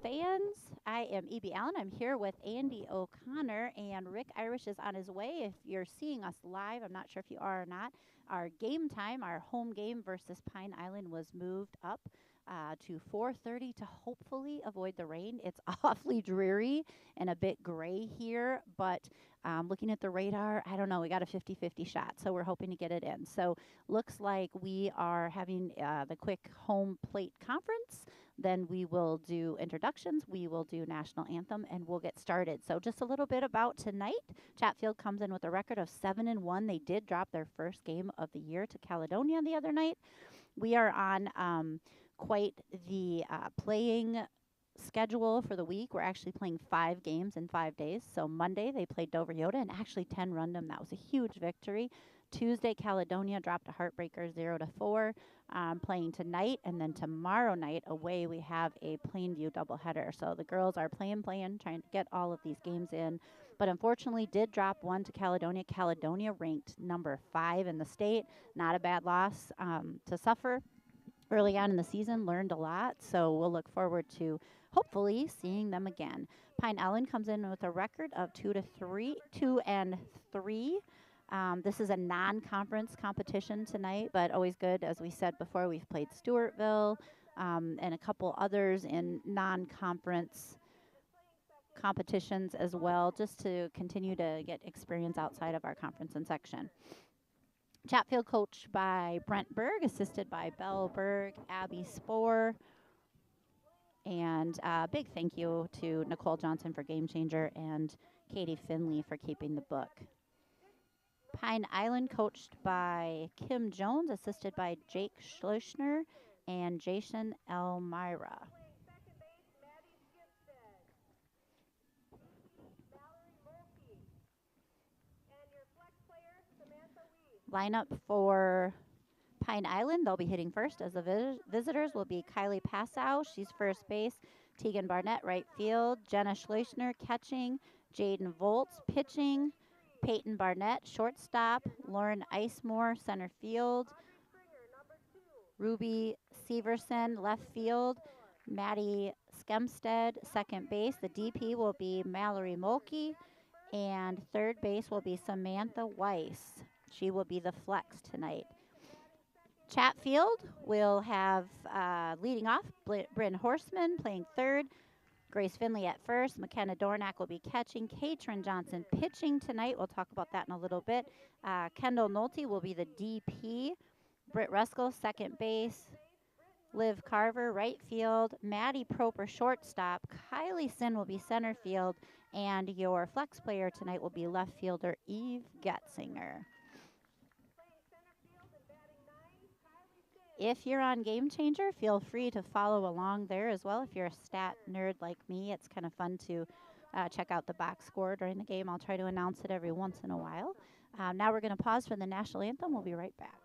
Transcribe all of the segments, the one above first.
fans. I am E.B. Allen. I'm here with Andy O'Connor, and Rick Irish is on his way. If you're seeing us live, I'm not sure if you are or not, our game time, our home game versus Pine Island was moved up to 4:30 to hopefully avoid the rain. It's awfully dreary and a bit gray here, but looking at the radar, I don't know, we got a 50-50 shot, so we're hoping to get it in. So looks like we are having the quick home plate conference. Then we will do introductions, we will do national anthem, and we'll get started. So just a little bit about tonight. Chatfield comes in with a record of 7-1. They did drop their first game of the year to Caledonia the other night. We are on quite the playing schedule for the week. We're actually playing 5 games in 5 days. So Monday they played Dover Yoda and actually 10 run them. That was a huge victory. Tuesday Caledonia dropped a heartbreaker 0-4. Playing tonight, and then tomorrow night away we have a Plainview doubleheader. So the girls are playing, trying to get all of these games in, but unfortunately did drop one to Caledonia. Caledonia ranked number 5 in the state. Not a bad loss to suffer early on in the season. Learned a lot, so we'll look forward to hopefully seeing them again. Pine Island comes in with a record of 2-3. This is a non-conference competition tonight, but always good. As we said before, we've played Stewartville and a couple others in non-conference competitions as well, just to continue to get experience outside of our conference and section. Chatfield coached by Brent Berg, assisted by Belle Berg, Abby Spohr, and big thank you to Nicole Johnson for Game Changer and Katie Finley for keeping the book. Pine Island coached by Kim Jones, assisted by Jake Schleusner and Jason Elmira. Lineup for Pine Island, they'll be hitting first, as the visitors will be Kylie Passow, she's first base, Tegan Barnett, right field, Jenna Schleusner catching, Jaden Volts pitching, Peyton Barnett, shortstop, Lauren Icemore, center field, Ruby Severson, left field, Maddie Skemstead, second base. The DP will be Mallory Mulkey, and third base will be Samantha Weiss. She will be the flex tonight. Chatfield will have leading off Bryn Horseman playing third, Grace Finley at first, McKenna Dornack will be catching, Katrin Johnson pitching tonight. We'll talk about that in a little bit. Kendall Nolte will be the DP, Britt Ruskell second base, Liv Carver right field, Maddie Proper shortstop, Kylie Sin will be center field, and your flex player tonight will be left fielder Eve Getzinger. If you're on Game Changer, feel free to follow along there as well. If you're a stat nerd like me, it's kind of fun to check out the box score during the game. I'll try to announce it every once in a while. Now we're going to pause for the national anthem. We'll be right back.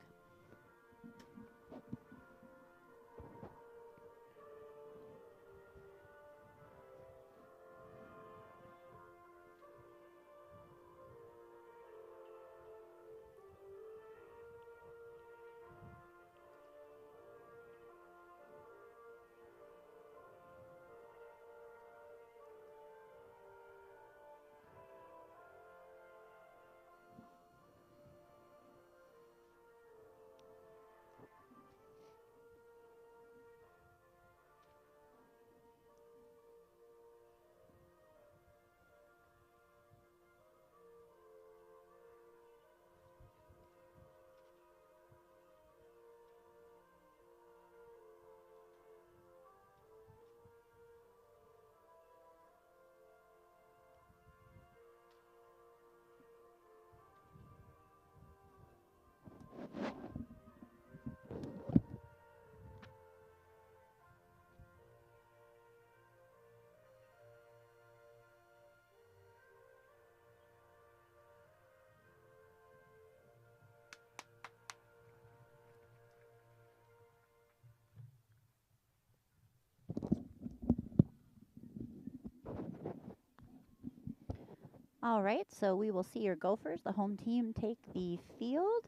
All right, so we will see your Gophers, the home team, take the field.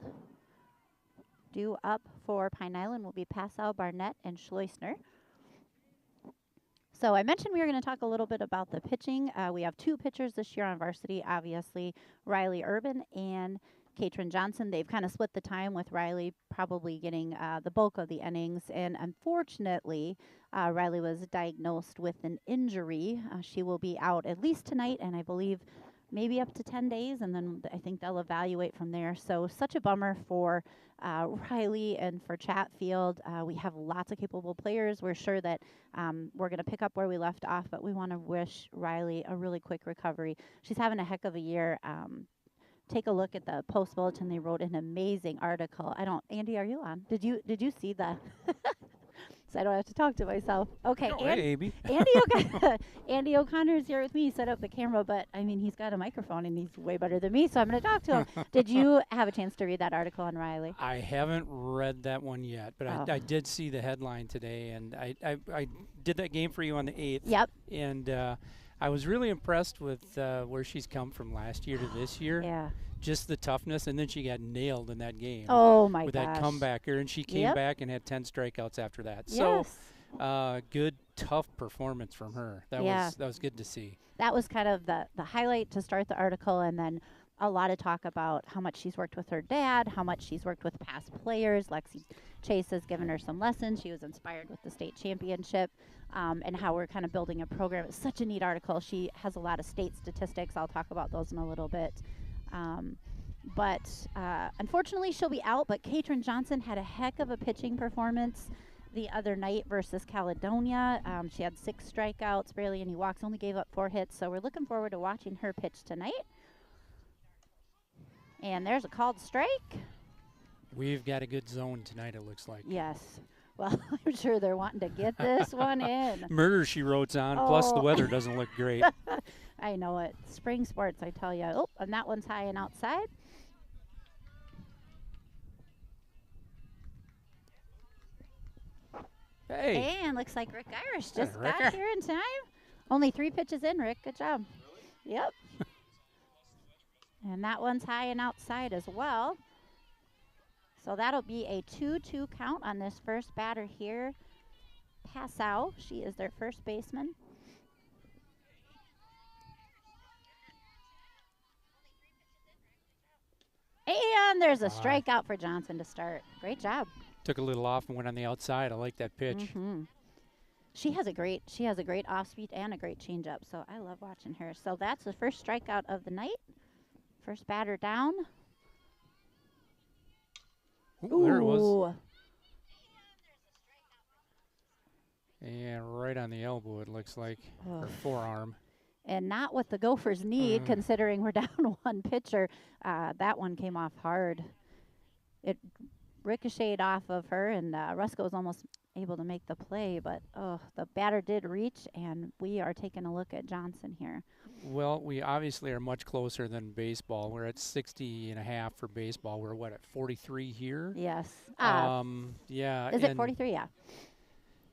Due up for Pine Island will be Passow, Barnett, and Schleusner. So I mentioned we were going to talk a little bit about the pitching. We have two pitchers this year on varsity, obviously, Riley Urban and Katrin Johnson. They've kind of split the time with Riley probably getting the bulk of the innings. And unfortunately, Riley was diagnosed with an injury. She will be out at least tonight, and I believe maybe up to 10 days, and then I think they'll evaluate from there. So such a bummer for Riley and for Chatfield. We have lots of capable players. We're sure that we're going to pick up where we left off, but we want to wish Riley a really quick recovery. She's having a heck of a year. Take a look at the Post Bulletin. They wrote an amazing article. Andy, are you on? Did you see the? So I don't have to talk to myself. Okay, Go ahead, Amy. Andy O'Connor is here with me. Set up the camera, but I mean he's got a microphone and he's way better than me, so I'm going to talk to him. Did you have a chance to read that article on Riley? I haven't read that one yet, but I did see the headline today, and I did that game for you on the 8th. Yep. And I was really impressed with where she's come from last year to this year. Yeah. Just the toughness, and then she got nailed in that game. Oh my gosh. With that comebacker, and she came back and had 10 strikeouts after that. Yes. So, good, tough performance from her. That was good to see. That was kind of the highlight to start the article, and then a lot of talk about how much she's worked with her dad, how much she's worked with past players. Lexi Chase has given her some lessons. She was inspired with the state championship, and how we're kind of building a program. It's such a neat article. She has a lot of state statistics. I'll talk about those in a little bit. But unfortunately, she'll be out. But Katrin Johnson had a heck of a pitching performance the other night versus Caledonia. She had 6 strikeouts, barely any walks, only gave up 4 hits. So we're looking forward to watching her pitch tonight. And there's a called strike. We've got a good zone tonight, it looks like. Yes. Well, I'm sure they're wanting to get this one in. Murder, she wrote on, plus the weather doesn't look great. I know it. Spring sports, I tell you. Oh, and that one's high and outside. Hey. And looks like Rick Irish just got here in time. Only 3 pitches in, Rick. Good job. Really? Yep. And that one's high and outside as well. So that'll be a 2-2 count on this first batter here. Passau, she is their first baseman. And there's a strikeout for Johnson to start. Great job. Took a little off and went on the outside. I like that pitch. Mm-hmm. She has a great off speed and a great changeup. So I love watching her. So that's the first strikeout of the night. First batter down. Ooh, there it was. And right on the elbow, it looks like, or forearm. And not what the Gophers need, considering we're down 1 pitcher. That one came off hard. It ricocheted off of her, and Rusko was almost able to make the play, but the batter did reach, and we are taking a look at Johnson here. Well, we obviously are much closer than baseball. We're at 60.5 for baseball. We're, what, at 43 here? Yes. Yeah. Is it 43? Yeah.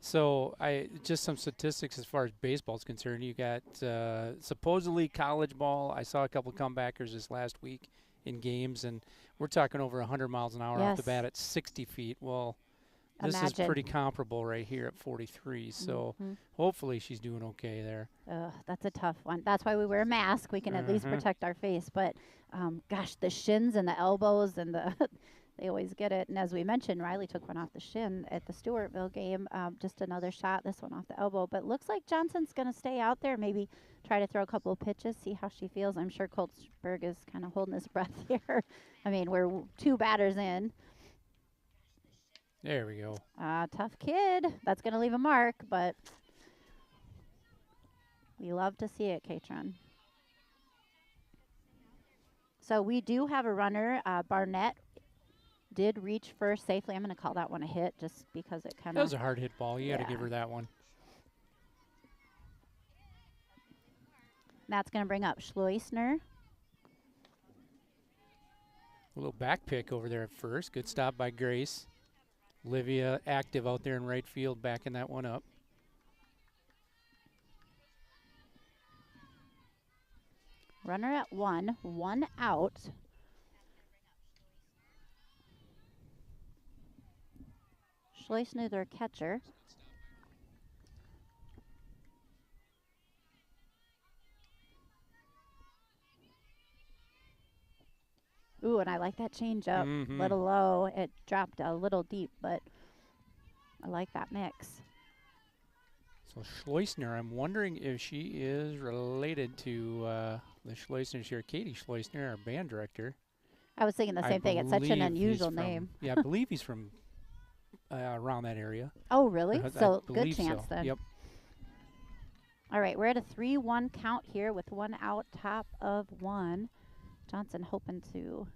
So just some statistics as far as baseball is concerned. You got supposedly college ball. I saw a couple of comebackers this last week in games, and we're talking over 100 miles an hour off the bat at 60 feet. Well, this is pretty comparable right here at 43. So hopefully she's doing okay there. That's a tough one. That's why we wear a mask. We can at least protect our face. But, gosh, the shins and the elbows and the they always get it. And as we mentioned, Riley took one off the shin at the Stewartville game. Just another shot, this one off the elbow. But looks like Johnson's going to stay out there, maybe try to throw a couple of pitches, see how she feels. I'm sure Coltsburg is kind of holding his breath here. I mean, we're 2 batters in. There we go. Tough kid. That's going to leave a mark, but we love to see it, Katrin. So we do have a runner. Barnett did reach first safely. I'm going to call that one a hit just because it kind of... That was a hard hit ball. You got to give her that one. That's going to bring up Schleusner. A little back pick over there at first. Good stop by Grace. Livia active out there in right field, backing that one up. Runner at 1, 1 out. Schleusner, their catcher. Ooh, and I like that change up. Mm-hmm. Little low. It dropped a little deep, but I like that mix. So Schleusner, I'm wondering if she is related to the Schleusners here. Katie Schleusner, our band director. I was thinking the I same thing. It's such an believe he's unusual from, name. yeah, I believe he's from around that area. Oh, really? I So good believe chance so. then. Yep. All right, we're at a 3-1 count here with one out, top of one. Johnson hoping to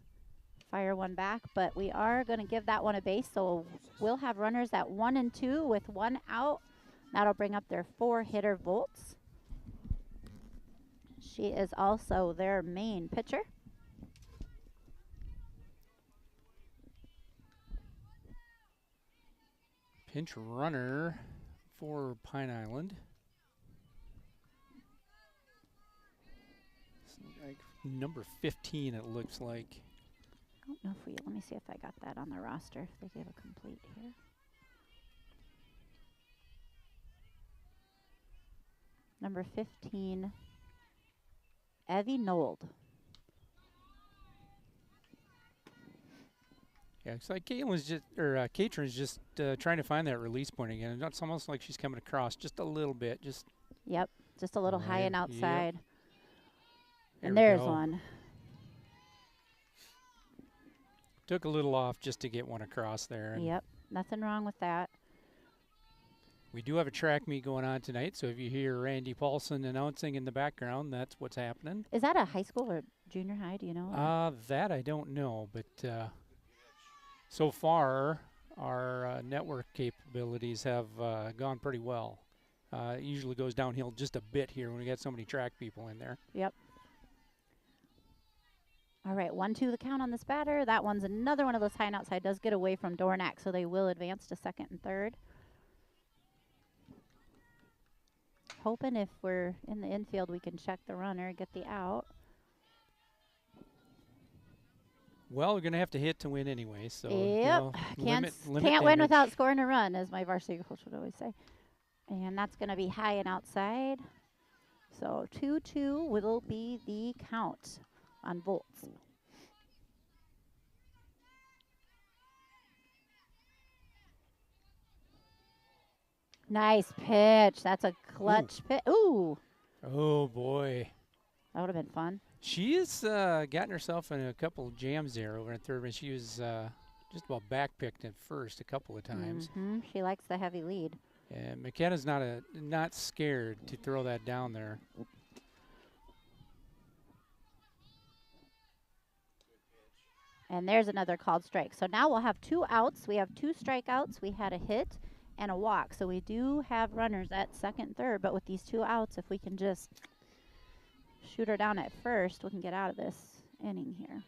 fire one back, but we are going to give that one a base. So we'll have runners at 1 and 2 with one out. That'll bring up their 4-hitter Volts. She is also their main pitcher. Pinch runner for Pine Island. Like number 15, it looks like. I don't know if we, let me see if I got that on the roster, if they gave a complete here. Number 15, Evie Nold. Yeah, it's like Caitlin's just, Katrin's just trying to find that release point again. It's almost like she's coming across just a little bit. Yep, just a little high and outside. Yep. And there's one. Took a little off just to get one across there. Yep, nothing wrong with that. We do have a track meet going on tonight, so if you hear Randy Paulson announcing in the background, that's what's happening. Is that a high school or junior high? Do you know? That I don't know, but so far our network capabilities have gone pretty well. It usually goes downhill just a bit here when we get so many track people in there. Yep. All right, 1-2 the count on this batter. That one's another one of those high and outside. Does get away from Dornack, so they will advance to second and third. Hoping if we're in the infield, we can check the runner, get the out. Well, we're going to have to hit to win anyway, so yep. limit Can't win damage. without scoring a run, as my varsity coach would always say. And that's going to be high and outside. So 2-2 will be the count on Volts. Nice pitch. That's a clutch pitch. Ooh. Oh, boy. That would have been fun. She has gotten herself in a couple of jams there over in third, but she was just about backpicked at first a couple of times. She likes the heavy lead. And McKenna's not scared to throw that down there. And there's another called strike. So now we'll have 2 outs. We have 2 strikeouts. We had a hit and a walk. So we do have runners at second, third. But with these 2 outs, if we can just shoot her down at first, we can get out of this inning here.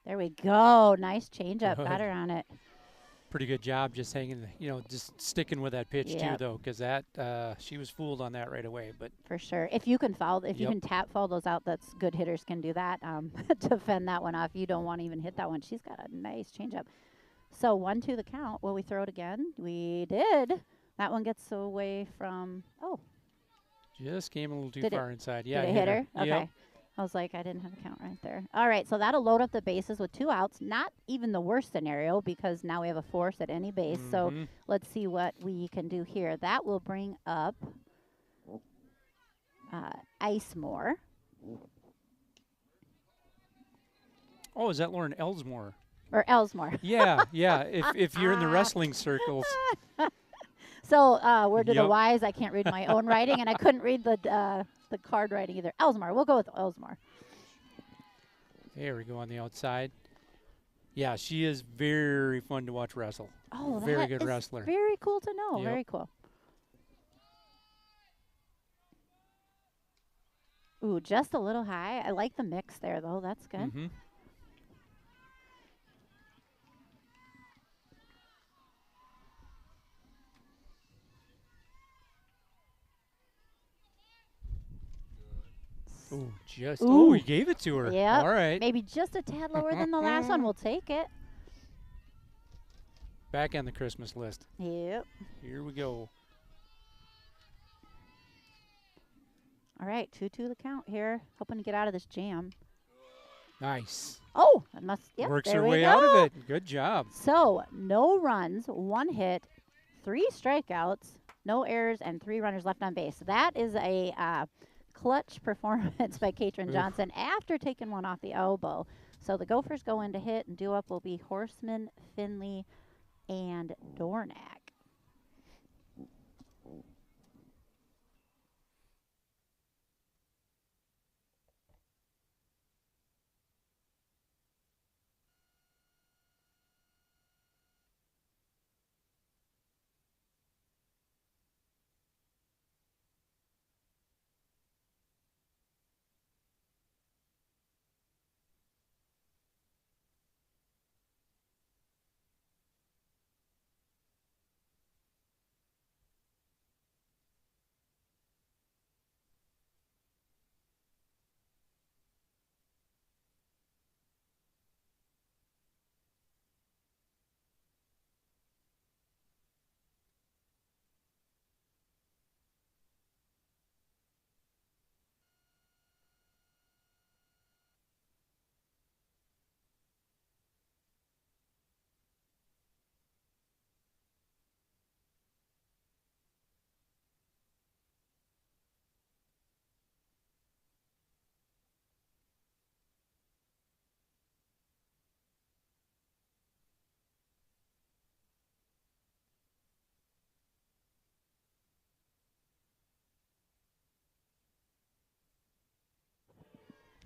There we go. Nice changeup. Got her on it. Pretty good job just hanging, just sticking with that pitch too, though, because that she was fooled on that right away. But for sure, if you can foul, if you can tap foul those out, that's good hitters can do that to fend that one off. You don't want to even hit that one. She's got a nice changeup. So 1-2 the count. Will we throw it again? We did. That one gets away from. Oh, just came a little too far inside. Yeah, did it hit her? Okay. Yep. I was like, I didn't have a count right there. All right, so that'll load up the bases with 2 outs. Not even the worst scenario because now we have a force at any base. So let's see what we can do here. That will bring up Icemore. Oh, is that Lauren Elsmore? Or Elsmore. Yeah. If you're in the wrestling circles. So word to the wise, I can't read my own writing, and I couldn't read the card writing either. Elsmore. We'll go with Elsmore. There we go on the outside. Yeah, she is very fun to watch wrestle. Oh, very good wrestler. Very cool to know. Yep. Very cool. Ooh, just a little high. I like the mix there, though. That's good. Oh, just. Oh, Ooh. he gave it to her. Yep. All right. Maybe just a tad lower than the last one. We'll take it. Back on the Christmas list. Yep. Here we go. All right, 2-2 the count here. Hoping to get out of this jam. Nice. Oh, that must. Yep. Works there her we way go. out of it. Good job. So no runs, 1 hit, 3 strikeouts, no errors, and 3 runners left on base. That is a clutch performance by Katrin Johnson after taking one off the elbow. So the Gophers go in to hit, and due up will be Horseman, Finley, and Dornack.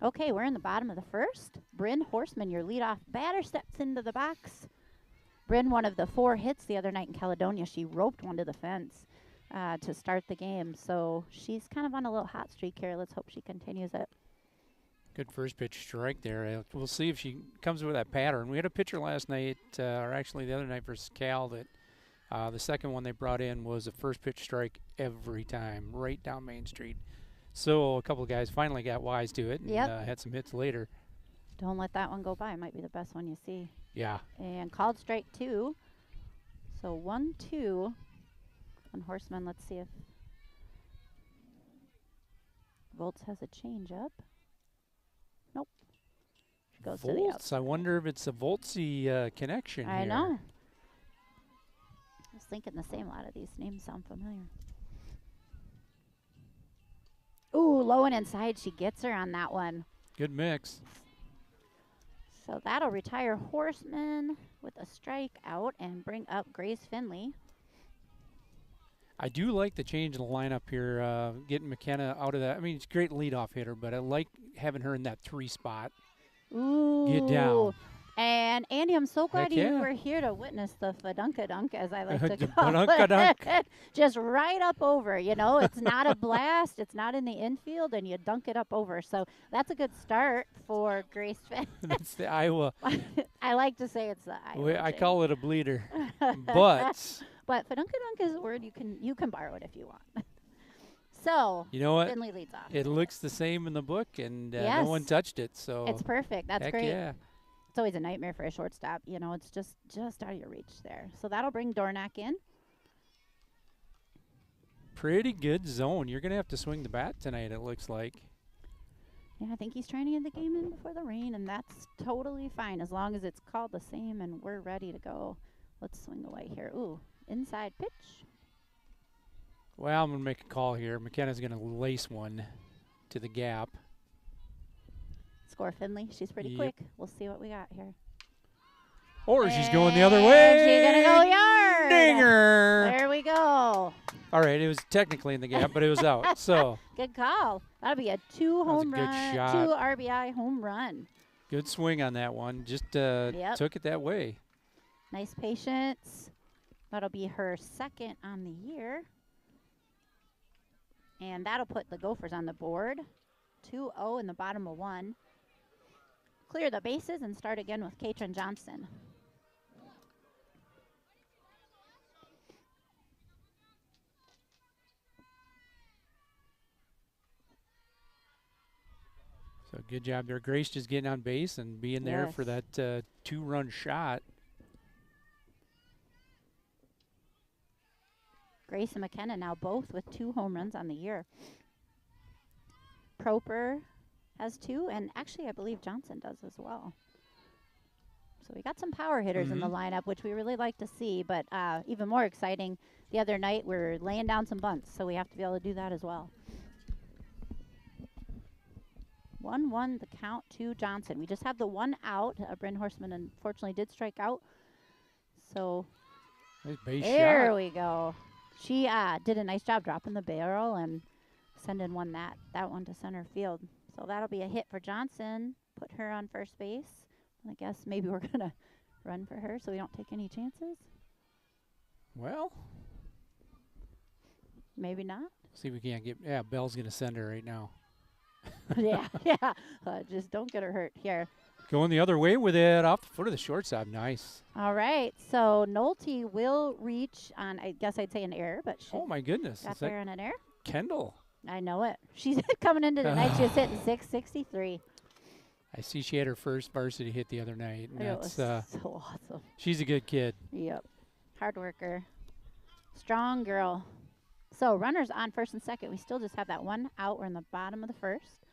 Okay, we're in the bottom of the first. Bryn Horseman, your leadoff batter, steps into the box. Bryn, one of the 4 hits the other night in Caledonia. She roped one to the fence to start the game. So she's kind of on a little hot streak here. Let's hope she continues it. Good first pitch strike there. We'll see if she comes with that pattern. We had a pitcher last night, or actually the other night versus Cal, that the second one they brought in was a first pitch strike every time, right down Main Street. So a couple of guys finally got wise to it and had some hits later. Don't let that one go by. It might be the best one you see. Yeah. And called strike 2. So 1-2 on Horseman. Let's see if Volts has a changeup. Nope. She goes to the outside. I wonder if it's a Voltsy connection I here. know. I was thinking the same. A lot of these names sound familiar. Ooh, low and inside. She gets her on that one. Good mix. So that'll retire Horseman with a strikeout and bring up Grace Finley. I do like the change in the lineup here, getting McKenna out of that. I mean, it's a great leadoff hitter, but I like having her in that 3 spot. Ooh. Get down. And Andy, I'm so glad Heck yeah. you were here to witness the Fadunka-dunk, as I like to The call Fadunka-dunk. it. Just right up over, you know. It's not a blast. It's not in the infield, and you dunk it up over. So that's a good start for Grace Finley. That's the Iowa. I like to say it's the Iowa. I call it a bleeder. But Fadunka-dunk is a word you can borrow it if you want. So you know what? Finley leads off. It looks the same in the book, and Yes. no one touched it. So It's perfect. That's heck great. yeah. It's always a nightmare for a shortstop. You know, it's just out of your reach there. So that'll bring Dornack in. Pretty good zone. You're going to have to swing the bat tonight, it looks like. Yeah, I think he's trying to get the game in before the rain, and that's totally fine as long as it's called the same and we're ready to go. Let's swing away here. Ooh, inside pitch. Well, I'm going to make a call here. McKenna's going to lace one to the gap. Score Finley. She's pretty quick. We'll see what we got here. Or she's going the other way. She's going to go yard. Dinger. There we go. All right, it was technically in the gap, but it was out. So good call. That'll be a 2 home good run, shot. 2 RBI home run. good swing on that one. Just took it that way. Nice patience. That'll be her second on the year. And that'll put the Gophers on the board. 2-0 in the bottom of 1. Clear the bases and start again with Katrin Johnson. So good job there. Grace just getting on base and being there for Yes. that 2-run shot. Grace and McKenna now both with 2 home runs on the year. Proper has 2, and actually I believe Johnson does as well. So we got some power hitters in the lineup, which we really like to see, but even more exciting, the other night we're laying down some bunts, so we have to be able to do that as well. 1-1 the count to Johnson. We just have the 1 out. Bryn Horseman unfortunately did strike out. So Nice base there shot. we go. She did a nice job dropping the barrel and sending that one to center field. So that'll be a hit for Johnson. Put her on first base. And I guess maybe we're going to run for her so we don't take any chances. Well, Maybe not. see if we can't get. Yeah, Bell's going to send her right now. yeah. Just don't get her hurt here. Going the other way with it off the foot of the shortstop. Nice. All right. So Nolte will reach on, I guess I'd say an error, but she Oh, my goodness. got Is that there on an error. Kendall? I know it. She's coming into the night. She was hitting 663. I see she had her first varsity hit the other night. And It was that's, so awesome. she's a good kid. Yep. Hard worker. Strong girl. So runners on first and second. We still just have that 1 out. We're in the bottom of the first.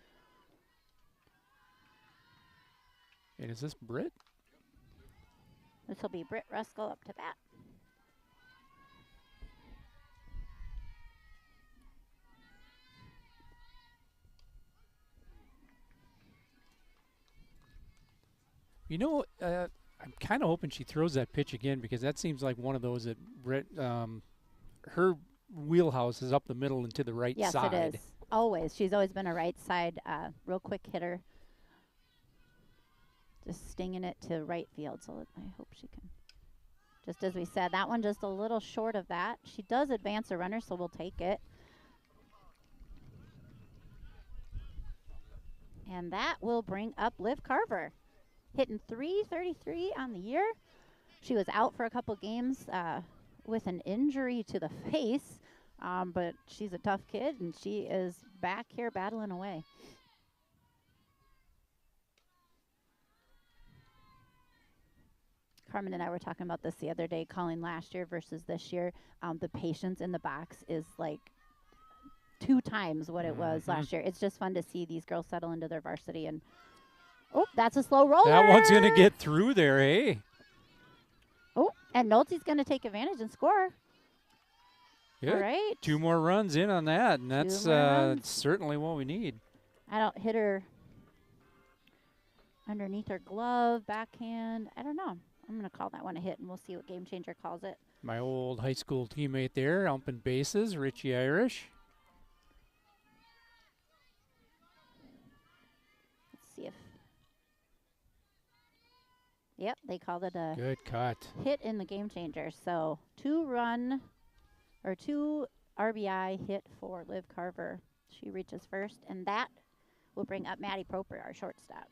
And is this Britt? This will be Britt Ruskell up to bat. You know, I'm kind of hoping she throws that pitch again because that seems like one of those that Britt, her wheelhouse is up the middle and to the right Yes, side. it is. Always. She's always been a right side, real quick hitter. Just stinging it to right field. So I hope she can. Just as we said, that one just a little short of that. She does advance a runner, so we'll take it. And that will bring up Liv Carver, hitting .333 on the year. She was out for a couple games with an injury to the face, but she's a tough kid, and she is back here battling away. Carmen and I were talking about this the other day, calling last year versus this year. The patience in the box is like 2 times what it was last year. It's just fun to see these girls settle into their varsity. And oh, that's a slow roller. That one's going to get through there, eh? Oh, and Nolte's going to take advantage and score. Good. All right. 2 more runs in on that, and that's more runs. certainly what we need. I don't hit her underneath her glove, backhand. I don't know. I'm going to call that one a hit, and we'll see what Game Changer calls it. My old high school teammate there, umping bases, Richie Irish. Let's see if. Yep, they called it a Good cut. hit in the Game Changer. So 2 RBI hit for Liv Carver. She reaches first, and that will bring up Maddie Proper, our shortstop.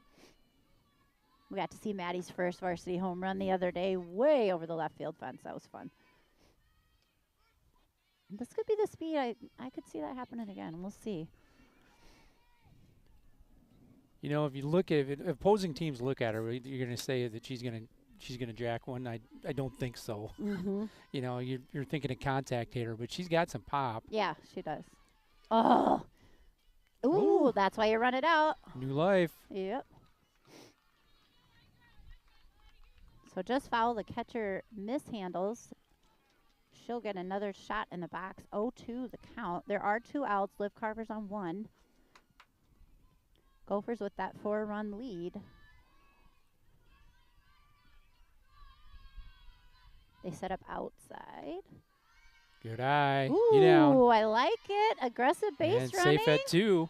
We got to see Maddie's first varsity home run the other day, way over the left field fence. That was fun. This could be the speed. I could see that happening again. We'll see. You know, if you look at it, if opposing teams look at her, you're going to say that she's going to jack one. I don't think so. Mm-hmm. You know, you're thinking a contact hitter, but she's got some pop. Yeah, she does. Oh. Ooh, that's why you run it out. New life. Yep. So just foul. The catcher mishandles. She'll get another shot in the box. 0-2 the count. There are 2 outs. Liv Carver's on 1. Gophers with that 4-run lead. They set up outside. Good eye. Ooh, You down. I like it. Aggressive base And running. safe at 2.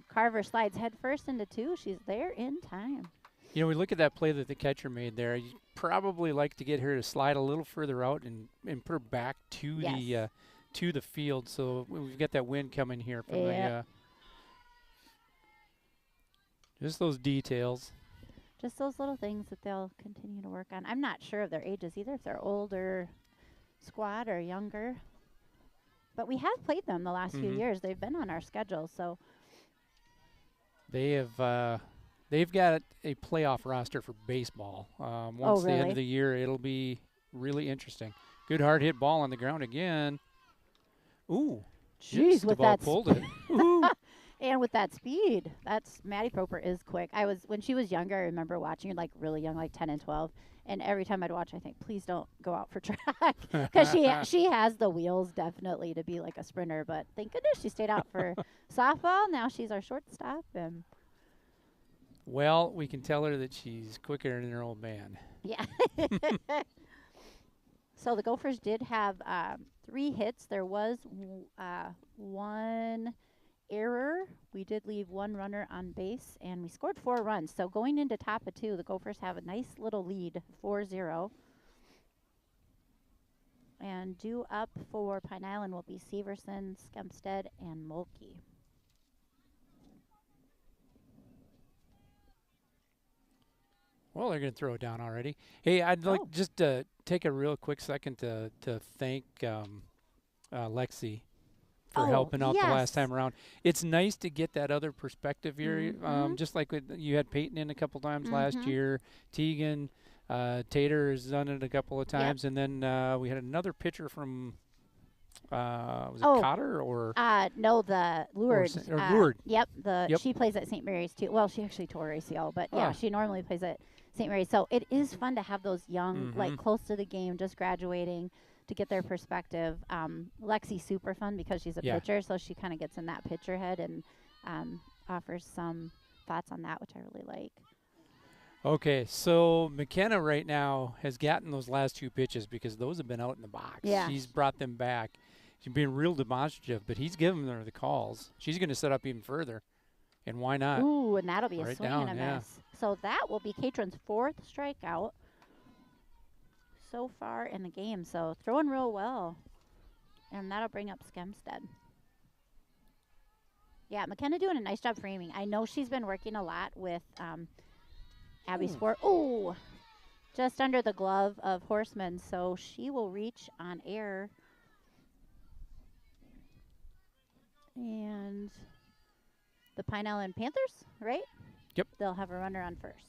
Carver slides head first into 2. She's there in time. You know, we look at that play that the catcher made there. You probably like to get her to slide a little further out and put her back to Yes. the field. So we've got that wind coming here from Yep. just those details. Just those little things that they'll continue to work on. I'm not sure of their ages either, if they're older squad or younger. But we have played them the last few years. They've been on our schedule, so They have they've got a playoff roster for baseball. Oh, Once the end of really? the year, it'll be really interesting. Good hard hit ball on the ground again. Ooh, Jeez, just with about that pulled it. Woohoo! and with that speed, that's Maddie Proper is quick. I was when she was younger. I remember watching her like really young, like 10 and 12. And every time I'd watch, I think, please don't go out for track because she has the wheels definitely to be like a sprinter. But thank goodness she stayed out for softball. Now she's our shortstop, and Well, we can tell her that she's quicker than her old man. yeah. So the Gophers did have 3 hits. There was one error. We did leave one runner on base, and we scored 4 runs. So going into top of 2, the Gophers have a nice little lead, 4-0. And due up for Pine Island will be Severson, Skempstead, and Mulkey. Well, they're going to throw it down already. Hey, I'd like Oh, just to take a real quick second to thank Lexi for oh, helping out the last yes. time around. It's nice to get that other perspective here. Mm-hmm. Just like you had Peyton in a couple times last Mm-hmm. year, Tegan, Tater has done it a couple of Yep. times, and then we had another pitcher from was it Oh, Cotter or no, the Lourdes. Or Lourdes? Yep, Yep. she plays at St. Mary's too. Well, she actually tore ACL, but yeah, Ah. she normally plays at St. Mary's. So it is fun to have those young, Mm-hmm. like close to the game, just graduating, to get their perspective. Lexi's super fun because she's a Yeah. pitcher, so she kind of gets in that pitcher head and offers some thoughts on that, which I really like. Okay, so McKenna right now has gotten those last 2 pitches because those have been out in the box. Yeah. She's brought them back. She's being real demonstrative, but he's giving her the calls. She's going to set up even further, and why not? Ooh, and that'll be a Right swing down, and a yeah. miss. So that will be Katrin's 4th strikeout so far in the game. So throwing real well. And that'll bring up Skempstead. Yeah, McKenna doing a nice job framing. I know she's been working a lot with Abby Ooh. Sport. Oh, just under the glove of Horseman. So she will reach on air. And the Pine Island Panthers, right? Yep. They'll have a runner on first.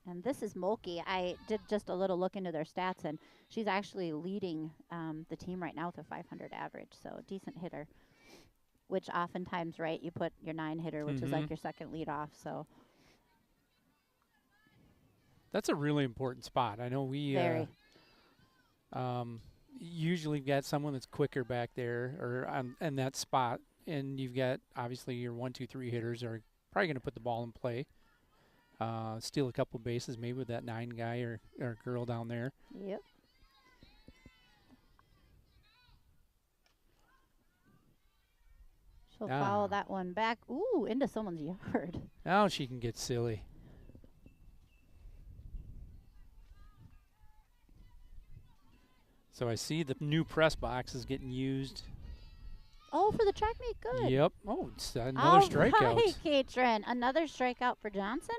And this is Mulkey. I did just a little look into their stats, and she's actually leading the team right now with a 500 average, so a decent hitter. Which oftentimes, right, you put your 9 hitter, which is like your second lead off. So That's a really important spot. I know we very. usually got someone that's quicker back there or in that spot, and you've got obviously your 1, 2, 3 hitters are probably going to put the ball in play. Steal a couple bases, maybe with that 9 guy or girl down there. Yep. She'll follow that one back. Ooh, into someone's yard. Now she can get silly. So I see the new press box is getting used. Oh, for the track meet, good. Yep. Oh, it's another All strikeout. right, Katrin. Another strikeout for Johnson.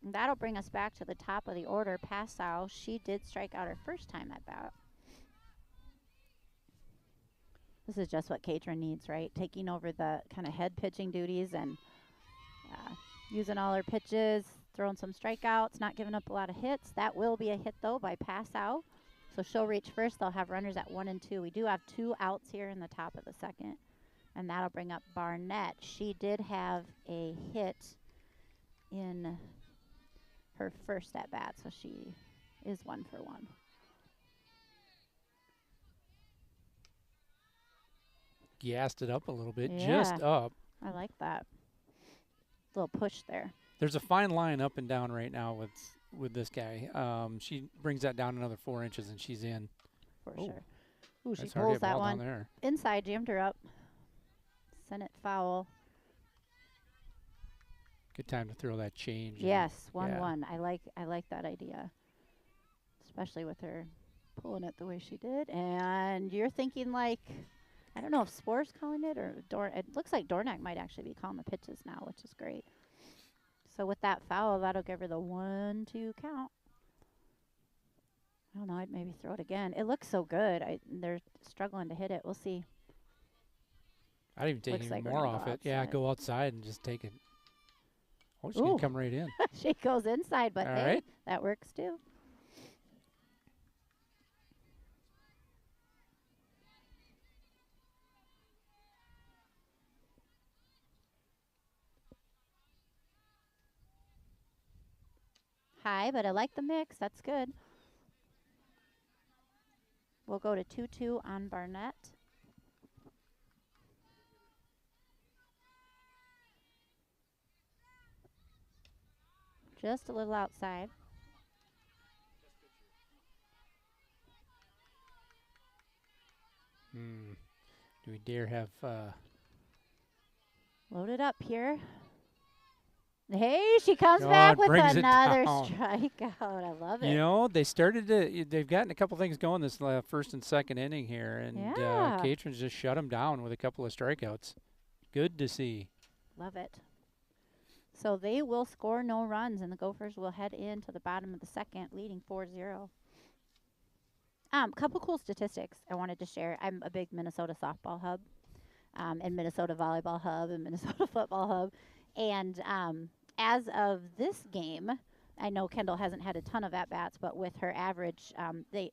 And that'll bring us back to the top of the order. Passau, she did strike out her first time at bat. This is just what Katrin needs, right? Taking over the kind of head pitching duties and using all her pitches, throwing some strikeouts, not giving up a lot of hits. That will be a hit, though, by Passau. So she'll reach first. They'll have runners at 1 and 2. We do have 2 outs here in the top of the second. And that'll bring up Barnett. She did have a hit in her first at bat, so she is 1 for 1. Gassed it up a little bit, Yeah. just up. I like that. Little push there. There's a fine line up and down right now with this guy. She brings that down another 4 inches and she's in. For Oh, sure. Ooh, she That's hard to pulls hit that ball one. down there. Inside, jammed her up. Sent it foul. Good time to throw that change. Yes, 1-1. I like that idea. Especially with her pulling it the way she did. And you're thinking like, I don't know if Spore's calling it or it looks like Dornack might actually be calling the pitches now, which is great. So with that foul, that'll give her the 1-2 count. I don't know. I'd maybe throw it again. It looks so good. They're struggling to hit it. We'll see. I'd even take Looks even like we're more gonna off go it. Yeah, outside. go outside and just take it. Oh, she's going Ooh, to come right in. she goes inside, but All hey, right. that works too. High, but I like the mix. That's good. We'll go to 2-2 on Barnett. Just a little outside. Do we dare have Load it up here. Hey, she comes Oh, back it with brings it another down. strikeout. I love You it. know, they've gotten a couple things going this first and second inning here, and Yeah. Catrins just shut them down with a couple of strikeouts. Good to see. Love it. So they will score no runs, and the Gophers will head into the bottom of the second, leading 4-0. Couple cool statistics I wanted to share. I'm a big Minnesota softball hub, and Minnesota volleyball hub, and Minnesota football hub. And as of this game, I know Kendall hasn't had a ton of at-bats, but with her average,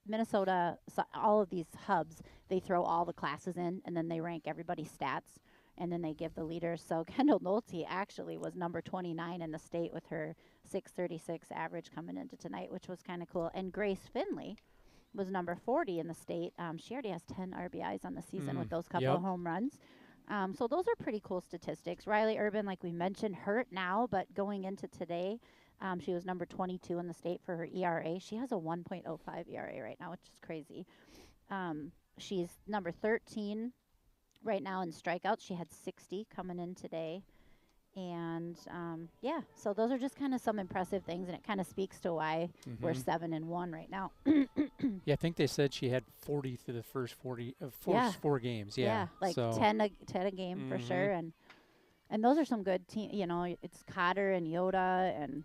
Minnesota, all of these hubs, they throw all the classes in, and then they rank everybody's stats, and then they give the leaders. So Kendall Nolte actually was number 29 in the state with her 636 average coming into tonight, which was kind of cool. And Grace Finley was number 40 in the state. She already has 10 RBIs on the season with those couple of home runs. So those are pretty cool statistics. Riley Urban, like we mentioned, hurt now, but going into today, she was number 22 in the state for her ERA. She has a 1.05 ERA right now, which is crazy. She's number 13 right now in strikeouts. She had 60 coming in today. And yeah, so those are just kind of some impressive things, and it kind of speaks to why we're 7-1 right now. Yeah, I think they said she had 40 through the first 40 Yeah. 4 games. Yeah, like so 10 a game for sure, and those are some good team. You know, it's Cotter and Yoda and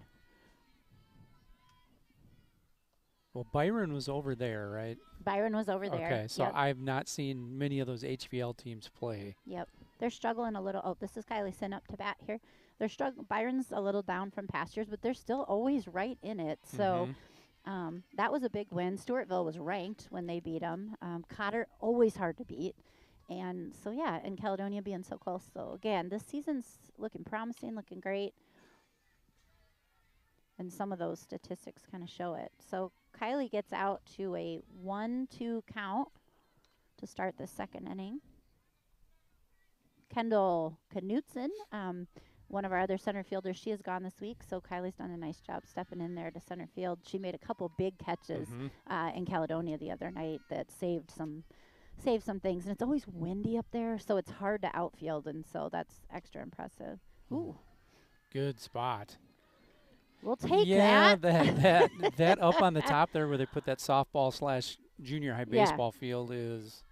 well, Byron was over there, right? Byron was over there. Okay, so Yep. I've not seen many of those HVL teams play. Yep. They're struggling a little. Oh, this is Kylie Sin up to bat here. They're struggling. Byron's a little down from past years, but they're still always right in it. So that was a big win. Stewartville was ranked when they beat them. Cotter, always hard to beat. And so, yeah, and Caledonia being so close. So, again, this season's looking promising, looking great. And some of those statistics kind of show it. So, Kylie gets out to a 1-2 count to start the second inning. Kendall Knutson, one of our other center fielders, she is gone this week, so Kylie's done a nice job stepping in there to center field. She made a couple big catches in Caledonia the other night that saved some things. And it's always windy up there, so it's hard to outfield, and so that's extra impressive. Ooh, Good spot. we'll take Yeah, that. that up on the top there where they put that softball / junior high Yeah. baseball field is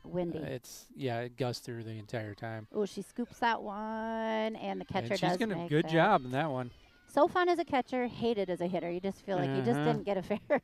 Windy. It gusts through the entire time. Oh, she scoops that one, and the catcher And she's does done a make good that. job in that one. So fun as a catcher, hated as a hitter. You just feel like you just didn't get a fair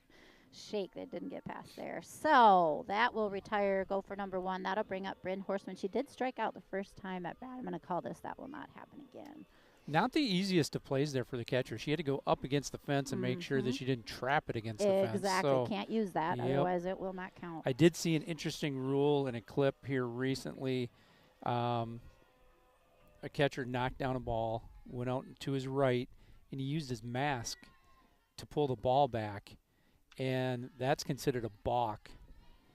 shake. That didn't get past there. So that will retire Gopher number 1. That'll bring up Bryn Horseman. She did strike out the first time at bat. I'm going to call this. That will not happen again. Not the easiest of plays there for the catcher. She had to go up against the fence and make sure that she didn't trap it against the fence. Exactly. So Can't use that. Yep. Otherwise, it will not count. I did see an interesting rule in a clip here recently. A catcher knocked down a ball, went out to his right, and he used his mask to pull the ball back. And that's considered a balk.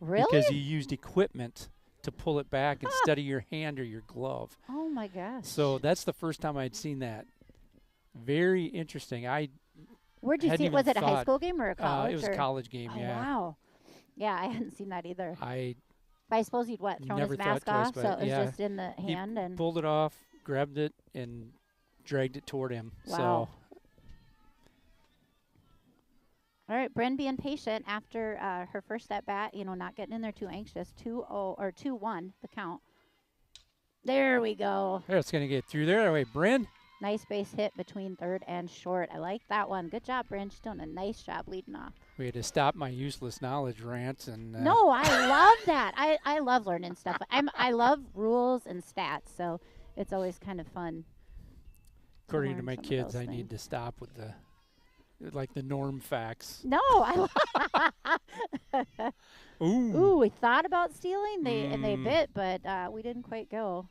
Really? Because you used equipment to pull it back instead of your hand or your glove. Oh, my gosh. So that's the first time I'd seen that. Very interesting. Where'd you hadn't see it? even Was it a high thought- school game or a college? It was a college game, Oh, yeah. wow. Yeah, I hadn't seen that either. I But I suppose you'd thrown never his thought mask twice, off, but so it was yeah. just in the hand. And pulled it off, grabbed it, and dragged it toward him. Wow. So all right, Bryn being patient after her first at bat, not getting in there too anxious. 2-0 or 2-1 the count. There we go. it's going to get through there. Wait, Bryn? Nice base hit between third and short. I like that one. Good job, Bryn. She's doing a nice job leading off. We had to stop my useless knowledge rants and No, I love that. I love learning stuff. I love rules and stats, so it's always kind of fun to according to learn my some of kids, those I need things. to stop with the norm facts. No, I Ooh. Ooh, we thought about stealing. They Mm. bit, but we didn't quite go.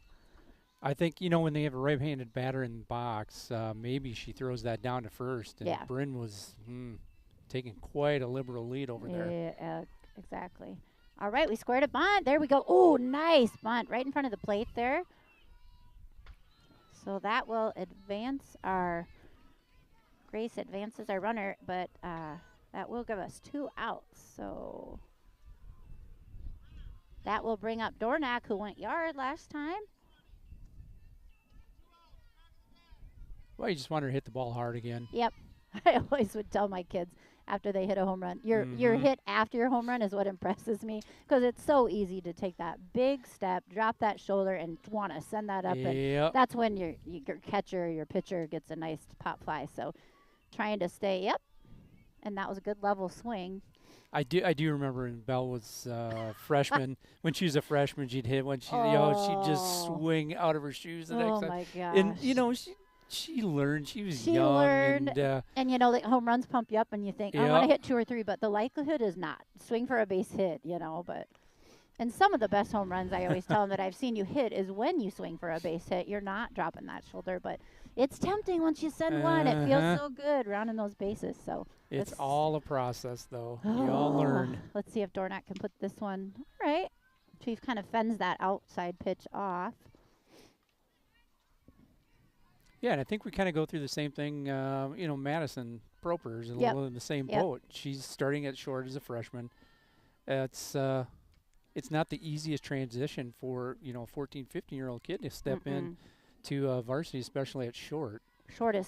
I think when they have a right-handed batter in the box, maybe she throws that down to first, and Yeah. Bryn was taking quite a liberal lead over there. Yeah, exactly. All right, we squared a bunt. There we go. Oh, nice bunt right in front of the plate there. So that will advance our Grace advances our runner, but that will give us 2 outs. So that will bring up Dornack, who went yard last time. Well, you just want her to hit the ball hard again. Yep. I always would tell my kids after they hit a home run, your hit after your home run is what impresses me because it's so easy to take that big step, drop that shoulder, and want to send that up. And Yep. that's when your catcher, your pitcher gets a nice pop fly. So trying to stay, yep. And that was a good level swing. I do remember when Belle was freshman. When she was a freshman, she'd hit when she'd just swing out of her shoes the next Oh time. my gosh. And she learned. She was She young. learned. And And the home runs pump you up, and you think, I want to Yep. hit 2 or 3, but the likelihood is not. Swing for a base hit, but. And some of the best home runs, I always tell them that I've seen you hit is when you swing for a base hit. You're not dropping that shoulder, but it's tempting once you send one. It feels so good rounding those bases. So it's let's- all a process, though. You all learn. Let's see if Dornack can put this one. All right. Chief kind of fends that outside pitch off. Yeah, and I think we kind of go through the same thing. Madison Proper is a Yep. little in the same Yep. boat. She's starting at short as a freshman. It's not the easiest transition for 14, 15-year-old kid to step in to varsity, especially at short. Short is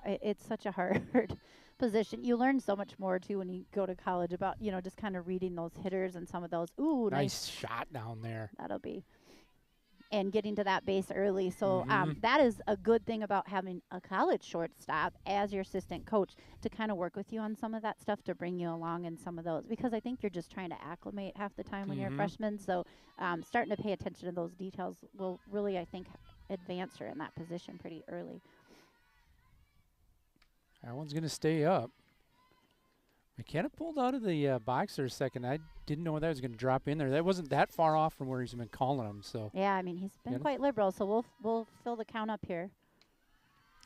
it's such a hard position. You learn so much more too when you go to college about just kind of reading those hitters and some of those. Ooh, Nice shot down there. That'll be. And getting to that base early. So Mhm. that is a good thing about having a college shortstop as your assistant coach to kind of work with you on some of that stuff to bring you along in some of those. Because I think you're just trying to acclimate half the time when you're a Mhm. freshman. So starting to pay attention to those details will really, I think, advance her in that position pretty early. That one's going to stay up. McKenna pulled out of the box there a second. I didn't know that was going to drop in there. That wasn't that far off from where he's been calling him. So Yeah, I mean, he's been Get him. quite liberal. So we'll fill the count up here.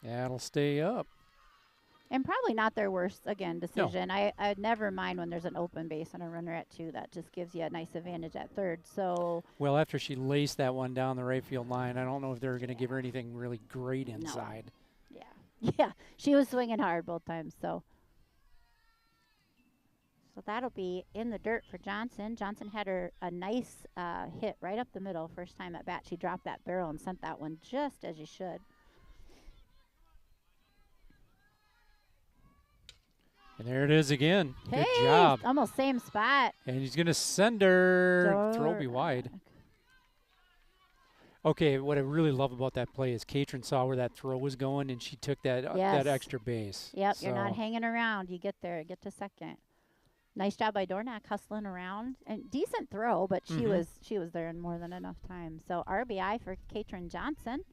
yeah, it'll stay up. And probably not their worst, again, decision. I'd never mind when there's an open base and a runner at 2. That just gives you a nice advantage at third. So Well, after she laced that one down the right field line, I don't know if they're going to give her anything really great inside. yeah, she was swinging hard both times. So that'll be in the dirt for Johnson. Johnson had a nice hit right up the middle. First time at bat, she dropped that barrel and sent that one just as you should. And there it is again. Hey, Good job. almost same spot. And he's going to send her. Throw be wide. Okay, what I really love about that play is Katrin saw where that throw was going, and she took that Yes. that extra base. Yep, you're not So- hanging around. You get there, get to second. Nice job by Dornack hustling around and decent throw, but she was there in more than enough time. So RBI for Katrin Johnson.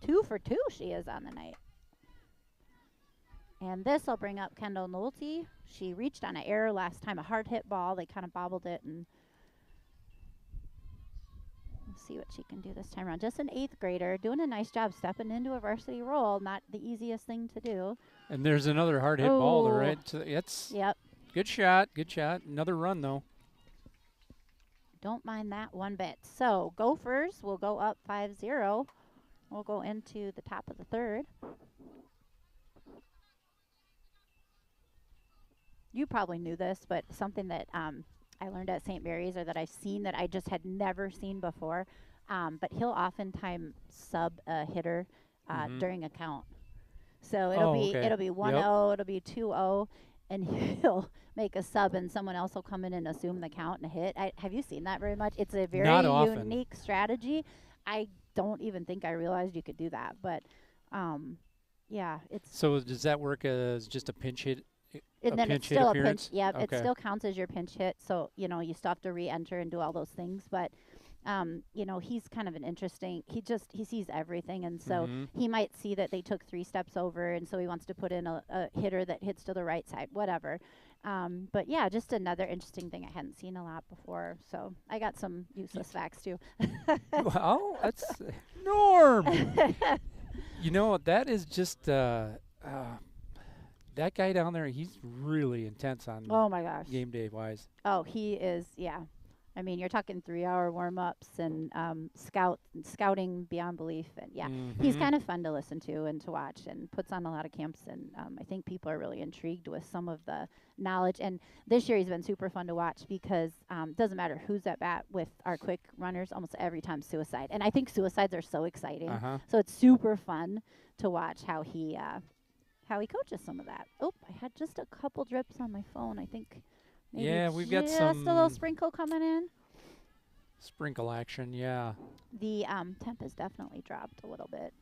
2 for 2 she is on the night. And this will bring up Kendall Nolte. She reached on an error last time, a hard hit ball. They kind of bobbled it, and we'll see what she can do this time around. Just an 8th grader doing a nice job stepping into a varsity role. Not the easiest thing to do. And there's another hard hit ball to Oh. right. It's Yep. good shot. Good shot. Another run though. Don't mind that one bit. So Gophers will go up 5-0. We'll go into the top of the third. You probably knew this, but something that I learned at St. Mary's or that I've seen that I just had never seen before. But he'll oftentimes sub a hitter during a count. So it'll okay. it'll be 1-0, it'll be 2-0, and he'll make a sub and someone else will come in and assume the count and hit. Have you seen that very much? It's a very Not often. unique strategy. I don't even think I realized you could do that, but yeah, it's So does that work as just a pinch hit a And then it's pinch hit still a pinch. appearance? Yeah, it Okay. still counts as your pinch hit. So, you still have to re-enter and do all those things. But, he's kind of an interesting. He sees everything, and so Mm-hmm. he might see that they took 3 steps over, and so he wants to put in a hitter that hits to the right side, whatever. But yeah, just another interesting thing I hadn't seen a lot before. So I got some useless facts too. Well, that's Norm. That is just that guy down there. He's really intense on Oh my gosh. game day wise. Oh, he is. Yeah. I mean, you're talking 3-hour warm-ups and scouting beyond belief, and yeah, he's Mm-hmm. kind of fun to listen to and to watch, and puts on a lot of camps. And I think people are really intrigued with some of the knowledge. And this year he's been super fun to watch because doesn't matter who's at bat with our quick runners, almost every time suicide. And I think suicides are so exciting, Uh-huh. so it's super fun to watch how he coaches some of that. Oh, I had just a couple drips on my phone. I think. Maybe Yeah, we've got just a little some sprinkle coming in. sprinkle action. Yeah. The temp has definitely dropped a little bit.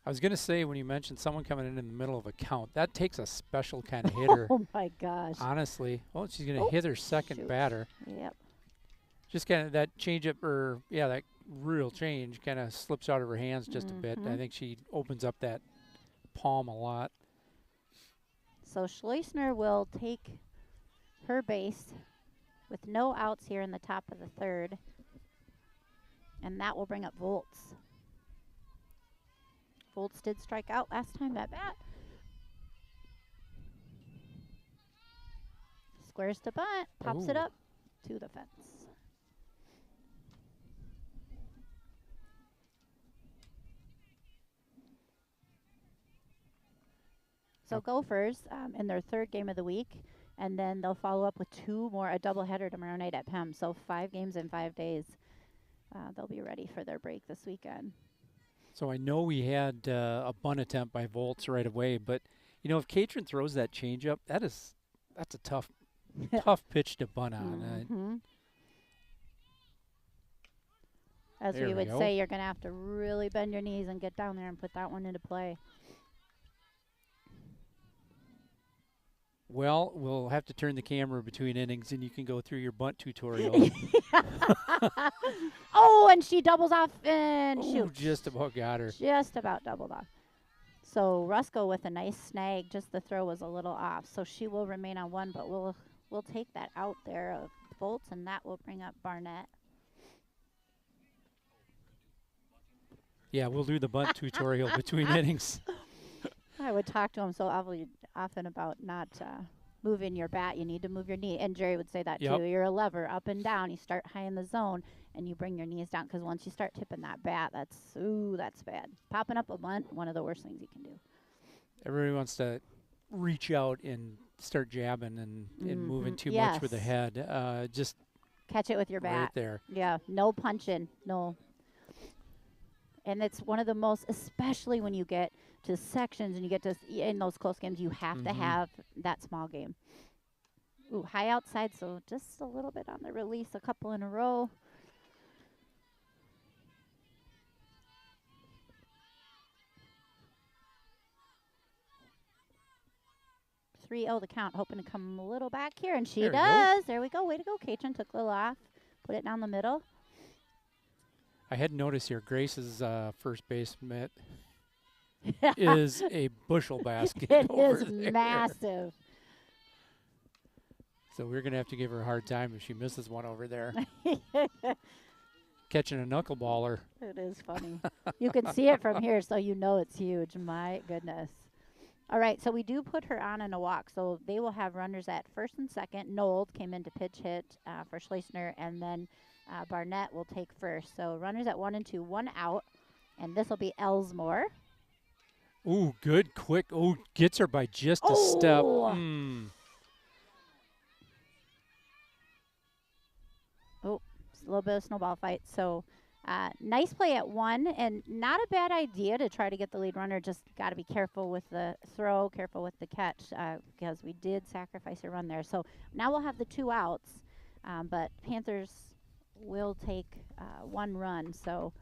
I was gonna say when you mentioned someone coming in the middle of a count, that takes a special kind of hitter. Oh my gosh. Honestly. Well, she's gonna Oh, hit her second shoot. batter. Yep. Just kind of that change up, or yeah, that real change kind of slips out of her hands just a bit. I Mhm. think she opens up that palm a lot. So Schleusner will take her base with no outs here in the top of the third. And that will bring up Volts. Volts did strike out last time at bat. Squares to bunt, pops it Ooh. up to the fence. So Gophers in their third game of the week, and then they'll follow up with 2 more, a doubleheader tomorrow night at PEM. So 5 games in 5 days. They'll be ready for their break this weekend. So I know we had a bunt attempt by Volts right away, but if Catron throws that changeup, that's a tough pitch to bunt on. Mhm. As There we we would go. say, you're going to have to really bend your knees and get down there and put that one into play. Well, we'll have to turn the camera between innings, and you can go through your bunt tutorial. Oh, and she doubles off and Ooh, shoot. just about got her. Just about doubled off. So Rusko with a nice snag. Just the throw was a little off. So she will remain on 1, but we'll take that out there of Volts, and that will bring up Barnett. Yeah, we'll do the bunt tutorial between innings. I would talk to him so often about not moving your bat. You need to move your knee. And Jerry would say that Yep. too. You're a lever up and down. You start high in the zone and you bring your knees down, because once you start tipping that bat, that's bad. Popping up a bunt, one of the worst things you can do. Everybody wants to reach out and start jabbing and moving too much with the Yes. head. Just Catch it with your bat. right there. Yeah, no punching, no. And it's one of the most, especially when you get to sections and you get to in those close games, you have to have that small game. Ooh, high outside, so just a little bit on the release, a couple in a row. Three oh the count, hoping to come a little back here, and she There we go. does. There we go. Way to go, Katrin. Took a little off, put it down the middle. I had noticed here, Grace's first base mitt is a bushel basket. It over is there. massive. So we're going to have to give her a hard time if she misses one over there. Catching a knuckleballer. It is funny. You can see it from here, so you know it's huge. My goodness. All right, so we do put her on in a walk. So they will have runners at first and second. Nold came in to pitch hit for Schleusner, and then Barnett will take first. So runners at 1 and 2, 1 out, and this will be Elsmore. Ooh, good, quick. Oh, gets her by just a step. Oh. A little bit of snowball fight. So nice play at 1, and not a bad idea to try to get the lead runner. Just got to be careful with the throw, careful with the catch, because we did sacrifice a run there. So now we'll have the 2 outs, but Panthers will take 1 run. So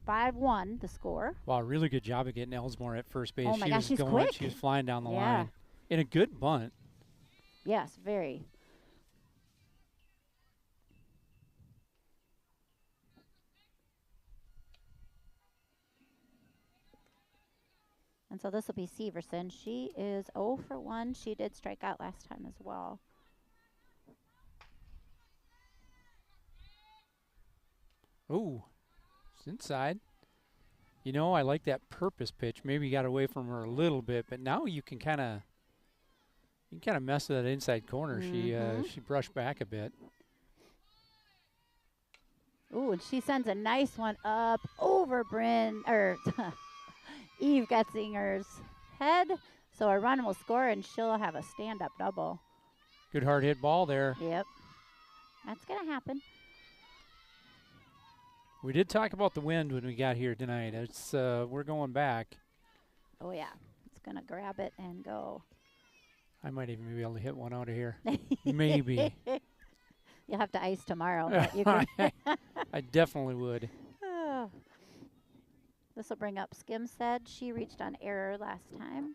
5-1 the score. Wow, really good job of getting Elsmore at first base. Oh my she gosh, was she's going, quick. she was flying down the Yeah. line. In a good bunt. Yes, very. And so this will be Severson. She is 0 for 1. She did strike out last time as well. Ooh, it's inside. You know, I like that purpose pitch. Maybe you got away from her a little bit, but now you can kind of mess with that inside corner. She brushed back a bit. Ooh, and she sends a nice one up over Eve Getzinger's head. So a run will score, and she'll have a stand-up double. Good hard hit ball there. Yep. That's going to happen. We did talk about the wind when we got here tonight. It's we're going back. Oh, yeah. It's going to grab it and go. I might even be able to hit one out of here. Maybe. You'll have to ice tomorrow. But you can I definitely would. This will bring up Skimstead. She reached on error last time.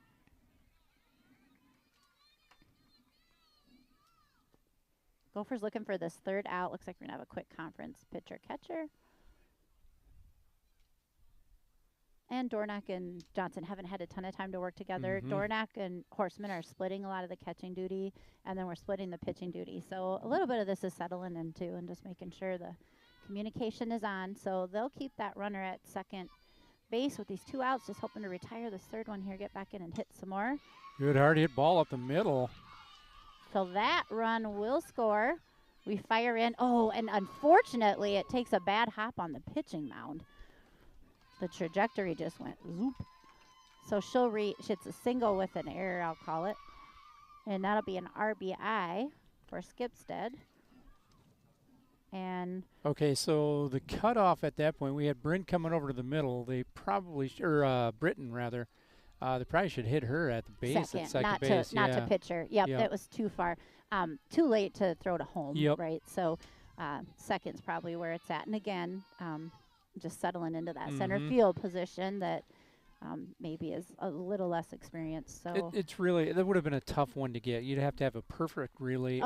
Gopher's looking for this third out. Looks like we're going to have a quick conference pitcher-catcher. And Dornack and Johnson haven't had a ton of time to work together. Dornack and Horseman are splitting a lot of the catching duty, and then we're splitting the pitching duty. So a little bit of this is settling into and just making sure the communication is on. So they'll keep that runner at second base with these 2 outs, just hoping to retire this third one here, get back in and hit some more. Good hard hit ball up the middle. So that run will score. We fire in. Oh, and unfortunately, it takes a bad hop on the pitching mound. The trajectory just went zoop. So she'll reach. It's a single with an error, I'll call it. And that'll be an RBI for Skipstead. And okay, so the cutoff at that point, we had Bryn coming over to the middle. They probably, Britton rather, they probably should hit her at the base at second base. Not to pitcher. Yep, that was too far. Too late to throw to home, right? So second's probably where it's at. And again, just settling into that center field position that maybe is a little less experienced. So it's really, that would have been a tough one to get. You'd have to have a perfect relay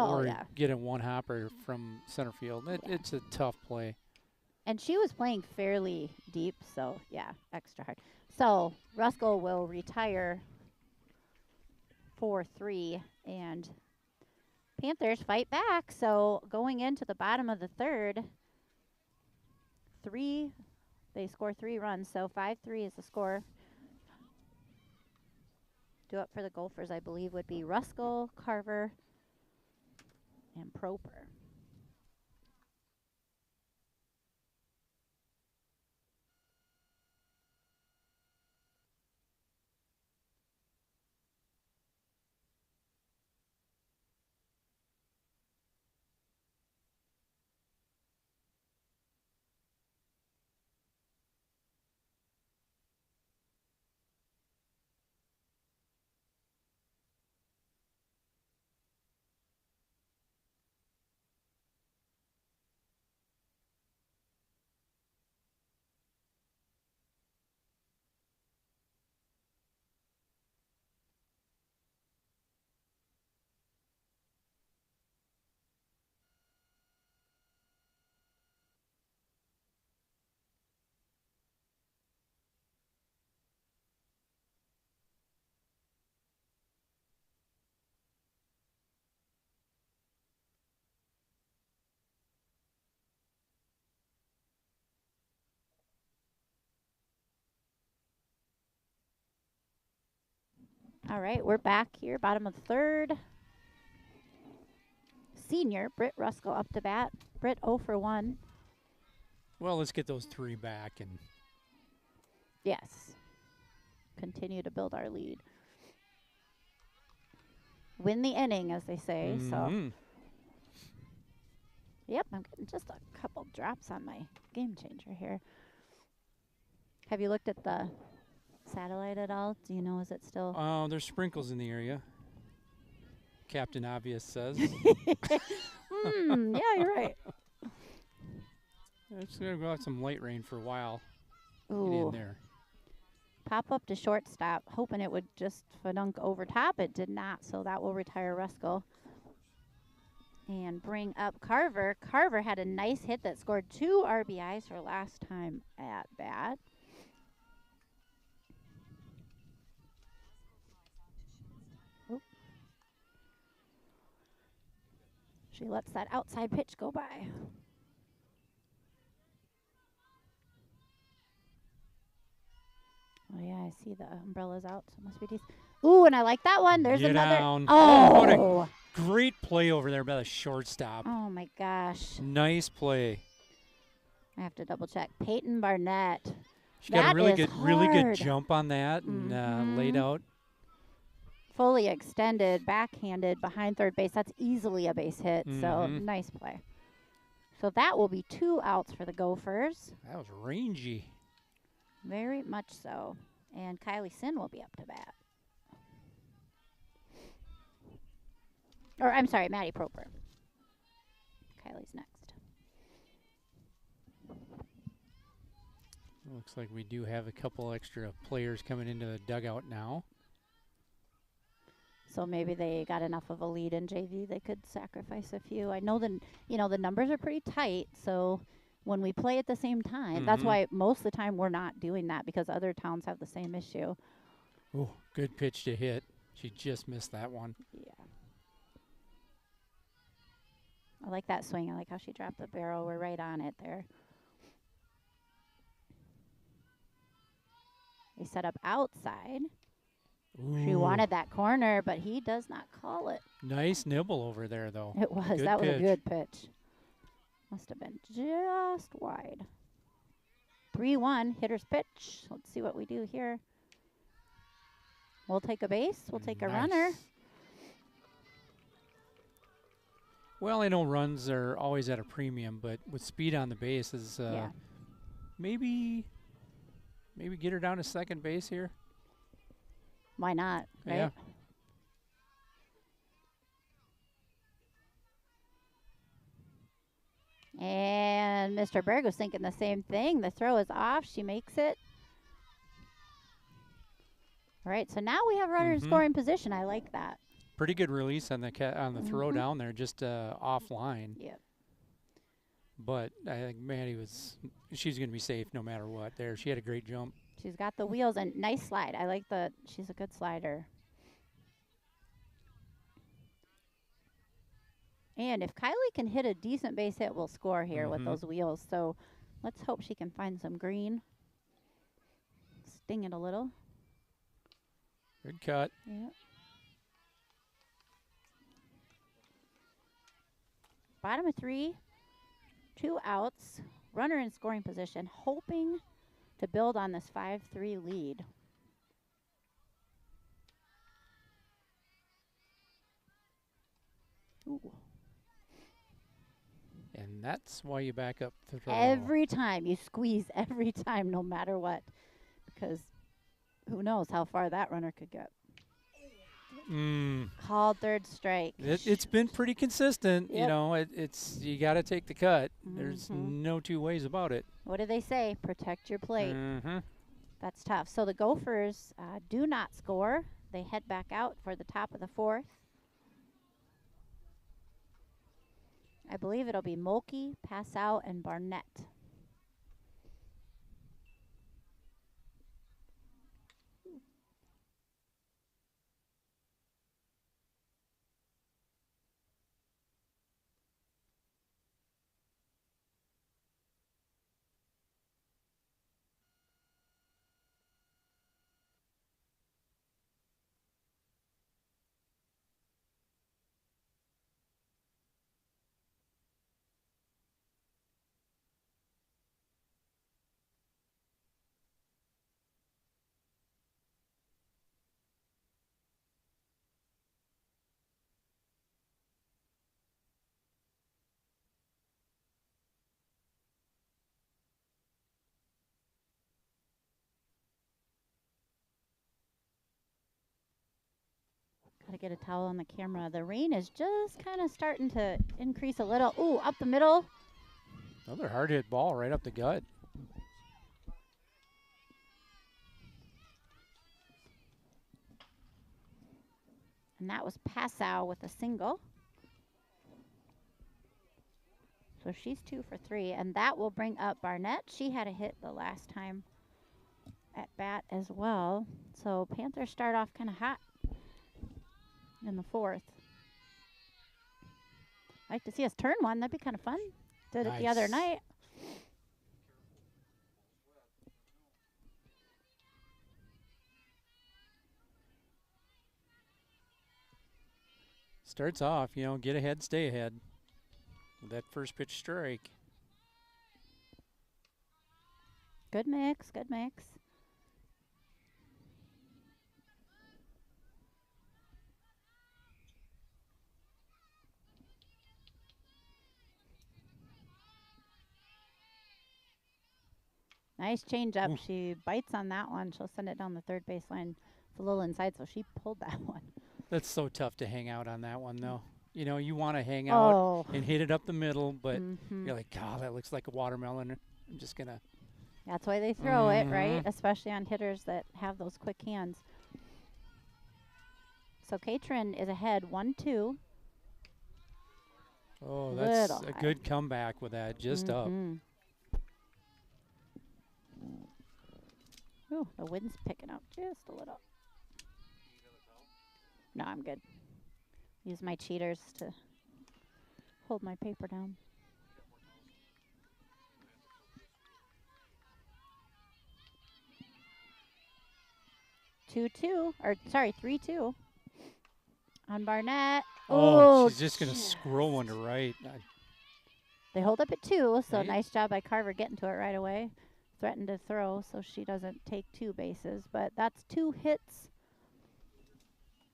get a one hopper from center field. It's a tough play. And she was playing fairly deep, so yeah, extra hard. So Ruskell will retire 4-3, and Panthers fight back. So going into the bottom of the third, they score 3 runs, so 5-3 is the score. Due up for the Gophers, I believe, would be Ruskell, Carver, and Proper. All right, we're back here, bottom of the third. Senior Britt Ruskell up to bat. Britt 0 for 1. Well, let's get those 3 back and yes, continue to build our lead. Win the inning, as they say. So, yep, I'm getting just a couple drops on my game changer here. Have you looked at the satellite at all? Do you know, is it still? There's sprinkles in the area. Captain Obvious says. Yeah, you're right. It's going to go out some light rain for a while. Ooh. Get in there. Pop up to shortstop, hoping it would just fadunk over top. It did not, so that will retire Ruskell. and bring up Carver. Carver had a nice hit that scored 2 RBIs her last time at bat. Oop. She lets that outside pitch go by. Oh, yeah, I see the umbrella's out, so it must be decent. Ooh, and I like that one. There's Get another. down. Oh, what a great play over there by the shortstop. Oh, my gosh. Nice play. I have to double check. Peyton Barnett. She got a really hard. good jump on that and laid out. Fully extended, backhanded behind third base. That's easily a base hit, so nice play. So that will be 2 outs for the Gophers. That was rangy. Very much so. And Kylie Sin will be up to bat. Or, I'm sorry, Maddie Proper. Kylie's next. Looks like we do have a couple extra players coming into the dugout now. So maybe they got enough of a lead in JV they could sacrifice a few. I know the numbers are pretty tight, so when we play at the same time, that's why most of the time we're not doing that because other towns have the same issue. Oh, good pitch to hit. She just missed that one. Yeah. I like that swing. I like how she dropped the barrel. We're right on it there. They set up outside. Ooh. She wanted that corner, but he does not call it. Nice nibble over there, though. It was. Good that was pitch. a good pitch. Must have been just wide. 3-1, hitter's pitch. Let's see what we do here. We'll take a base. We'll take a runner. Well, I know runs are always at a premium, but with speed on the base is maybe get her down to second base here. Why not, right? Yeah. And Mr. Berg was thinking the same thing. The throw is off. She makes it. All right, so now we have runner in scoring position. I like that. Pretty good release on the throw down there, just offline. Yep. But I think Maddie she's going to be safe no matter what there. She had a great jump. She's got the wheels and nice slide. I like she's a good slider. And if Kylie can hit a decent base hit, we'll score here with those wheels. So let's hope she can find some green. Sting it a little. Good cut. Yeah. Bottom of 3, 2 outs, runner in scoring position, hoping to build on this 5-3 lead. Ooh. And that's why you back up the throw. Every time. You squeeze every time, no matter what. Because who knows how far that runner could get. Called third strike. It's been pretty consistent. Yep. You know, you got to take the cut. There's no two ways about it. What do they say? Protect your plate. That's tough. So the Gophers do not score. They head back out for the top of the 4th. I believe it'll be Mulkey, Passow, and Barnett. Gotta get a towel on the camera. The rain is just kind of starting to increase a little. Ooh, up the middle. Another hard hit ball right up the gut. And that was Passow with a single. So she's 2 for 3, and that will bring up Barnett. She had a hit the last time at bat as well. So Panthers start off kind of hot in the 4th. I'd like to see us turn one. That'd be kind of fun. Did it the other night. Starts off, get ahead, stay ahead with that first pitch strike. Good mix, good mix. Nice change up. She bites on that one. She'll send it down the third baseline. It's a little inside, so she pulled that one. That's so tough to hang out on that one, though. You want to hang out and hit it up the middle, but you're like, God, that looks like a watermelon. I'm just going to. That's why they throw it, right? Especially on hitters that have those quick hands. So Katrin is ahead 1-2. Oh, that's a good comeback with that. Just up. Ooh, the wind's picking up just a little. No, I'm good. Use my cheaters to hold my paper down. 2-2, or sorry, 3-2 on Barnett. Oh, she's just going to scroll one to right. They hold up at 2, so nice job by Carver getting to it right away. Threatened to throw so she doesn't take 2 bases, but that's 2 hits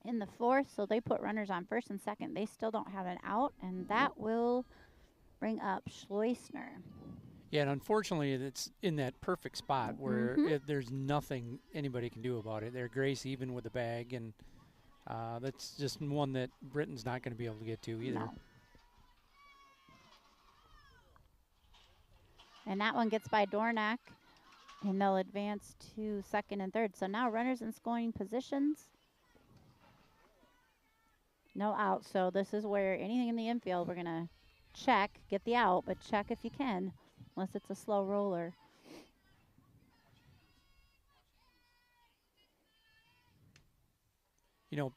in the 4th, so they put runners on first and second. They still don't have an out, and that will bring up Schleusner. Yeah, and unfortunately, it's in that perfect spot where there's nothing anybody can do about it. They're Grace even with the bag, and that's just one that Britain's not going to be able to get to either. No. And that one gets by Dornack, and they'll advance to second and third. So now runners in scoring positions. No out, so this is where anything in the infield, we're going to check, get the out, but check if you can, unless it's a slow roller.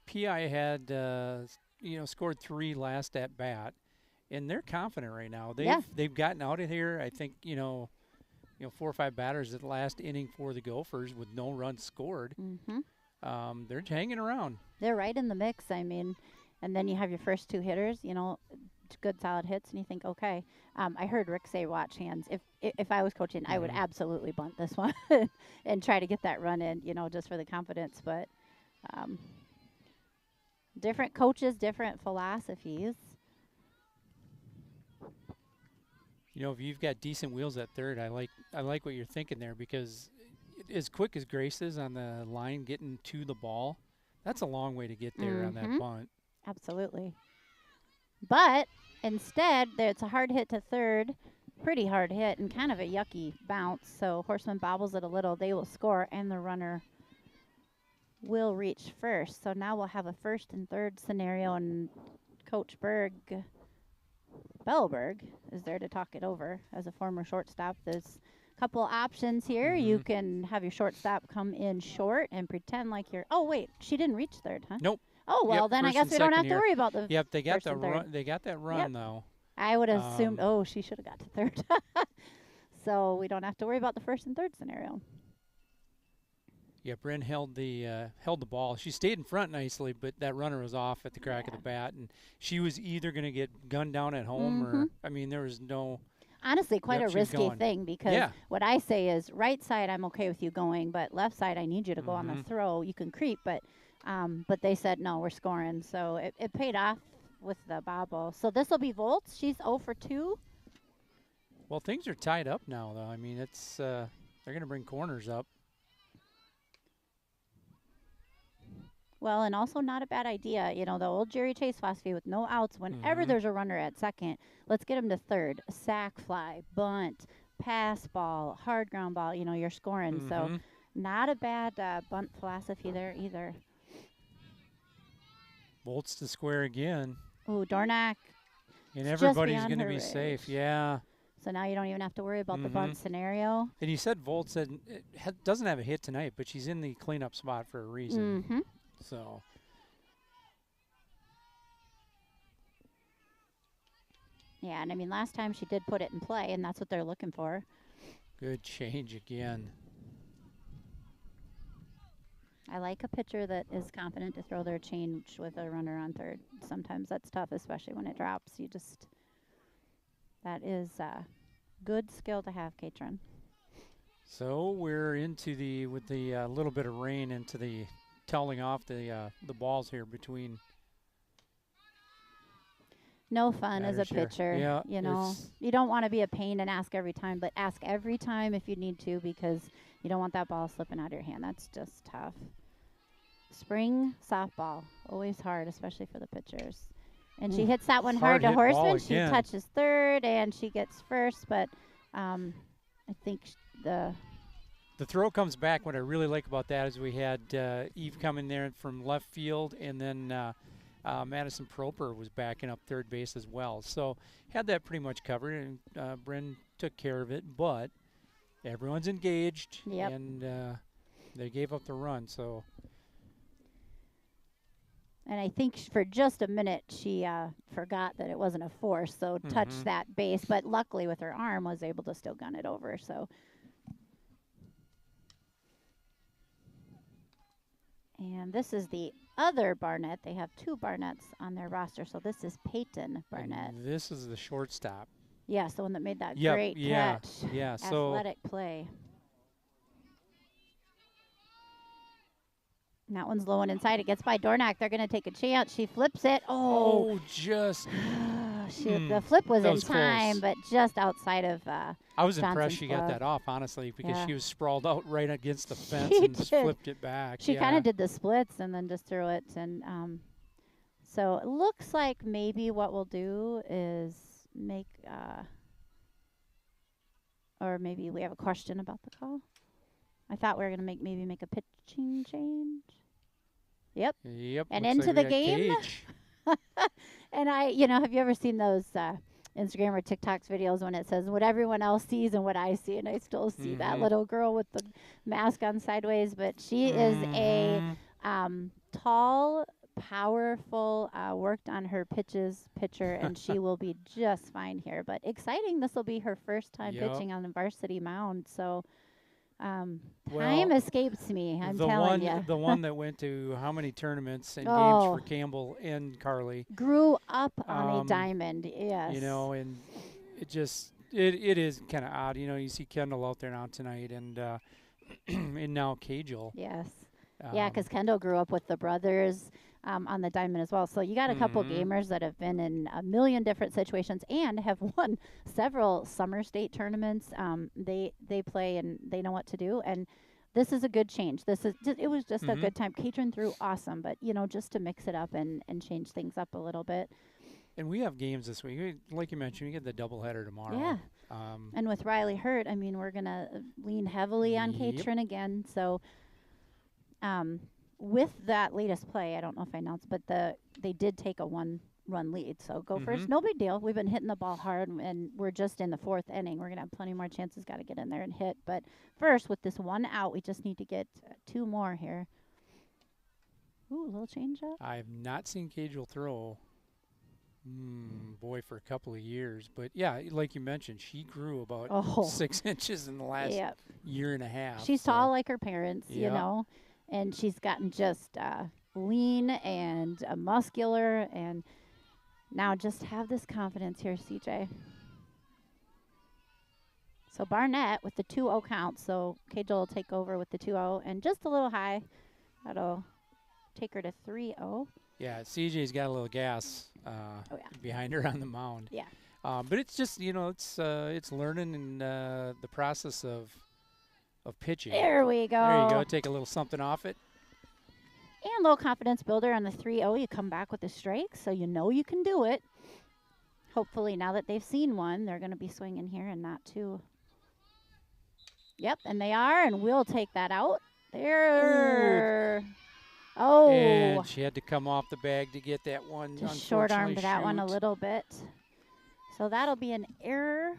PI had, scored 3 last at bat, and they're confident right now. They've gotten out of here, I think, 4 or 5 batters at the last inning for the Gophers with no runs scored. They're hanging around. They're right in the mix, I mean, and then you have your first 2 hitters, good solid hits, and you think, okay. I heard Rick say watch hands. If I was coaching, I would absolutely bunt this one and try to get that run in, just for the confidence. But different coaches, different philosophies. If you've got decent wheels at third, I like what you're thinking there, because as quick as Grace is on the line getting to the ball, that's a long way to get there on that bunt. Absolutely. But instead, it's a hard hit to third, pretty hard hit, and kind of a yucky bounce. So Horseman bobbles it a little. They will score, and the runner will reach first. So now we'll have a first and third scenario, and Coach Bellberg is there to talk it over as a former shortstop. There's a couple options here. You can have your shortstop come in short and pretend like you're. Oh wait, she didn't reach third, huh? Nope. Oh well, then I guess we don't have to worry about the. Yep, they got the run. They got that run though. I would have assumed. Oh, she should have got to third. So we don't have to worry about the first and third scenario. Yeah, Bryn held the ball. She stayed in front nicely, but that runner was off at the crack of the bat, and she was either going to get gunned down at home or, I mean, there was no. Honestly, quite a risky thing, because what I say is right side I'm okay with you going, but left side I need you to go on the throw. You can creep, but they said no, we're scoring. So it paid off with the bobble. So this will be Volts. She's 0 for 2. Well, things are tied up now, though. I mean, it's they're going to bring corners up. Well, and also not a bad idea. The old Jerry Chase philosophy with no outs. Whenever there's a runner at second, let's get him to third. Sack fly, bunt, pass ball, hard ground ball. You're scoring. So not a bad bunt philosophy there either. Bolts to square again. Ooh, Dornack And It's just everybody's beyond going to her be reach. safe. Yeah. So now you don't even have to worry about the Mhm. bunt scenario. And you said Volt said doesn't have a hit tonight, but she's in the cleanup spot for a reason. Mm-hmm. So Yeah, and I mean, last time she did put it in play, and that's what they're looking for. good change again. I like a pitcher that is confident to throw their change with a runner on third. Sometimes that's tough, especially when it drops. That is a good skill to have, Katrin. So we're into with the little bit of rain into the toweling off the balls here between. No fun as a batters here. pitcher. Yeah, You know, you don't want to be a pain and ask every time, but ask every time if you need to because you don't want that ball slipping out of your hand. That's just tough. Spring softball, always hard, especially for the pitchers. And she hits that one hard to hard-hit ball Horseman. She again. touches third and she gets first, but I think the throw comes back. What I really like about that is we had Eve coming there from left field, and then Madison Proper was backing up third base as well. So had that pretty much covered, and Bryn took care of it. But everyone's engaged, Yep. and they gave up the run. So. And I think for just a minute she forgot that it wasn't a force, so touched that base. But luckily with her arm was able to still gun it over. So, and this is the other Barnett. They have two Barnetts on their roster. So this is Peyton Barnett. And this is the shortstop. Yes, the one that made that Yep, great yeah, catch. yeah. So Athletic play. And that one's low and inside. It gets by Dornack. They're going to take a chance. She flips it. Oh, just. The flip was in was time, close. but just outside of. I was impressed Johnson's she got glove. that off, honestly, because Yeah. she was sprawled out right against the fence She and just did. flipped it back. She yeah. kind of did the splits and then just threw it. And so it looks like maybe what we'll do is make. Or maybe we have a question about the call. I thought we were going to maybe make a pitching change. Yep. Yep. And looks into like the we got game? Cage. And have you ever seen those Instagram or TikToks videos when it says what everyone else sees and what I see? And I still see that little girl with the mask on sideways, but she is a tall, powerful, worked on her pitcher, and she will be just fine here. But exciting, this will be her first time Yep. pitching on the varsity mound. So time Well, escapes me, I'm telling you. The one that went to how many tournaments and Oh. games for Campbell and Carly. Grew up on a diamond, yes. And it just it is kind of odd. You see Kendall out there now tonight, and and now Cajal. Yes. Yeah, because Kendall grew up with the brothers on the diamond as well. So you got a couple gamers that have been in a million different situations and have won several summer state tournaments. They play and they know what to do. And this is a good change. It was just a good time. Katrin threw awesome, but just to mix it up and change things up a little bit. And we have games this week. Like you mentioned, we get the doubleheader tomorrow. Yeah. And with Riley hurt, I mean, we're going to lean heavily on Yep. Katrin again. So with that latest play, I don't know if I announced, but they did take a one-run lead. So Gophers, no big deal. We've been hitting the ball hard, and we're just in the fourth inning. We're going to have plenty more chances. Got to get in there and hit. But first, with this one out, we just need to get two more here. Ooh, a little change up. I've not seen Cajal throw. For a couple of years. But, yeah, like you mentioned, she grew about 6 inches in the last year and a half. She's tall like her parents, Yep. And she's gotten just lean and muscular. And now just have this confidence here, CJ. So Barnett with the 2-0 count. So Cajal will take over with the 2-0. And just a little high. That'll take her to 3-0. Yeah, CJ's got a little gas behind her on the mound. Yeah. But it's just, it's learning and the process of pitching. There we go. There you go. Take a little something off it. And a little confidence builder on the 3-0. You come back with a strike, so you know you can do it. Hopefully, now that they've seen one, they're going to be swinging here and not two. Yep, and they are, and we'll take that out. There. Ooh. Oh. And she had to come off the bag to get that one. Just short-armed that one a little bit. So that'll be an error,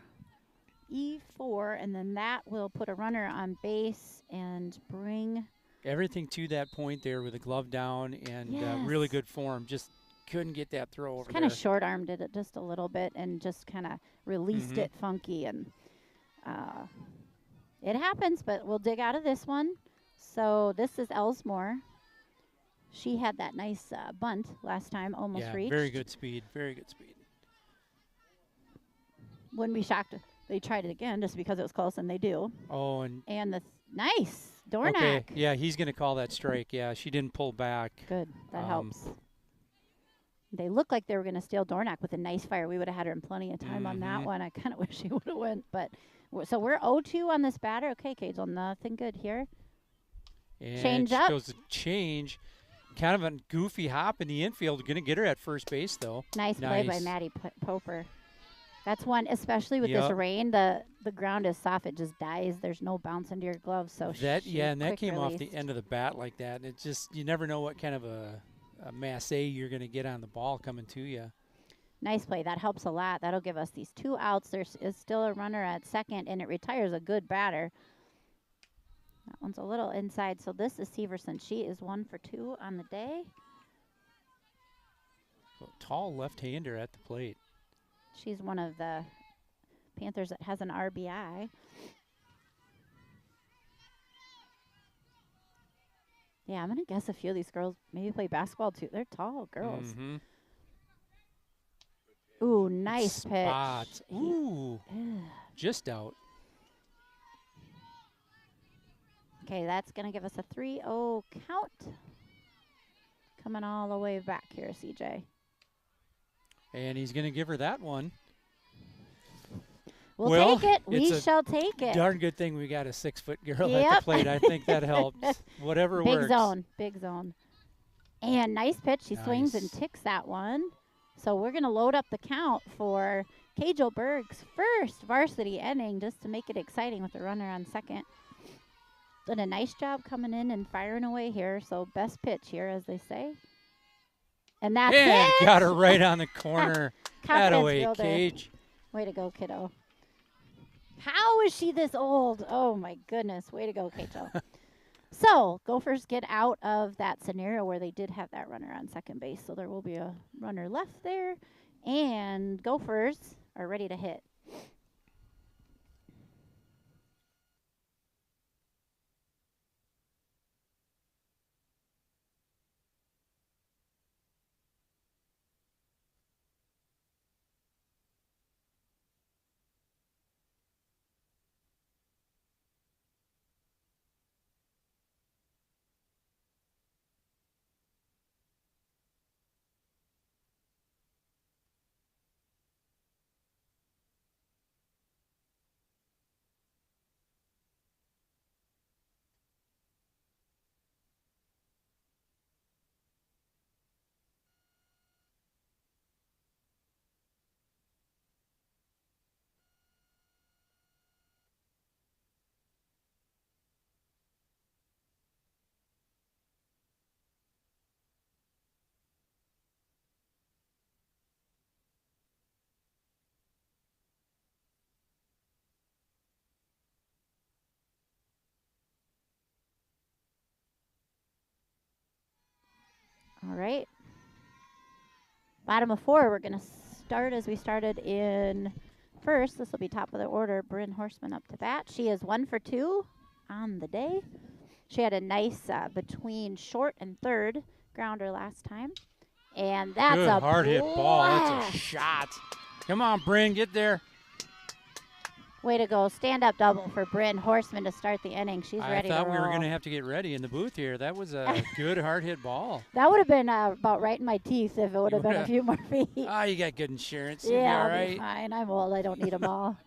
E4, and then that will put a runner on base and bring. Everything to that point there with the glove down and really Yes. good form. Just couldn't get that throw over Kind of there. short-armed it just a little bit and just kind of released it funky, and it happens, but we'll dig out of this one. So this is Elsmore. She had that nice bunt last time, almost Yeah, reached. very good speed. Very good speed. Wouldn't be shocked if they tried it again just because it was close, and they do. Oh, and the nice Dornack. okay, yeah, he's going to call that strike. Yeah, she didn't pull back. Good, that helps. They looked like they were going to steal Dornack with a nice fire. We would have had her in plenty of time on that one. I kind of wish she would have went, but so we're 0-2 on this batter. Okay, Cajal, nothing good here. And Change she up. goes to change. Kind of a goofy hop in the infield. Going to get her at first base, though. Nice play by Maddie Poper. That's one, especially with this rain, the ground is soft. It just dies. There's no bounce into your glove. So and that came off the end of the bat like that. And it just, you never know what kind of a masse you're going to get on the ball coming to you. Nice play. That helps a lot. That'll give us these 2 outs. There is still a runner at second, and it retires a good batter. That one's a little inside. So this is Severson. She is 1 for 2 on the day. Well, tall left-hander at the plate. She's one of the Panthers that has an RBI. Yeah, I'm going to guess a few of these girls maybe play basketball too. They're tall girls. Ooh, nice spot. pitch. Ooh, just out. Okay, that's going to give us a 3-0 count. Coming all the way back here, CJ. And he's going to give her that one. We'll take it. We shall take it. Darn good thing we got a 6-foot girl at the plate. I think that helps. Whatever works. Big zone. And nice pitch. She swings and ticks that one. So we're going to load up the count for Cajal Berg's first varsity inning just to make it exciting with the runner on second. Done a nice job coming in and firing away here. So best pitch here, as they say. And that's it. Got her right on the corner. Attaway, Cage. Way to go, kiddo. How is she this old? Oh, my goodness. Way to go, Cajal. So Gophers get out of that scenario where they did have that runner on second base. So there will be a runner left there. And Gophers are ready to hit. All right. Bottom of 4, we're going to start as we started in first. This will be top of the order. Bryn Horseman up to bat. She is 1 for 2 on the day. She had a nice between short and third grounder last time. And that's good a hard hit ball. That's a shot. Come on, Bryn, get there. Way to go. Stand-up double for Bryn Horseman to start the inning. She's ready to roll. I thought we were going to have to get ready in the booth here. That was a good hard-hit ball. That would have been about right in my teeth if it would have been a few more feet. Oh, you got good insurance. Yeah, all I'll right. be fine. I'm old. I don't need them all.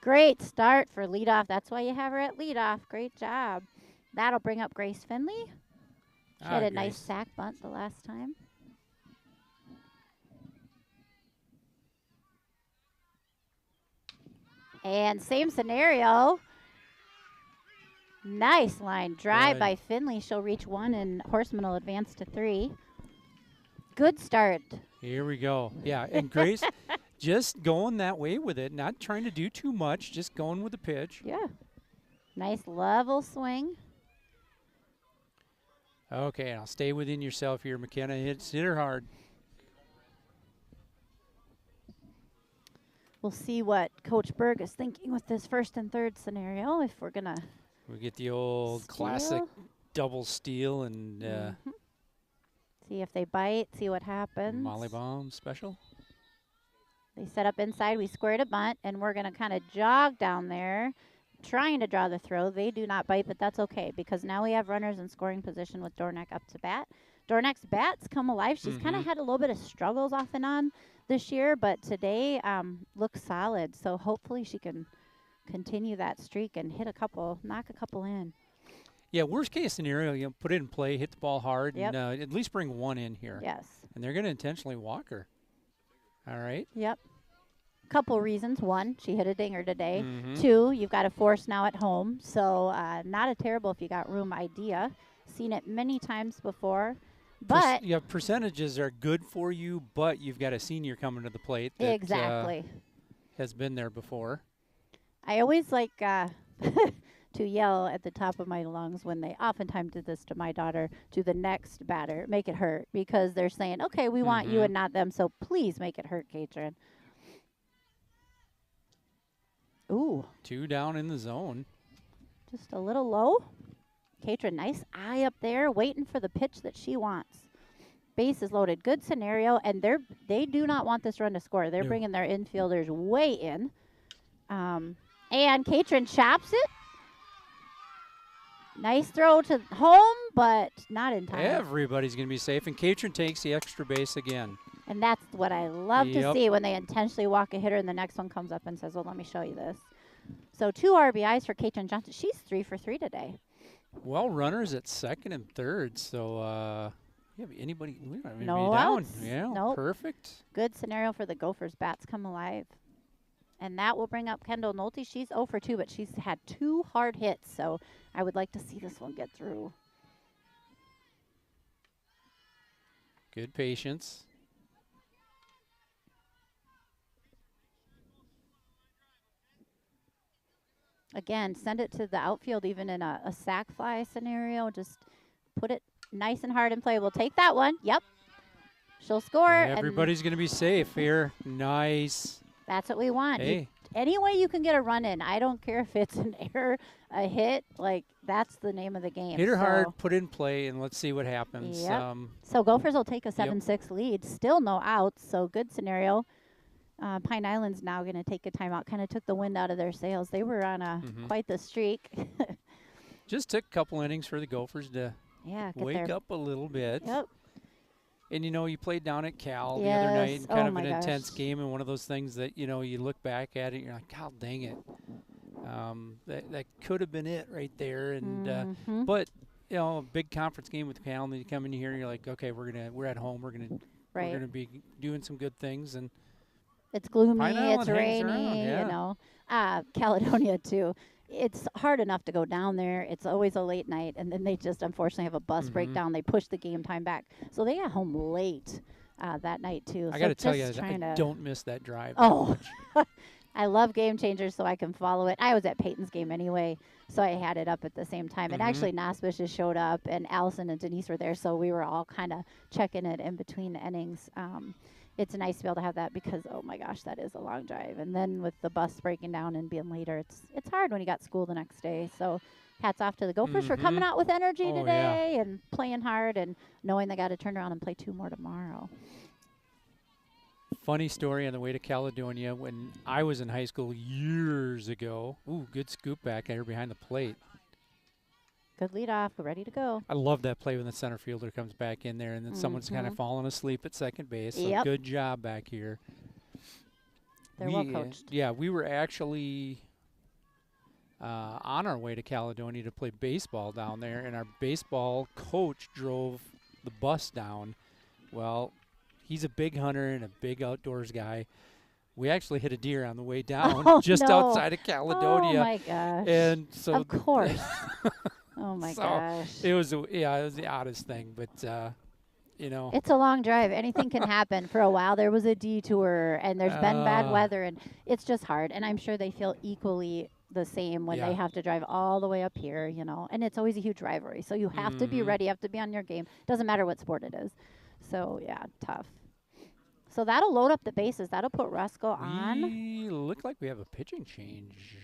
Great start for leadoff. That's why you have her at leadoff. Great job. That'll bring up Grace Finley. She had a nice sack bunt the last time. And same scenario. Nice line drive by Finley. She'll reach 1 and Horseman will advance to 3. Good start Here we go. Yeah, and Grace just going that way with it, not trying to do too much, just going with the pitch. Yeah. Nice level swing. Okay, now stay within yourself here, McKenna. Hit her hard. We'll see what Coach Berg is thinking with this first and third scenario. If we're gonna We get the old classic double steal and see if they bite, see what happens. Molly Bomb special. They set up inside. We squared a bunt, and we're going to kind of jog down there, trying to draw the throw. They do not bite, but that's okay because now we have runners in scoring position with Dornack up to bat. Dornack's bats come alive. She's kind of had a little bit of struggles off and on this year, but today looks solid. So hopefully she can continue that streak and hit a couple, knock a couple in. Yeah, worst case scenario, you know, put it in play, hit the ball hard, Yep. and at least bring one in here. Yes. And they're going to intentionally walk her. All right. Yep. Couple reasons. One, she hit a dinger today. Mhm. Two, you've got a force now at home. So not a terrible if you got room idea. Seen it many times before. But yeah, percentages are good for you, but you've got a senior coming to the plate that exactly. Has been there before. I always like to yell at the top of my lungs when they oftentimes did this to my daughter, to the next batter, make it hurt, because they're saying, okay, we want you and not them, so please make it hurt, Katrin. Ooh. 2 down in the zone. Just a little low. Katrin, nice eye up there, waiting for the pitch that she wants. Base is loaded. Good scenario, and they do not want this run to score. They're bringing their infielders way in. And Katrin chops it. Nice throw to home, but not in time. Everybody's going to be safe, and Katrin takes the extra base again. And that's what I love to see when they intentionally walk a hitter and the next one comes up and says, well, let me show you this. So 2 RBIs for Katrin Johnson. She's 3 for 3 today. Well, runners at second and third, so yeah, anybody we don't have anybody No down. outs. Yeah, Nope. perfect. Good scenario for the Gophers. Bats come alive. And that will bring up Kendall Nolte. She's 0 for 2, but she's had 2 hard hits, so I would like to see this one get through. Good patience. Again, send it to the outfield even in a sac fly scenario. Just put it nice and hard in play. We'll take that one. Yep. She'll score. Everybody's going to be safe here. Nice. That's what we want. Hey. Any way you can get a run in. I don't care if it's an error, a hit. Like, that's the name of the game. Hit her hard, put it in play, and let's see what happens. Yep. So Gophers will take a 7-6 lead. Still no outs, so good scenario. Pine Island's now going to take a timeout. Kind of took the wind out of their sails. They were on quite the streak. Just took a couple innings for the Gophers to wake up a little bit. Yep. And, you know, you played down at Cal the other night, and kind of an intense game, and one of those things that, you know, you look back at it and you're like, God dang it. That could have been it right there. And but, you know, a big conference game with Cal, and then you come in here and you're like, okay, we're at home. We're gonna be doing some good things. And it's gloomy, Island it's rainy, around, you know. Caledonia, too. It's hard enough to go down there. It's always a late night, and then they just unfortunately have a bus breakdown. They push the game time back. So they got home late that night, too. I got to tell you, I don't miss that drive. Oh, I love Game Changers, so I can follow it. I was at Peyton's game anyway, so I had it up at the same time. And actually, Nasbish's showed up, and Allison and Denise were there, so we were all kind of checking it in between the innings. It's nice to be able to have that because, oh my gosh, that is a long drive. And then with the bus breaking down and being later, it's hard when you got school the next day. So hats off to the Gophers for coming out with energy today and playing hard and knowing they got to turn around and play 2 more tomorrow. Funny story on the way to Caledonia when I was in high school years ago. Ooh, good scoop back there behind the plate. Good lead off. We're ready to go. I love that play when the center fielder comes back in there and then someone's kind of falling asleep at second base. So good job back here. They're well coached. Yeah, we were actually on our way to Caledonia to play baseball down there, and our baseball coach drove the bus down. Well, he's a big hunter and a big outdoors guy. We actually hit a deer on the way down outside of Caledonia. Oh, my gosh. And so of course. Oh, my gosh. It was the oddest thing. But, you know. It's a long drive. Anything can happen. For a while, there was a detour, and there's been bad weather, and it's just hard. And I'm sure they feel equally the same when they Yeah. have to drive all the way up here, you know. And it's always a huge rivalry, so you have to be ready. You have to be on your game. Doesn't matter what sport it is. So yeah, tough. So that'll load up the bases. That'll put Rusko on. We look like we have a pitching change.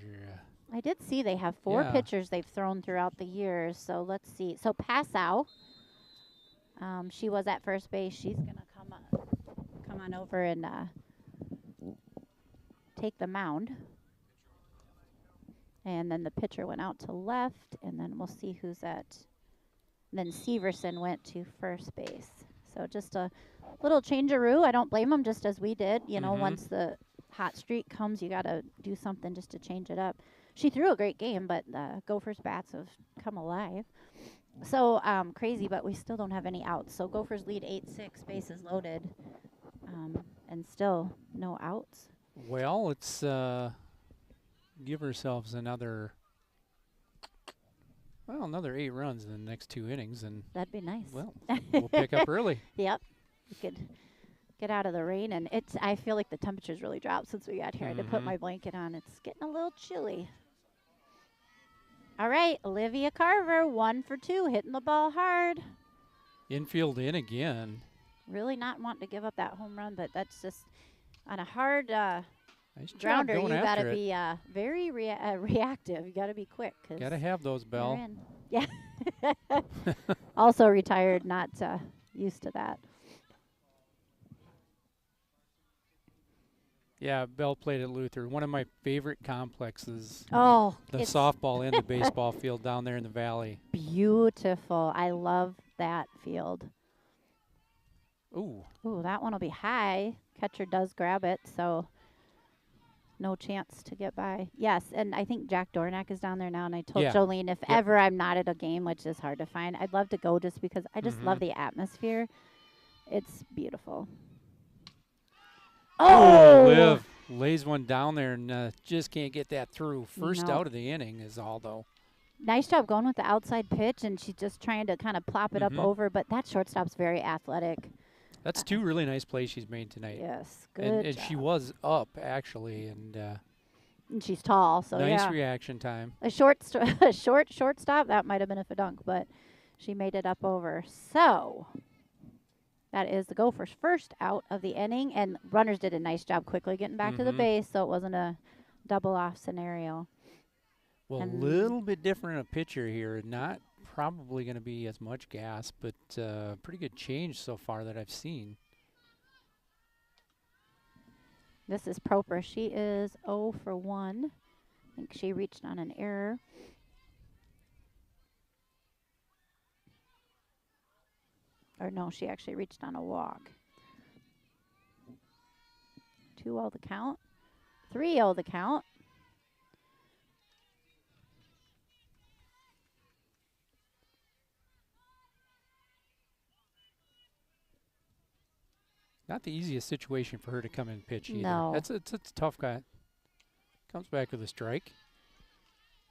I did see they have 4 Yeah. pitchers they've thrown throughout the years. So let's see. So Passau, she was at first base. She's gonna come on over and take the mound. And then the pitcher went out to left, and then we'll see who's at. Then Severson went to first base. So just a little changeroo. I don't blame them, just as we did. You know, once the hot streak comes, you got to do something just to change it up. She threw a great game, but the Gophers' bats have come alive. So crazy, but we still don't have any outs. So Gophers lead 8-6, bases loaded, and still no outs. Well, let's give ourselves another 8 runs in the next 2 innings, and That'd be nice. well, we'll pick up early. Yep. We could get out of the rain, and I feel like the temperature's really dropped since we got here. I had to put my blanket on. It's getting a little chilly. All right, Olivia Carver, 1 for 2, hitting the ball hard. Infield in again. Really not wanting to give up that home run, but that's just on a hard Nice job grounder. going You got to after it. be very reactive. You got to be quick. Got to have those, you're Bell. in. Yeah. Also retired, not used to that. Yeah, Bell played at Luther. One of my favorite complexes. Oh, The it's softball and the baseball field down there in the valley. beautiful. I love that field. Ooh. Ooh, that one will be high. Catcher does grab it, so no chance to get by. Yes, and I think Jack Dornack is down there now, and I told Yeah. Jolene if ever I'm not at a game, which is hard to find, I'd love to go just because I just love the atmosphere. It's beautiful. Oh, Liv lays one down there and just can't get that through. First No. out of the inning is Aldo. Nice job going with the outside pitch, and she's just trying to kind of plop it up over, but that shortstop's very athletic. That's 2 really nice plays she's made tonight. Yes, good And job. she was up, actually, and And she's tall, so nice yeah. reaction time. A shortstop, that might have been a dunk, but she made it up over. So that is the Gophers' first out of the inning, and runners did a nice job quickly getting back to the base, so it wasn't a double-off scenario. Well, a And- little bit different a pitcher here. Not probably going to be as much gas, but pretty good change so far that I've seen. This is Proper. She is 0 for 1. I think she reached on an error. Or no, she actually reached on a walk. 2-0 the count. 3-0 the count. Not the easiest situation for her to come in and pitch either. No. It's a tough guy. Comes back with a strike.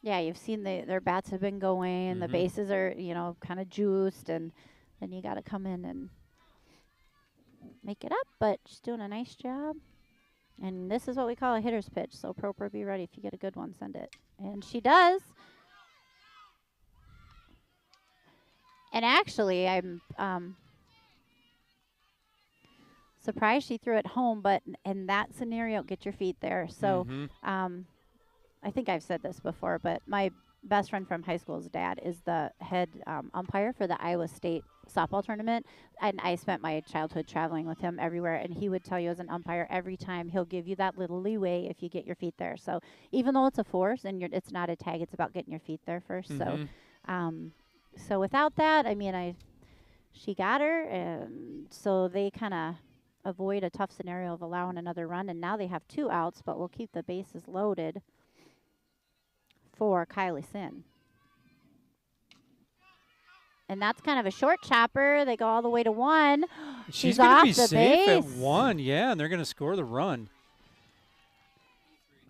Yeah, you've seen their bats have been going. The bases are, kind of juiced, and then you got to come in and make it up. But she's doing a nice job. And this is what we call a hitter's pitch. So Proper, be ready. If you get a good one, send it. And she does. And actually, I'm surprised she threw it home, but in that scenario, get your feet there. So I think I've said this before, but my best friend from high school's dad is the head umpire for the Iowa State softball tournament. And I spent my childhood traveling with him everywhere, and he would tell you as an umpire every time he'll give you that little leeway if you get your feet there. So even though it's a force and it's not a tag, it's about getting your feet there first. So without that, I mean, she got her, and so they kind of avoid a tough scenario of allowing another run, and now they have 2 outs, but we'll keep the bases loaded for Kylie Sin. And that's kind of a short chopper. They go all the way to 1. She's off going to be the safe base. at 1, yeah, and they're going to score the run.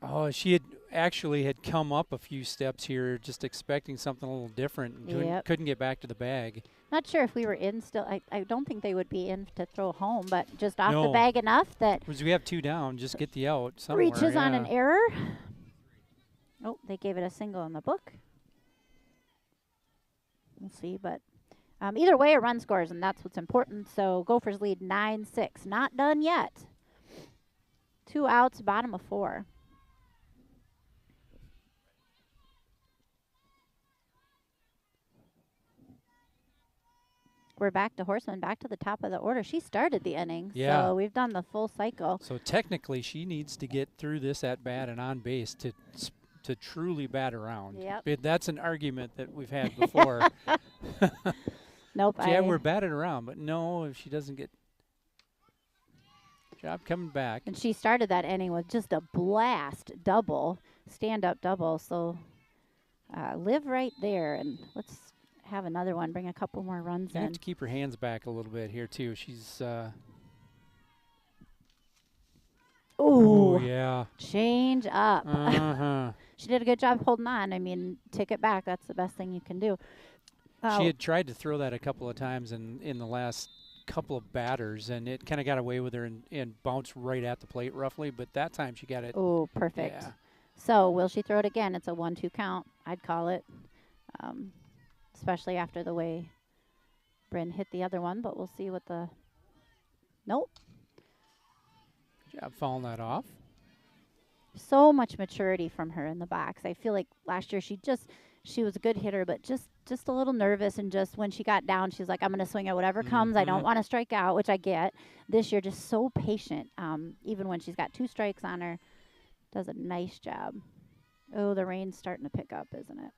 Oh, she had actually had come up a few steps here, just expecting something a little different. And Yep. couldn't get back to the bag. Not sure if we were in still. I don't think they would be in to throw home, but just off the No. bag enough that Because we have 2 down, just get the out somewhere. reaches on an yeah. error. Oh, they gave it a single in the book. We'll see, but either way, a run scores, and that's what's important. So Gophers lead 9-6. Not done yet. 2 outs, bottom of 4. We're back to Horseman, back to the top of the order. She started the inning, Yeah. so we've done the full cycle. So technically, she needs to get through this at bat and on base to truly bat around. Yep. But that's an argument that we've had before. Nope. Yeah, we're batted around, but no, if she doesn't get job coming back. And she started that inning with just a blast double, stand-up double. So live right there, and let's have another one. Bring a couple more runs You in. have to keep her hands back a little bit here too. She's Ooh, yeah. change up. Uh-huh. She did a good job holding on. I mean, take it back. That's the best thing you can do. She had tried to throw that a couple of times in the last couple of batters, and it kind of got away with her and bounced right at the plate roughly. But that time she got it. Oh, perfect. Yeah. So will she throw it again? It's a 1-2 count, I'd call it, especially after the way Bryn hit the other one. But we'll see what the – nope. Job fouling that off. So much maturity from her in the box. I feel like last year she was a good hitter, but just a little nervous, and just when she got down, she's like, I'm going to swing at whatever comes. I don't want to strike out, which I get. This year, just so patient. Even when she's got 2 strikes on her, does a nice job. Oh, the rain's starting to pick up, isn't it?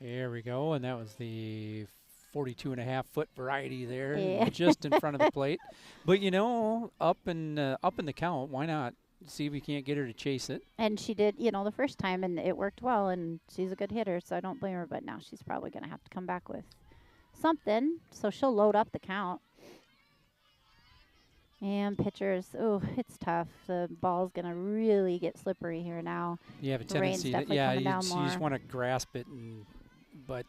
There we go, and that was the 42.5-foot variety there, Yeah. just in front of the plate. But you know, up in the count, why not see if we can't get her to chase it? And she did, the first time, and it worked well, and she's a good hitter, so I don't blame her. But now she's probably going to have to come back with something, so she'll load up the count. And pitchers, oh, it's tough. The ball's going to really get slippery here now. You have a The rain's tendency that definitely coming down you just more. want to grasp it, but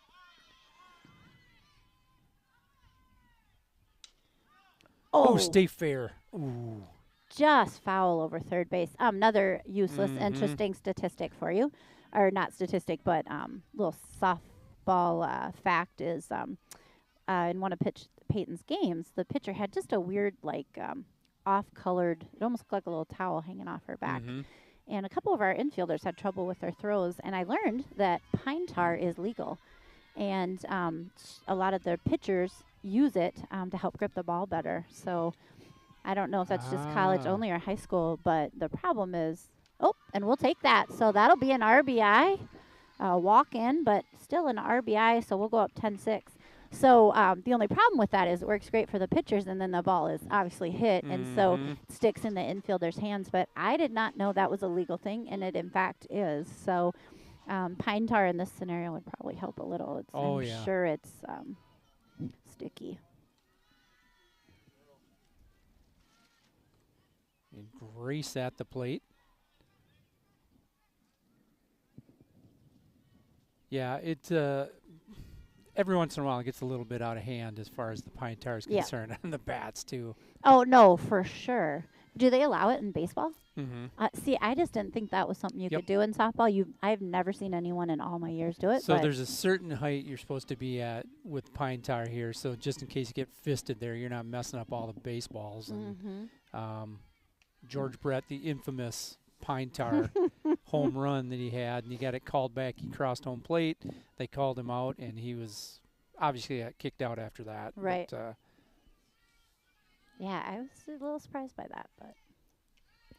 Oh, stay fair. Ooh. just foul over third base. Another useless, Mhm. interesting statistic for you. Or not statistic, but little softball fact is in one of Peyton's games, the pitcher had just a weird, off-colored, it almost looked like a little towel hanging off her back. Mhm. And a couple of our infielders had trouble with their throws, and I learned that pine tar is legal. And a lot of their pitchers use it to help grip the ball better. So I don't know if that's just college only or high school, but the problem is, and we'll take that. So that'll be an RBI, walk in, but still an RBI, so we'll go up 10-6. So the only problem with that is it works great for the pitchers, and then the ball is obviously hit, and so it sticks in the infielder's hands. But I did not know that was a legal thing, and it in fact is. So pine tar in this scenario would probably help a little. I'm sure it's sticky. And Grace at the plate. Yeah, it every once in a while it gets a little bit out of hand as far as the pine tar is concerned, and the bats too. Oh no, for sure. Do they allow it in baseball? Mm-hmm. See, I just didn't think that was something you could do in softball. I've never seen anyone in all my years do it. So but there's a certain height you're supposed to be at with pine tar here. So just in case you get fisted there, you're not messing up all the baseballs. And George Brett, the infamous pine tar home run that he had, and he got it called back. He crossed home plate. They called him out, and he was obviously got kicked out after that. Right. But, yeah, I was a little surprised by that, but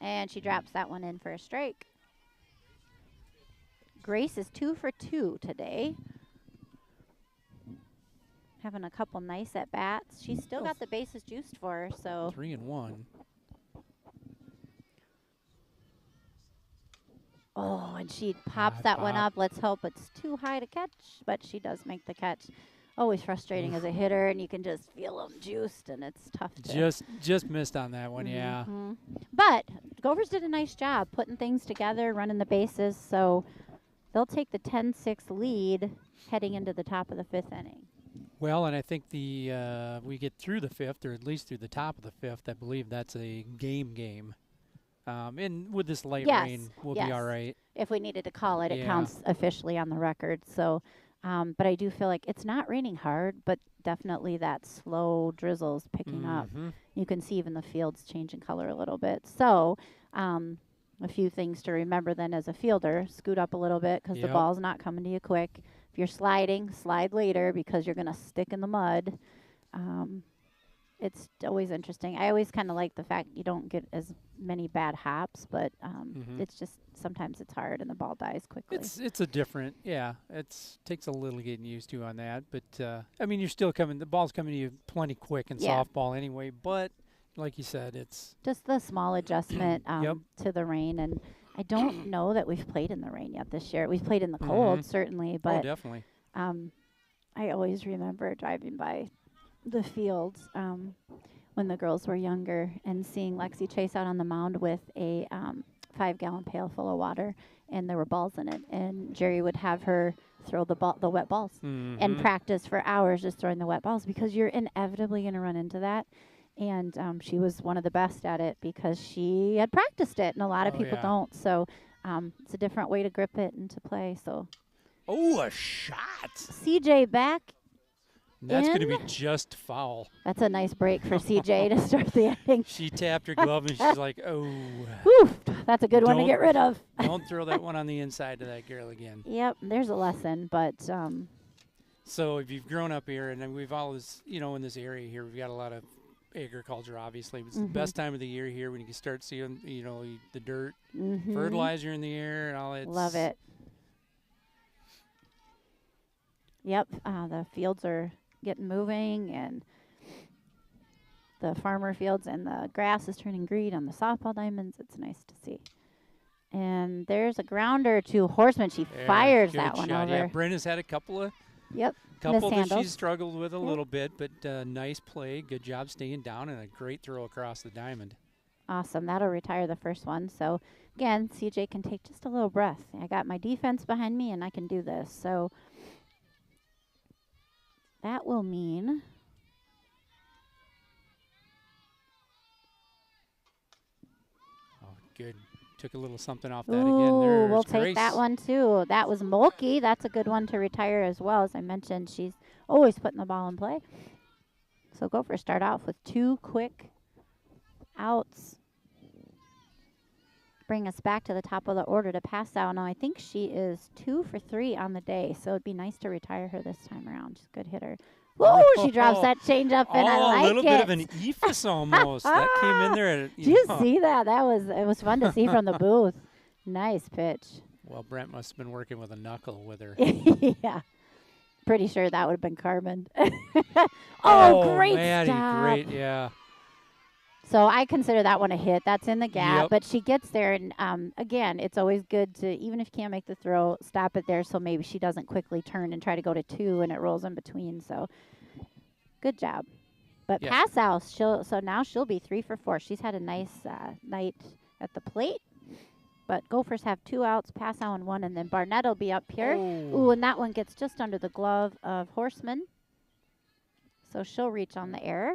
and she drops that one in for a strike. Grace is 2 for 2 today. Having a couple nice at bats. She's still got the bases juiced for her, so 3-1. oh, and she pops that one up. Let's hope it's too high to catch, but she does make the catch. Always frustrating as a hitter, and you can just feel them juiced, and it's tough to Just missed on that one, yeah. But Gophers did a nice job putting things together, running the bases. So they'll take the 10-6 lead heading into the top of the 5th inning. Well, and I think we get through the 5th, or at least through the top of the 5th. I believe that's a game. And with this light rain, we'll be all right. If we needed to call it, it Yeah. counts officially on the record. So, but I do feel like it's not raining hard, but definitely that slow drizzle's picking up. You can see even the fields changing color a little bit. So, a few things to remember then as a fielder: scoot up a little bit because the ball's not coming to you quick. If you're sliding, slide later because you're gonna stick in the mud. It's always interesting. I always kind of like the fact you don't get as many bad hops, but it's just sometimes it's hard and the ball dies quickly. It's a different, It takes a little getting used to on that, but I mean, you're still coming. The ball's coming to you plenty quick in softball anyway. But like you said, it's just the small adjustment to the rain. And I don't know that we've played in the rain yet this year. We've played in the cold certainly, but definitely. I always remember driving by the fields when the girls were younger and seeing Lexi chase out on the mound with a 5-gallon pail full of water, and there were balls in it, and Jerry would have her throw the wet balls and practice for hours just throwing the wet balls because you're inevitably going to run into that. And she was one of the best at it because she had practiced it, and a lot of people don't. So it's a different way to grip it and to play. So a shot. CJ back. That's going to be just foul. That's a nice break for CJ to start the inning. She tapped her glove and she's like, oh. Whew, that's a good one to get rid of. Don't throw that one on the inside of that girl again. Yep, there's a lesson, but. So if you've grown up here, and we've always, in this area here, we've got a lot of agriculture, obviously. It's the best time of the year here when you can start seeing, the dirt, fertilizer in the air and all that. Love it. Yep, the fields are getting moving, and the farmer fields, and the grass is turning green on the softball diamonds. It's nice to see. And there's a grounder to Horseman. She fires that one over. Yeah, Brenna's had a couple of that she's struggled with a little bit, but nice play. Good job staying down, and a great throw across the diamond. Awesome. That'll retire the first one. So, again, CJ can take just a little breath. I got my defense behind me, and I can do this. So that will mean good. Took a little something off that again. There's we'll Grace. Take that one too. That was Mulkey. That's a good one to retire as well. As I mentioned, she's always putting the ball in play. So Gopher start off with 2 quick outs. Bring us back to the top of the order to pass out. Now I think she is 2 for 3 on the day, so it'd be nice to retire her this time around. She's a good hitter. Whoa, she drops that change up, and I like it. A little bit of an eephus almost. That came in there. Did you see that? It was fun to see from the booth. Nice pitch. Well, Brent must have been working with a knuckle with her. Yeah. Pretty sure that would have been Carmen. Great Maddie, stop. Great, yeah. So I consider that one a hit. That's in the gap, but she gets there. And, again, it's always good to, even if you can't make the throw, stop it there so maybe she doesn't quickly turn and try to go to 2 and it rolls in between. So good job. But pass out, so now she'll be 3 for 4. She's had a nice night at the plate. But Gophers have 2 outs, pass out on 1, and then Barnett will be up here. Ooh, and that one gets just under the glove of Horseman. So she'll reach on the error.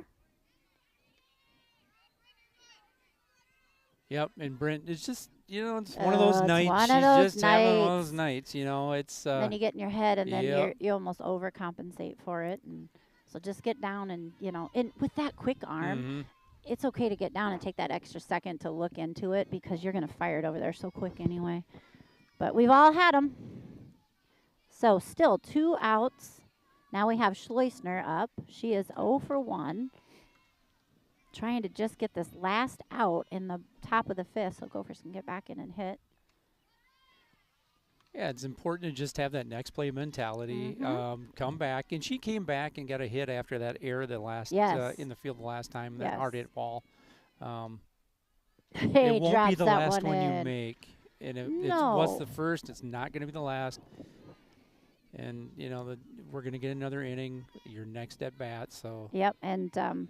Yep, and Brent, it's just, it's one of those nights. She's just having one of those nights, it's... then you get in your head, and then you almost overcompensate for it. And so just get down and, and with that quick arm, it's okay to get down and take that extra second to look into it because you're going to fire it over there so quick anyway. But we've all had them. So still 2 outs. Now we have Schleusner up. She is 0 for 1. Trying to just get this last out in the top of the 5th so Gophers can get back in and hit. Yeah, it's important to just have that next play mentality, come back. And she came back and got a hit after that error in the field the last time, that hard hit ball. It won't be the last one you make. And it was the first. It's not going to be the last. And, we're going to get another inning, your next at bat. So. Yep, and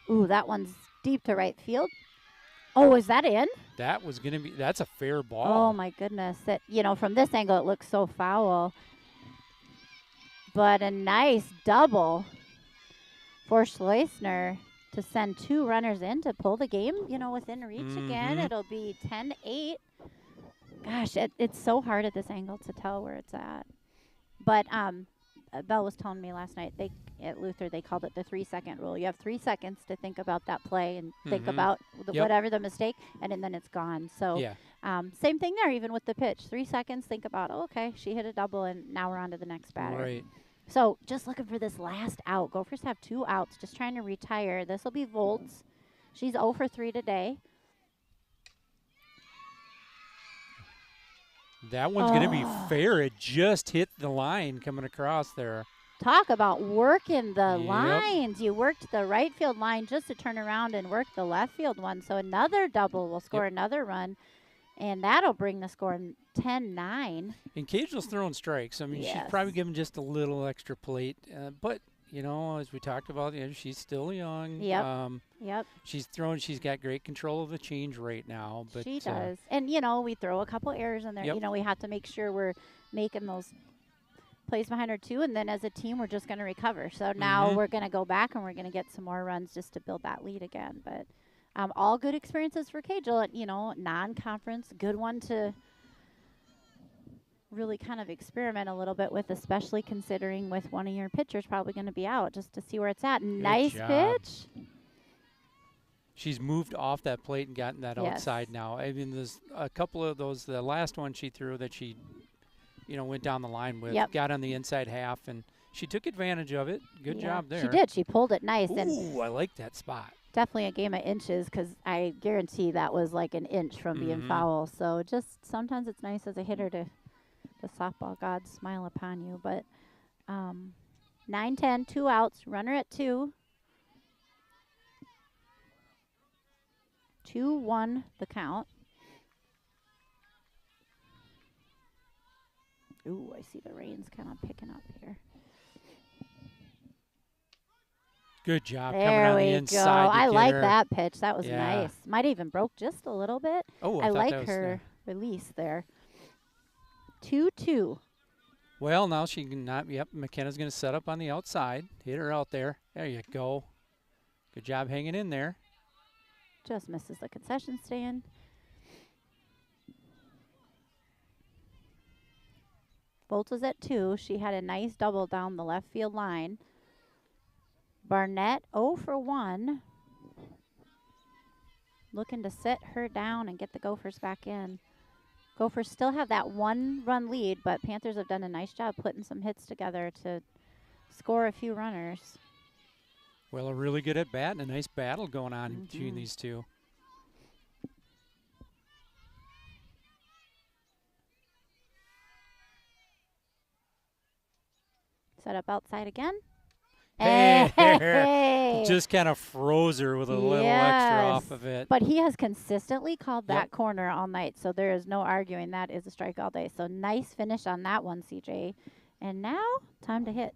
ooh, that one's deep to right field. Oh, is that in? That was going to be, that's a fair Oh ball. my goodness! That from this angle it looks so foul, but a nice double for Schleusner to send 2 runners in to pull the game, within reach again. Mm-hmm. It'll be 10-8. Gosh, it's so hard at this angle to tell where it's at. But Belle was telling me last night at Luther they called it the 3-second rule. You have 3 seconds to think about that play and think Mm-hmm. about Yep. whatever the mistake, and then it's gone. So Yeah. same thing there, even with the pitch. 3 seconds, think about, okay, she hit a double, and now we're on to the next batter. Right. So just looking for this last out. Gophers have 2 outs, just trying to retire. This will be Volts. She's 0 for 3 today. That one's going to be fair. It just hit the line coming across there. Talk about working the Yep. lines. You worked the right field line just to turn around and work the left field one. So another double will score another run, and that'll bring the score 10-9. And Cagel's throwing strikes. I mean, she's probably given just a little extra plate. But, as we talked about, she's still young. Yep. Yep. She's got great control of the change right now. But she does. And, we throw a couple errors in there. Yep. We have to make sure we're making those plays behind her too, and then as a team we're just going to recover. So now we're going to go back and we're going to get some more runs just to build that lead again. But all good experiences for Cagel. Non-conference, good one to really kind of experiment a little bit with, especially considering with one of your pitchers probably going to be out, just to see where it's at. Nice pitch. She's moved off that plate and gotten that outside now. I mean, there's a couple of those. The last one she threw that she went down the line with, got on the inside half, and she took advantage of it. Good job there. She did. She pulled it nice. Ooh, I like that spot. Definitely a game of inches, because I guarantee that was like an inch from being foul. So just sometimes it's nice as a hitter to the softball gods smile upon you. But 9-10, 2 outs, runner at 2. 2-1 the count. Ooh, I see the rain's kind of picking up here. Good job there coming on we the go. inside. I like that pitch. That was Yeah. nice. Might even broke just a little bit. Oh, I thought like that was her release there. 2-2. Well, now she can not. Yep, McKenna's going to set up on the outside. Hit her out there. There you go. Good job hanging in there. Just misses the concession stand. Bolts was at 2. She had a nice double down the left field line. Barnett 0 for 1. Looking to sit her down and get the Gophers back in. Gophers still have that 1-run lead, but Panthers have done a nice job putting some hits together to score a few runners. Well, a really good at bat and a nice battle going on between these two. Set up outside again. Hey. Just kind of froze her with a little extra off of it. But he has consistently called that corner all night, so there is no arguing that is a strike all day. So nice finish on that one, CJ. And now, time to hit.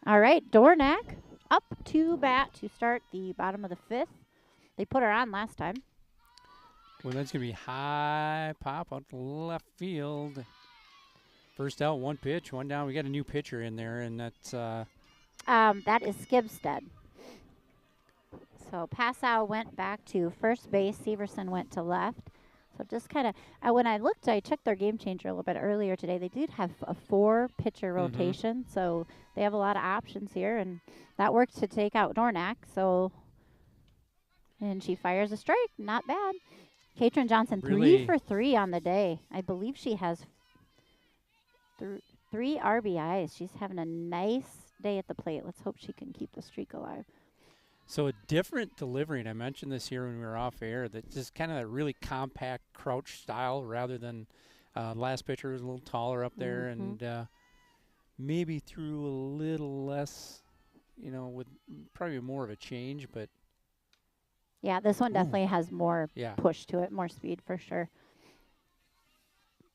All right, Dornack up to bat to start the bottom of the 5th. They put her on last time. Well, that's going to be high pop out the left field. First out, 1 pitch, 1 down. We got a new pitcher in there, and that's that is Skibstead. So Passow went back to first base. Severson went to left. So just kind of, when I looked, I checked their game changer a little bit earlier today. They did have a 4-pitcher rotation, so they have a lot of options here, and that worked to take out Dornack. So, and she fires a strike. Not bad. Katrin Johnson, Really? 3 for 3 on the day. I believe she has 3 RBIs. She's having a nice day at the plate. Let's hope she can keep the streak alive. so a different delivery, and I mentioned this here when we were off air, that just kind of a really compact crouch style rather than last pitcher was a little taller up there and maybe threw a little less, with probably more of a change, but Yeah, this one definitely has more yeah. push to it, more speed for sure.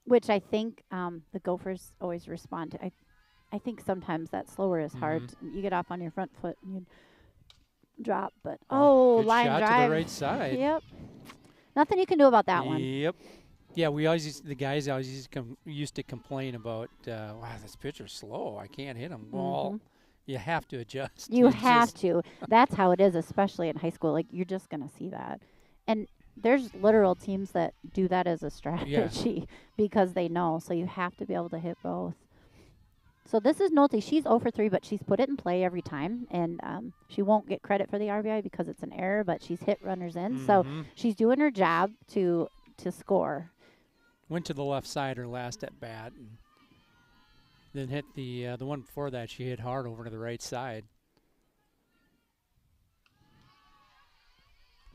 Which I think the Gophers always respond to. I think sometimes that slower is hard. You get off on your front foot and you drop, but Good line shot drive. to the right side. Yep. Nothing you can do about that one. Yep. Yeah, the guys always used to complain about, wow, this pitcher's slow. I can't hit him. Well, you have to adjust. You have to. That's how it is, especially in high school. Like, you're just going to see that. And there's literal teams that do that as a strategy because they know. So you have to be able to hit both. So this is Nolte. She's 0 for 3, but she's put it in play every time. And she won't get credit for the RBI because it's an error, but she's hit runners in. So she's doing her job to score. Went to the left side her last at bat. And then hit the one before that. She hit hard over to the right side.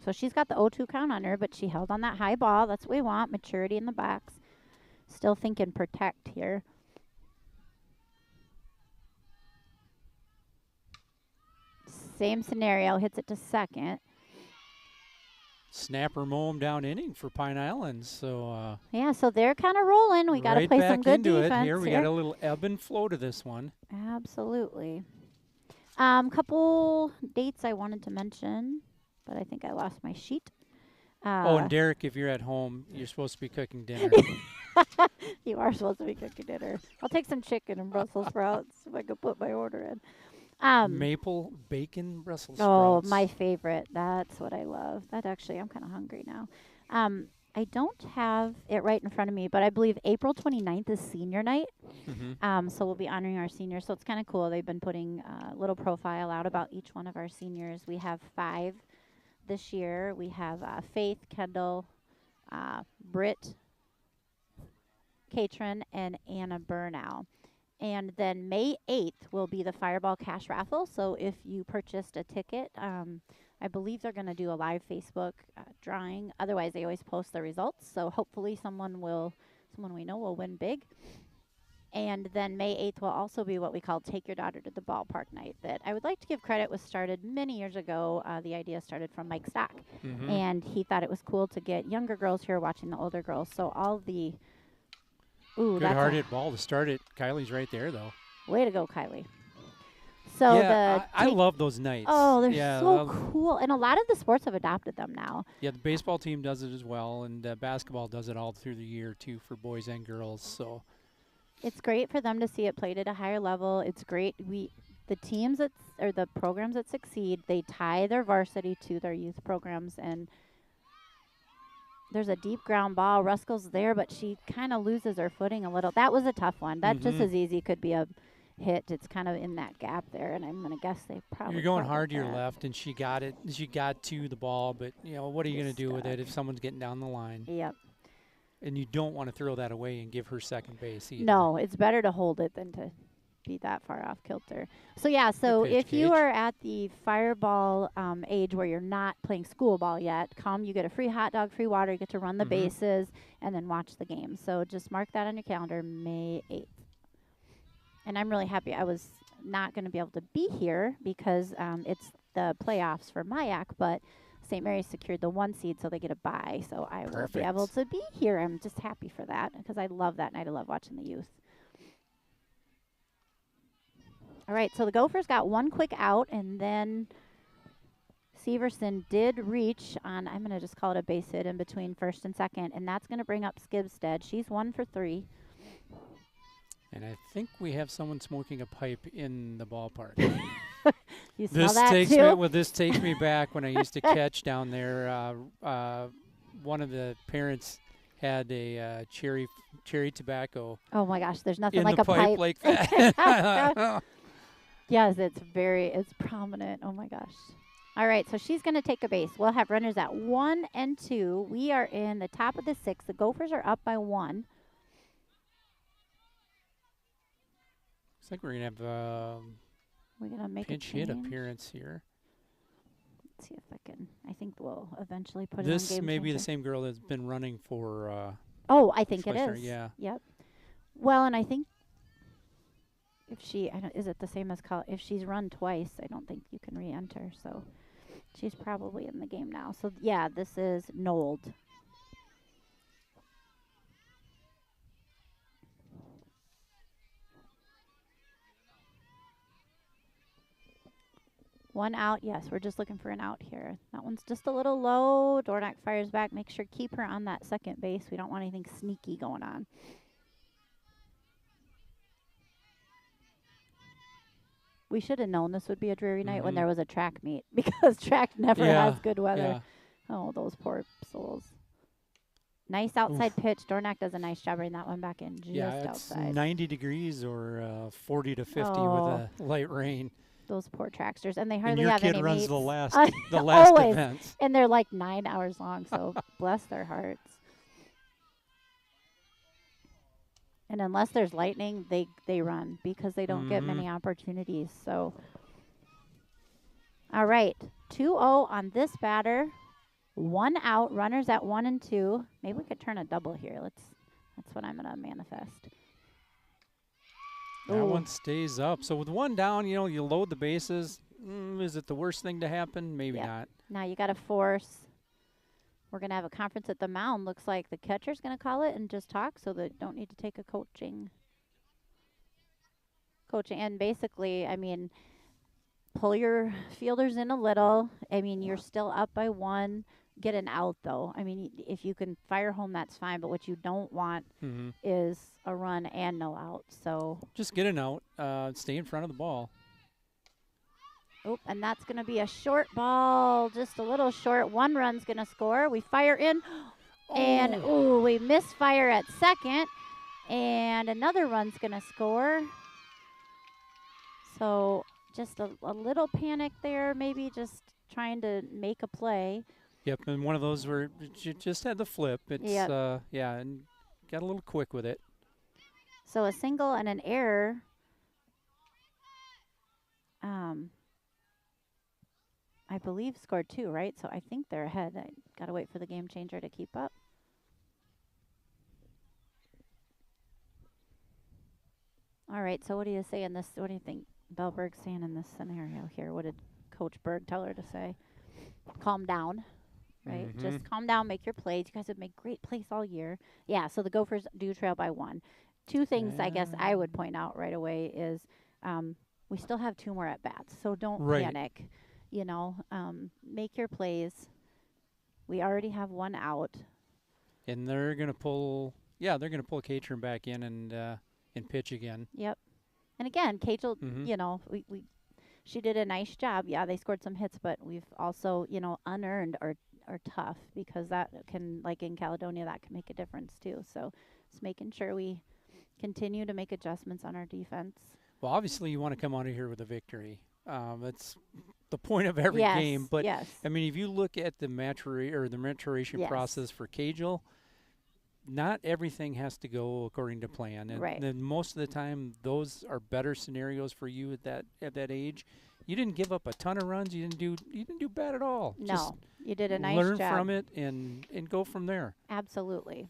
So she's got the 0-2 count on her, but she held on that high ball. That's what we want, maturity in the box. Still thinking protect here. Same scenario, hits it to second. Snapper mow down inning for Pine Island. So yeah, so they're kind of rolling. We got to play some good defense it here. We got a little ebb and flow to this one. Absolutely. Couple dates I wanted to mention, but I think I lost my sheet. And Derek, if you're at home, you're supposed to be cooking dinner. You are supposed to be cooking dinner. I'll take some chicken and Brussels sprouts if I could put my order in. Maple bacon Brussels sprouts. Oh, my favorite. That's what I love. That actually, I'm kind of hungry now. I don't have it right in front of me, but I believe April 29th is senior night. So we'll be honoring our seniors. So it's kind of cool. They've been putting a little profile out about each one of our seniors. We have 5 this year. We have Faith, Kendall, Britt, Katrin, and Anna Burnow. And then May 8th will be the Fireball Cash Raffle. So if you purchased a ticket, I believe they're going to do a live Facebook drawing. Otherwise, they always post the results. So hopefully someone we know will win big. And then May 8th will also be what we call Take Your Daughter to the Ballpark Night. That I would like to give credit was started many years ago. The idea started from Mike Stock. And he thought it was cool to get younger girls here watching the older girls. So all the... Good hard-hit ball to start it. Kylie's right there, though. Way to go, Kylie. So I love those nights. Oh, they're so cool. And a lot of the sports have adopted them now. Yeah, the baseball team does it as well, and basketball does it all through the year, too, for boys and girls. So it's great for them to see it played at a higher level. It's great. The teams the programs that succeed, they tie their varsity to their youth programs, and there's a deep ground ball. Ruskell's there, but she kind of loses her footing a little. That was a tough one. That just as easy could be a hit. It's kind of in that gap there, and I'm going to guess they probably... You're going hard to your left, and she got it. She got to the ball, but, what are you going to do with it if someone's getting down the line? Yep. And you don't want to throw that away and give her second base either. No, it's better to hold it than to be that far off kilter. So yeah, so if you are at the Fireball age where you're not playing school ball yet, come, you get a free hot dog, free water, you get to run the bases, and then watch the game. So just mark that on your calendar, May 8th. And I'm really happy. I was not going to be able to be here because it's the playoffs for MIAC, but St. Mary's secured the 1 seed, so they get a bye. So I will be able to be here. I'm just happy for that because I love that night. I love watching the youth. All right, so the Gophers got one quick out, and then Severson did reach on, I'm going to just call it a base hit in between first and second, and that's going to bring up Skibstead. She's 1 for 3. And I think we have someone smoking a pipe in the ballpark. You smell that too? This takes me back when I used to catch down there. One of the parents had a cherry tobacco Oh my gosh, there's nothing in like the a pipe. like that. Yes, it's prominent. Oh my gosh. All right, so she's going to take a base. We'll have runners at 1 and 2. We are in the top of the 6th. The Gophers are up by 1. Looks like we're going to have We're going to make pinch a change. hit appearance here. Let's see if I can. I think we'll eventually put This it on game may be the changer. same girl that's been running for. Oh, I think it Schweitzer, is. yeah. Yep. Well, and I think if she, is it the same as if she's run twice, I don't think you can re-enter. So she's probably in the game now. So yeah, this is Nold. One out. Yes, we're just looking for an out here. That one's just a little low. Dornak fires back. Make sure keep her on that second base. We don't want anything sneaky going on. We should have known this would be a dreary night when there was a track meet because track never has good weather. Yeah. Oh, those poor souls. Nice outside pitch. Dornak does a nice job bringing that one back in just outside. It's 90 degrees or 40 to 50 with a light rain. Those poor tracksters, and they hardly have any mates. Your kid runs the last always. Event. And they're like 9 hours long, so bless their hearts. And unless there's lightning, they run because they don't get many opportunities. So, all right, 2-0 on this batter. 1 out, runners at 1 and 2. Maybe we could turn a double here. That's what I'm gonna manifest. That one stays up. So with 1 down, you load the bases. Is it the worst thing to happen? Maybe not. Now you got to force. We're going to have a conference at the mound. Looks like the catcher's going to call it and just talk, so they don't need to take a coaching. And basically, I mean, pull your fielders in a little. I mean, you're still up by 1. Get an out, though. I mean, if you can fire home, that's fine. But what you don't want is a run and no out. So just get an out. Stay in front of the ball. Oh, and that's going to be a short ball, just a little short. 1 run's going to score. We fire in, and we misfire at second, and another run's going to score. So just a little panic there, maybe just trying to make a play. Yep, and one of those where you just had the flip. It's and got a little quick with it. So a single and an error. I believe scored 2, right? So I think they're ahead. I got to wait for the game changer to keep up. All right, so what do you say in this? What do you think Bellberg's saying in this scenario here? What did Coach Berg tell her to say? Calm down, right? Just calm down, make your plays. You guys have made great plays all year. Yeah, so the Gophers do trail by 1. 2 things I guess I would point out right away is we still have 2 more at-bats, so don't panic. Make your plays. We already have 1 out. And they're going to pull, they're going to pull Catron back in and pitch again. Yep. And again, Cajel, she did a nice job. Yeah, they scored some hits, but we've also, unearned are tough because that can, like in Caledonia, that can make a difference too. So just making sure we continue to make adjustments on our defense. Well, obviously you want to come out of here with a victory. That's the point of every game. But I mean, if you look at the maturation process for Cajel, not everything has to go according to plan. And then most of the time, those are better scenarios for you at that age. You didn't give up a ton of runs. You didn't do bad at all. No, just you did a nice job. Learn from it and go from there. Absolutely.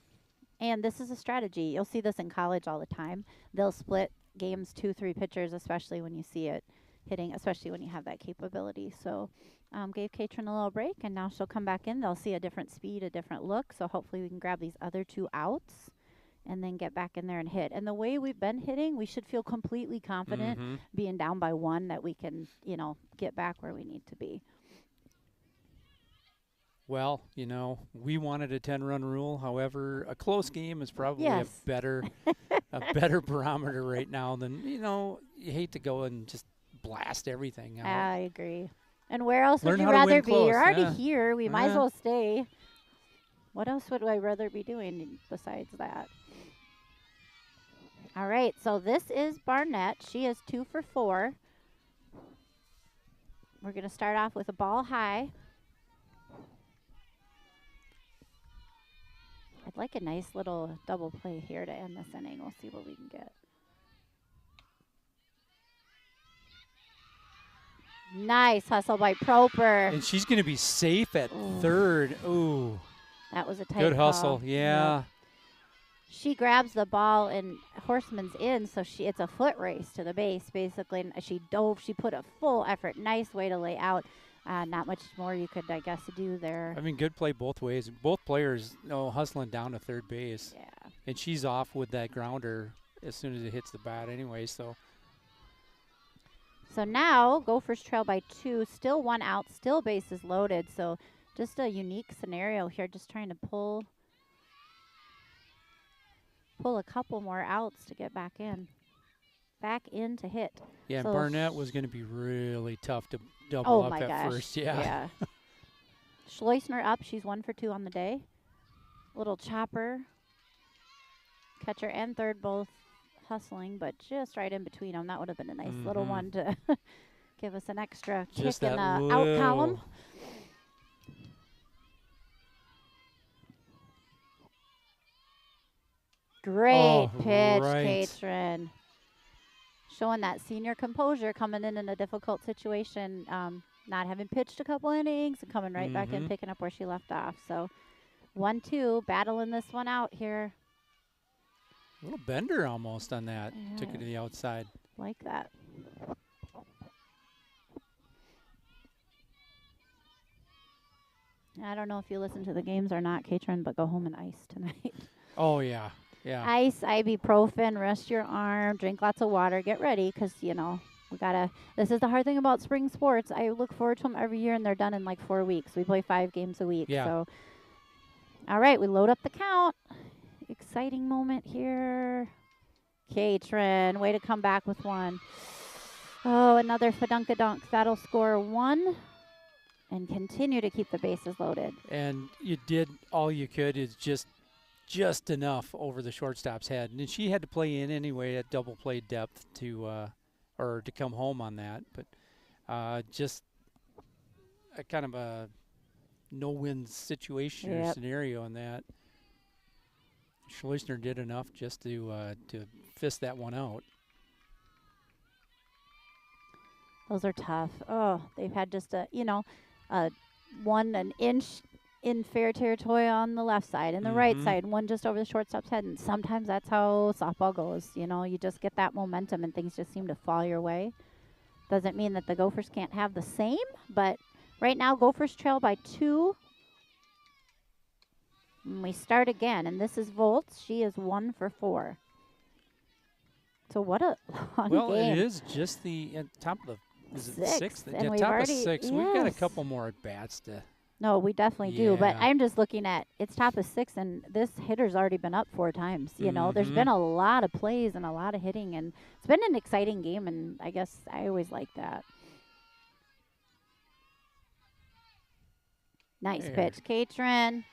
And this is a strategy. You'll see this in college all the time. They'll split games 2-3 pitchers, especially when you see it hitting, especially when you have that capability. So gave Catron a little break, and now she'll come back in. They'll see a different speed, a different look. So hopefully we can grab these other 2 outs and then get back in there and hit. And the way we've been hitting, we should feel completely confident Mm-hmm. being down by 1 that we can, get back where we need to be. Well, we wanted a 10-run rule. However, a close game is probably a Yes. better a better barometer right now than, you hate to go and just blast everything out. I agree. And where else Learn would you how to win rather be? You're close, already yeah. here. We might as Yeah. well stay. What else would I rather be doing besides that? All right, so this is Barnett. She is 2 for 4. We're going to start off with a ball high. I'd like a nice little double play here to end this inning. We'll see what we can get. Nice hustle by Proper. And she's going to be safe at Ooh. third. Ooh, That was a tight good call. hustle. Yeah. Yep. She grabs the ball and Horseman's in, so it's a foot race to the base basically. And she dove. She put a full effort. Nice way to lay out. Not much more you could, I guess, do there. I mean, good play both ways. Both players, hustling down to third base. Yeah. And she's off with that grounder as soon as it hits the bat anyway. So now Gophers trail by 2. Still 1 out. Still bases loaded. So just a unique scenario here. Just trying to pull a couple more outs to get back in to hit. yeah, So Barnett was going to be really tough to double up my at gosh. first. Yeah. Schleusner up. She's 1 for 2 on the day. Little chopper. Catcher and third both hustling, but just right in between them. That would have been a nice little one to give us an extra Just kick in that the out column. Great pitch, right. Katrin. Showing that senior composure, coming in a difficult situation, not having pitched a couple innings and coming right back in, picking up where she left off. So 1-2, battling this one out here. A little bender almost on that. Yeah. Took it to the outside. Like that. I don't know if you listen to the games or not, Katrin, but go home and ice tonight. Oh, yeah. Yeah. Ice, ibuprofen, rest your arm, drink lots of water, get ready because, this is the hard thing about spring sports. I look forward to them every year, and they're done in like 4 weeks. We play 5 games a week. Yeah. So, all right, we load up the count. Exciting moment here. Katrin, way to come back with one. Oh, another fadunkadunk. That'll score 1 and continue to keep the bases loaded. And you did all you could. Is just enough over the shortstop's head. And she had to play in anyway at double play depth to come home on that. But just a kind of a no-win situation or scenario in that. Schleusner did enough just to fist that one out. Those are tough. Oh, they've had just an inch in fair territory on the left side and the right side, one just over the shortstop's head. And sometimes that's how softball goes. You just get that momentum and things just seem to fall your way. Doesn't mean that the Gophers can't have the same, but right now Gophers trail by 2. And we start again, and this is Volts. She is 1 for 4. So what a long game. Well, it is just the top of the sixth. And Yeah, we've top already, of 6. yes. We've got a couple more at bats to. No, we definitely do. But Yeah. I'm just looking at it's top of 6, and this hitter's already been up 4 times. There's been a lot of plays and a lot of hitting, and it's been an exciting game, and I guess I always like that. Nice pitch, Katrin.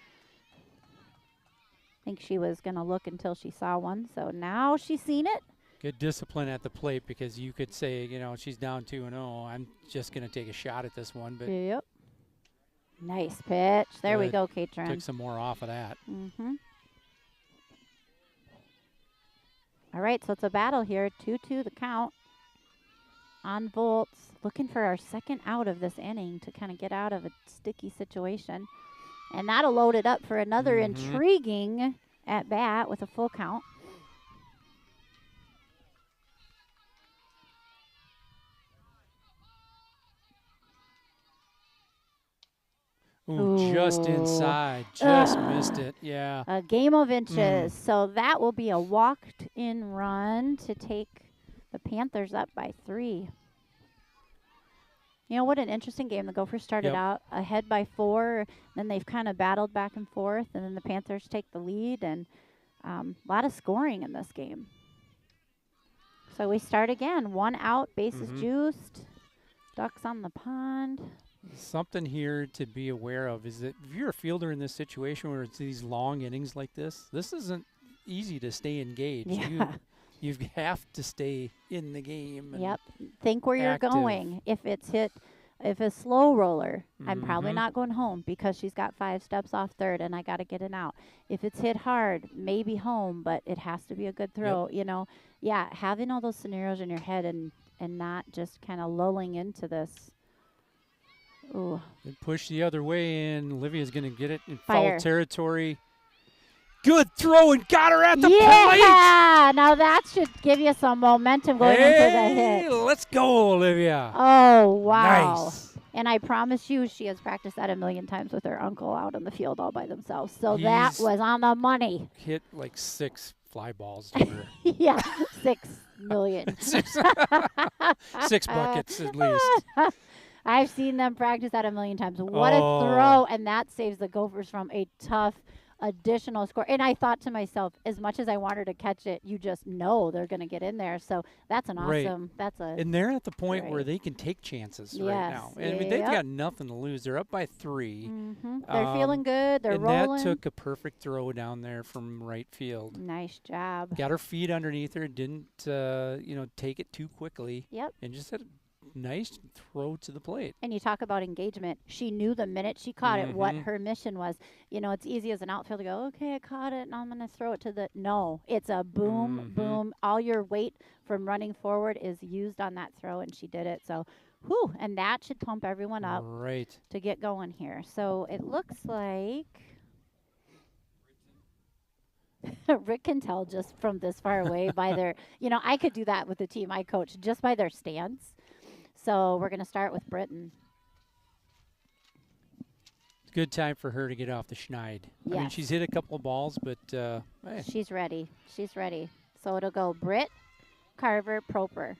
I think she was going to look until she saw one, so now she's seen it. Good discipline at the plate because you could say, she's down 2-0. I'm just going to take a shot at this one. But Yep. Nice pitch. There we go, Katrin. took some more off of that. All right, so it's a battle here. 2-2 the count on Volts. Looking for our second out of this inning to kind of get out of a sticky situation. And that'll load it up for another intriguing at bat with a full count. Ooh, just Ooh. inside. Just missed Ugh. it. Yeah. A game of Mm. inches. So that will be a walked in run to take the Panthers up by 3. You know what an interesting game. The Gophers started Yep. out ahead by 4, then they've kind of battled back and forth, and then the Panthers take the lead, and a lot of scoring in this game. So we start again. 1 out, bases Mm-hmm. juiced, ducks on the pond. Something here to be aware of is that if you're a fielder in this situation where it's these long innings like this isn't easy to stay engaged. Yeah. You have to stay in the game and Yep. Think where you're active. going. If it's hit, if a slow roller, I'm probably Mm-hmm. not going home because she's got 5 steps off third and I got to get an out. If it's hit hard, maybe home, but it has to be a good Yep. throw. You know, yeah, having all those scenarios in your head and not just kind of lulling into this. Ooh, Then push the other way in. Olivia's going to get it in foul fire. territory. Good throw and got her at the plate. Yeah, now that should give you some momentum going into the hit. Let's go, Olivia. Oh, wow. Nice. And I promise you, she has practiced that a million times with her uncle out in the field all by themselves. So that He's was on the money. hit like 6 fly balls to her. Yeah, 6 million. 6 buckets at least. I've seen them practice that a million times. What Oh. a throw. And that saves the Gophers from a tough additional score. And I thought to myself, as much as I want her to catch it, you just know they're going to get in there. So that's an Right. awesome. That's a. And they're at the point where Right. they can take chances right Yes. now. And I mean, they've Yep. got nothing to lose. They're up by 3. They're feeling good. They're and rolling. that took a perfect throw down there from right field. Nice job. Got her feet underneath her. Didn't take it too quickly. Yep. And just had a nice throw to the plate. And you talk about engagement. She knew the minute she caught it what Mhm. her mission was. You know, it's easy as an outfielder to go, okay, I caught it, and I'm going to throw it to the. No, it's a boom, Mhm. boom. All your weight from running forward is used on that throw, and she did it. So, whew, and that should pump everyone up Right. to get going here. So it looks like. Rick can tell just from this far away by their, I could do that with the team I coach just by their stance. So we're going to start with Britton. Good time for her to get off the schneid. I mean, Yes. she's hit a couple of balls, but hey, She's ready. She's ready. So it'll go Britt, Carver, Proper.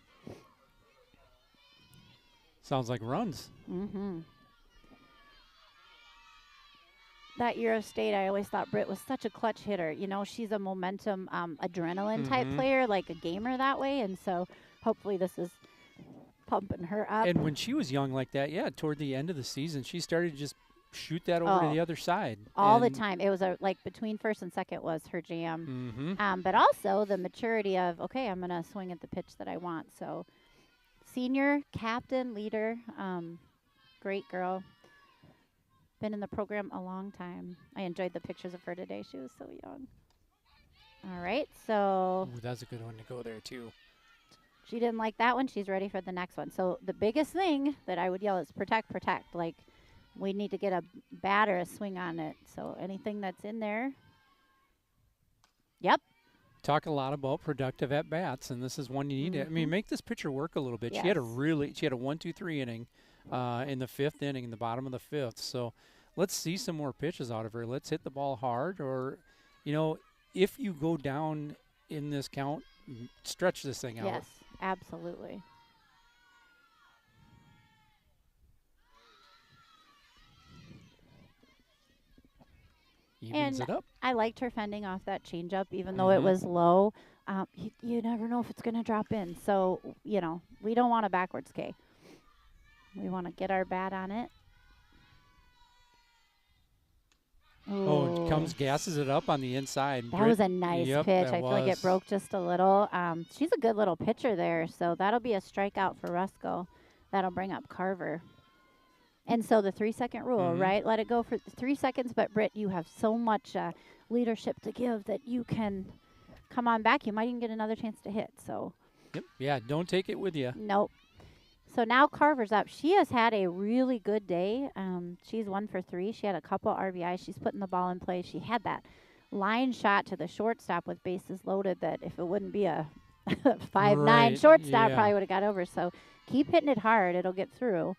sounds like runs. Mm-hmm. That year of state, I always thought Britt was such a clutch hitter. You know, she's a momentum, adrenaline type Mhm. player, like a gamer that way. And so hopefully this is pumping her up. And when she was young like that, yeah, toward the end of the season, she started to just shoot that over to Oh. the other side. All the And- time. It was like between first and second was her jam. Mhm. But also the maturity of, okay, I'm going to swing at the pitch that I want. So senior, captain, leader, great girl. Been in the program a long time. I enjoyed the pictures of her today. She was so young. All right, so Ooh, that's a good one to go there too. she didn't like that one. She's ready for the next one. So the biggest thing that I would yell is protect, protect. Like we need to get a bat or a swing on it. So anything that's in there. Yep. Talk a lot about productive at bats, and this is one you need to. I mean, make this pitcher work a little bit. She had a Yes. 1-2-3 inning in the 5th inning, in the bottom of the 5th. So let's see some more pitches out of her. Let's hit the ball hard, or if you go down in this count, stretch this thing out. Yes, absolutely. Evens And it up. I liked her fending off that changeup, even though it was low. You never know if it's going to drop in. So, we don't want a backwards K. We want to get our bat on it. Oh, it comes, gasses it up on the inside. That was a nice Yep, pitch. that I feel like it was. broke just a little. She's a good little pitcher there, so that'll be a strikeout for Rusko. That'll bring up Carver. And so the 3-second rule, right? Let it go for 3 seconds. But, Britt, you have so much leadership to give that you can come on back. You might even get another chance to hit. So, Yep. Yeah, don't take it with you. nope. So now Carver's up. She has had a really good day. She's 1 for 3. She had a couple RBIs. She's putting the ball in play. She had that line shot to the shortstop with bases loaded that if it wouldn't be a 5'9" Right, shortstop, yeah. probably would have got over. So keep hitting it hard. It'll get through.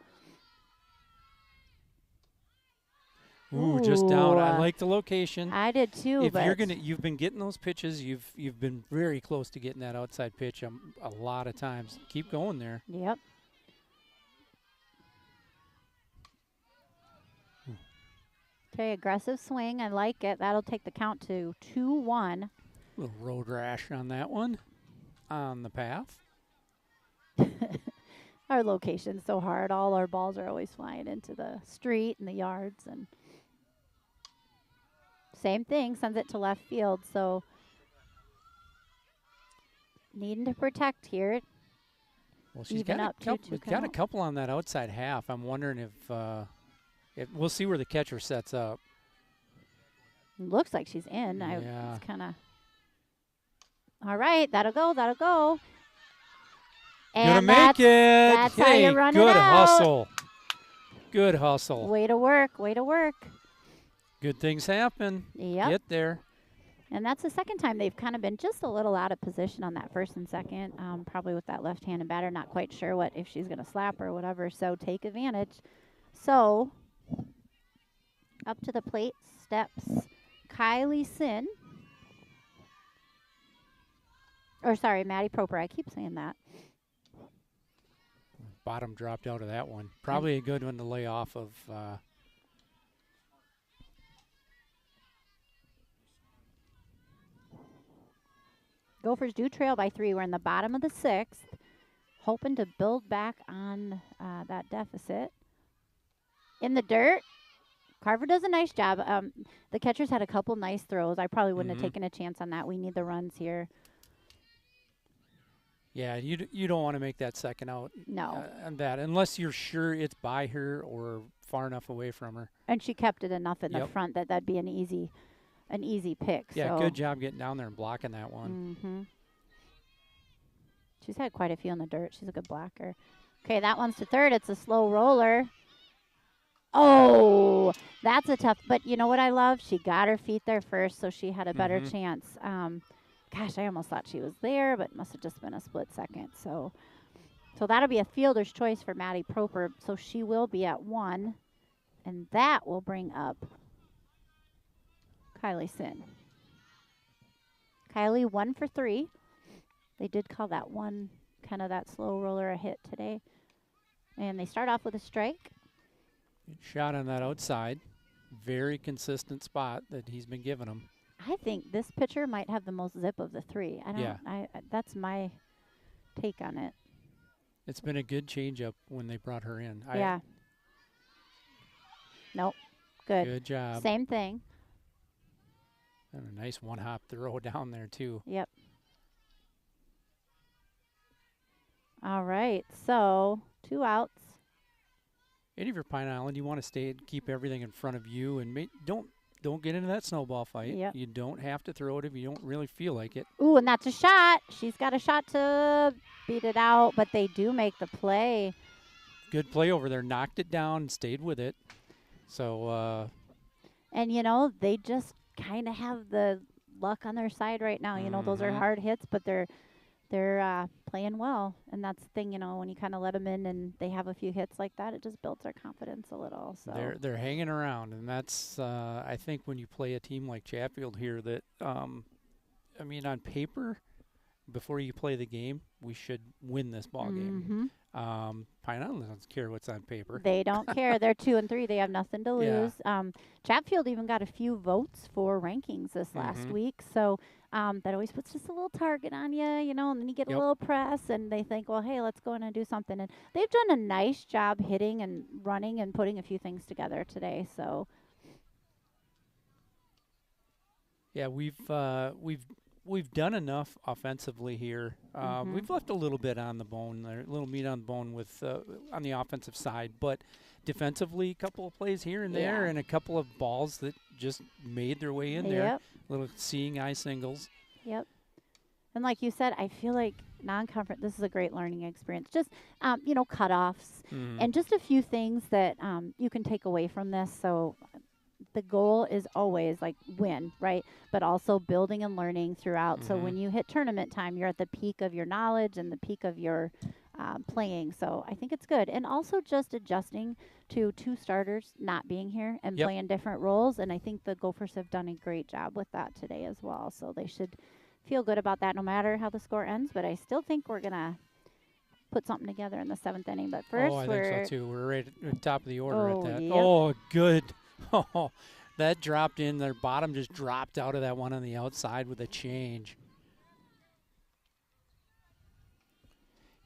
Ooh, just down. I Ooh, like the location. I did too, If you're but you've been getting those pitches. You've been very close to getting that outside pitch a lot of times. Keep going there. yep. Okay, aggressive swing. I like it. That'll take the count to 2-1. Little road rash on that one. On the path. Our location's so hard. All our balls are always flying into the street and the yards, and same thing, sends it to left field. So needing to protect here. Well, she's Even got up a couple. 2-2 Got a count. couple on that outside half. I'm wondering if we'll see where the catcher sets up. Looks like she's in. Yeah. It's kind of. All right, that'll go. That'll go. Gonna And make it. that's how Hey, you run it good out. hustle. Good hustle. Way to work. Way to work. Good things happen. Yep. Get there. And that's the second time they've kind of been just a little out of position on that first and second, probably with that left-handed batter. Not quite sure if she's going to slap or whatever, so take advantage. So up to the plate steps Kylie Sin. Or sorry, Maddie Proper. I keep saying that. Bottom dropped out of that one. Probably a good one to lay off of. Gophers do trail by 3. We're in the bottom of the 6th, hoping to build back on that deficit. In the dirt, Carver does a nice job. The catchers had a couple nice throws. I probably wouldn't have taken a chance on that. We need the runs here. Yeah, you don't want to make that second out. No. On that, unless you're sure it's by her or far enough away from her. And she kept it enough in the Yep. front that'd be an easy pick. Yeah, so. good job getting down there and blocking that one. Mm-hmm. She's had quite a few in the dirt. She's a good blocker. Okay, that one's to third. It's a slow roller. Oh, that's a tough. But you know what I love? She got her feet there first, so she had a better chance. Gosh, I almost thought she was there, but must have just been a split second. So that'll be a fielder's choice for Maddie Proper. So she will be at 1, and that will bring up Kylie Sin. Kylie 1 for 3. They did call that one kind of that slow roller a hit today. And they start off with a strike. Good shot on that outside. Very consistent spot that he's been giving them. I think this pitcher might have the most zip of the 3. That's my take on it. It's been a good changeup when they brought her in. Yeah. Nope. Good. Good job. Same thing. And a nice one-hop throw down there, too. Yep. All right. So 2 outs. And if you're Pine Island, you want to keep everything in front of you, and don't get into that snowball fight. Yep. You don't have to throw it if you don't really feel like it. Ooh, and that's a shot. She's got a shot to beat it out, but they do make the play. Good play over there. Knocked it down and stayed with it. So. And, they just kind of have the luck on their side right now. Those are hard hits, but they're playing well. And that's the thing, when you kind of let them in and they have a few hits like that, it just builds their confidence a little. So They're hanging around, and that's I think when you play a team like Chatfield here that on paper, before you play the game, we should win this ball game. Pine Island doesn't care what's on paper. They don't care. They're 2 and 3. They have nothing to lose. Chatfield even got a few votes for rankings this last week. So that always puts just a little target on you, and then you get a little press, and they think, well, hey, let's go in and do something. And they've done a nice job hitting and running and putting a few things together today. So yeah, we've done enough offensively here. We've left a little bit on the bone there, a little meat on the bone with on the offensive side, but defensively, a couple of plays here and there, and a couple of balls that just made their way in there. Little seeing eye singles. Yep. And like you said, I feel like non-conference, this is a great learning experience. Just, cutoffs and just a few things that you can take away from this. So the goal is always win, right? But also building and learning throughout. So when you hit tournament time, you're at the peak of your knowledge and the peak of your playing. So I think it's good. And also just adjusting to two starters not being here and Yep. playing different roles. And I think the Gophers have done a great job with that today as well. So they should feel good about that no matter how the score ends. But I still think we're going to put something together in the seventh inning. But Oh, first, I think so we're. too. We're right at the top of the order at Oh, that. yep. Oh, good. Oh, that dropped in. Their bottom just dropped out of that one on the outside with a change.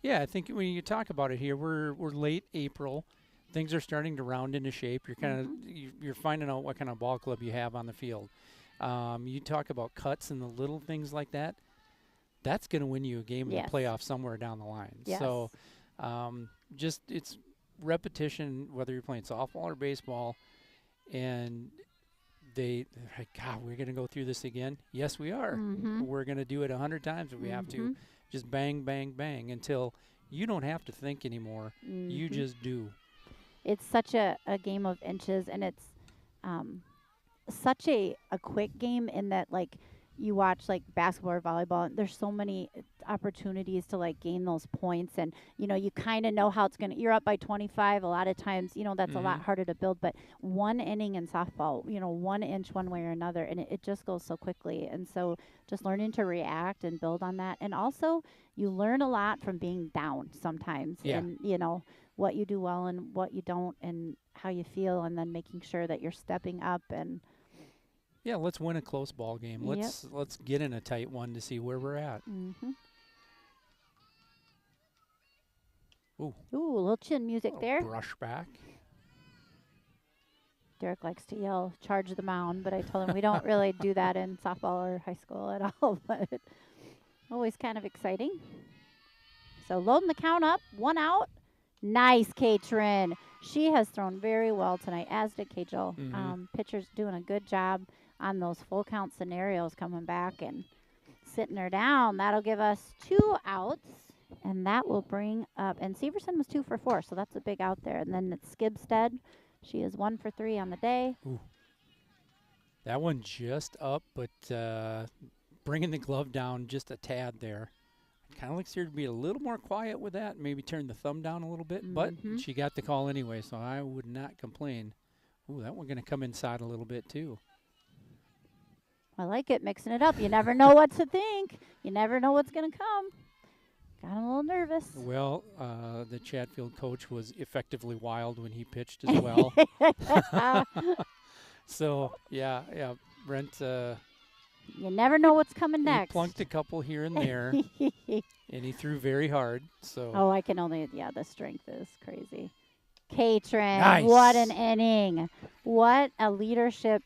Yeah, I think when you talk about it here, we're late April. Things are starting to round into shape. You're kind of you're finding out what kind of ball club you have on the field. You talk about cuts and the little things like that. That's going to win you a game in Yes. the playoffs somewhere down the line. Yes. So, just it's repetition, whether you're playing softball or baseball, and they're like, God, we're going to go through this again. Yes, we are. We're going to do it 100 times if we have to. Just bang, bang, bang until you don't have to think anymore. You just do. It's such a game of inches, and it's such a quick game in that, like, you watch like basketball or volleyball, and there's so many opportunities to like gain those points, and you kind of know how it's gonna. You're up by 25. A lot of times, that's a lot harder to build. But one inning in softball, 1 inch one way or another, and it just goes so quickly. And so, just learning to react and build on that, and also you learn a lot from being down sometimes, Yeah. and what you do well and what you don't, and how you feel, and then making sure that you're stepping up and. Yeah, let's win a close ball game. Let's get in a tight one to see where we're at. Ooh, a little chin music there. Brush back. Derek likes to yell, "Charge the mound," but I told him we don't really do that in softball or high school at all. But always kind of exciting. So loading the count up, 1 out. Nice, Katrin. She has thrown very well tonight, as did Kajal. Pitcher's doing a good job on those full count scenarios, coming back and sitting her down. That'll give us 2 outs, and that will bring up. And Severson was 2 for 4, so that's a big out there. And then it's Skibstead. She is 1 for 3 on the day. Ooh. That one just up, but bringing the glove down just a tad there. Kind of looks here to be a little more quiet with that. Maybe turn the thumb down a little bit, but she got the call anyway, so I would not complain. Ooh, that one going to come inside a little bit too. I like it, mixing it up. You never know what to think. You never know what's going to come. Got a little nervous. Well, the Chatfield coach was effectively wild when he pitched as well. So, yeah, Brent. You never know what's coming next. He plunked a couple here and there, and he threw very hard. So. Oh, I can only. Yeah, the strength is crazy. Katrin, nice. What an inning! What a leadership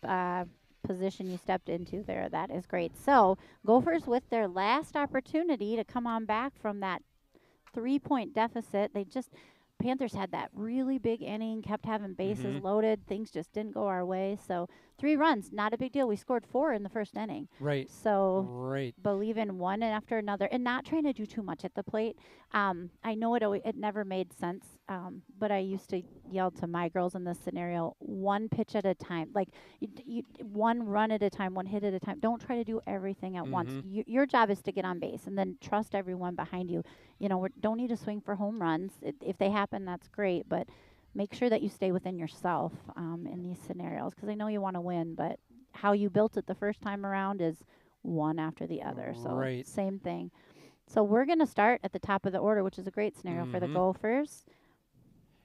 position you stepped into there. That is great. So Gophers with their last opportunity to come on back from that 3-point deficit. Panthers had that really big inning, kept having bases loaded. Things just didn't go our way. So 3 runs, not a big deal. We scored 4 in the first inning. Right. So believe in one and after another, and not trying to do too much at the plate. I know it never made sense, but I used to yell to my girls in this scenario, 1 pitch at a time. Like, you 1 run at a time, 1 hit at a time. Don't try to do everything at once. Your job is to get on base, and then trust everyone behind you. Don't need to swing for home runs. If they happen, that's great, but make sure that you stay within yourself in these scenarios, because I know you want to win, but how you built it the first time around is one after the other. So same thing. So we're going to start at the top of the order, which is a great scenario for the Gophers.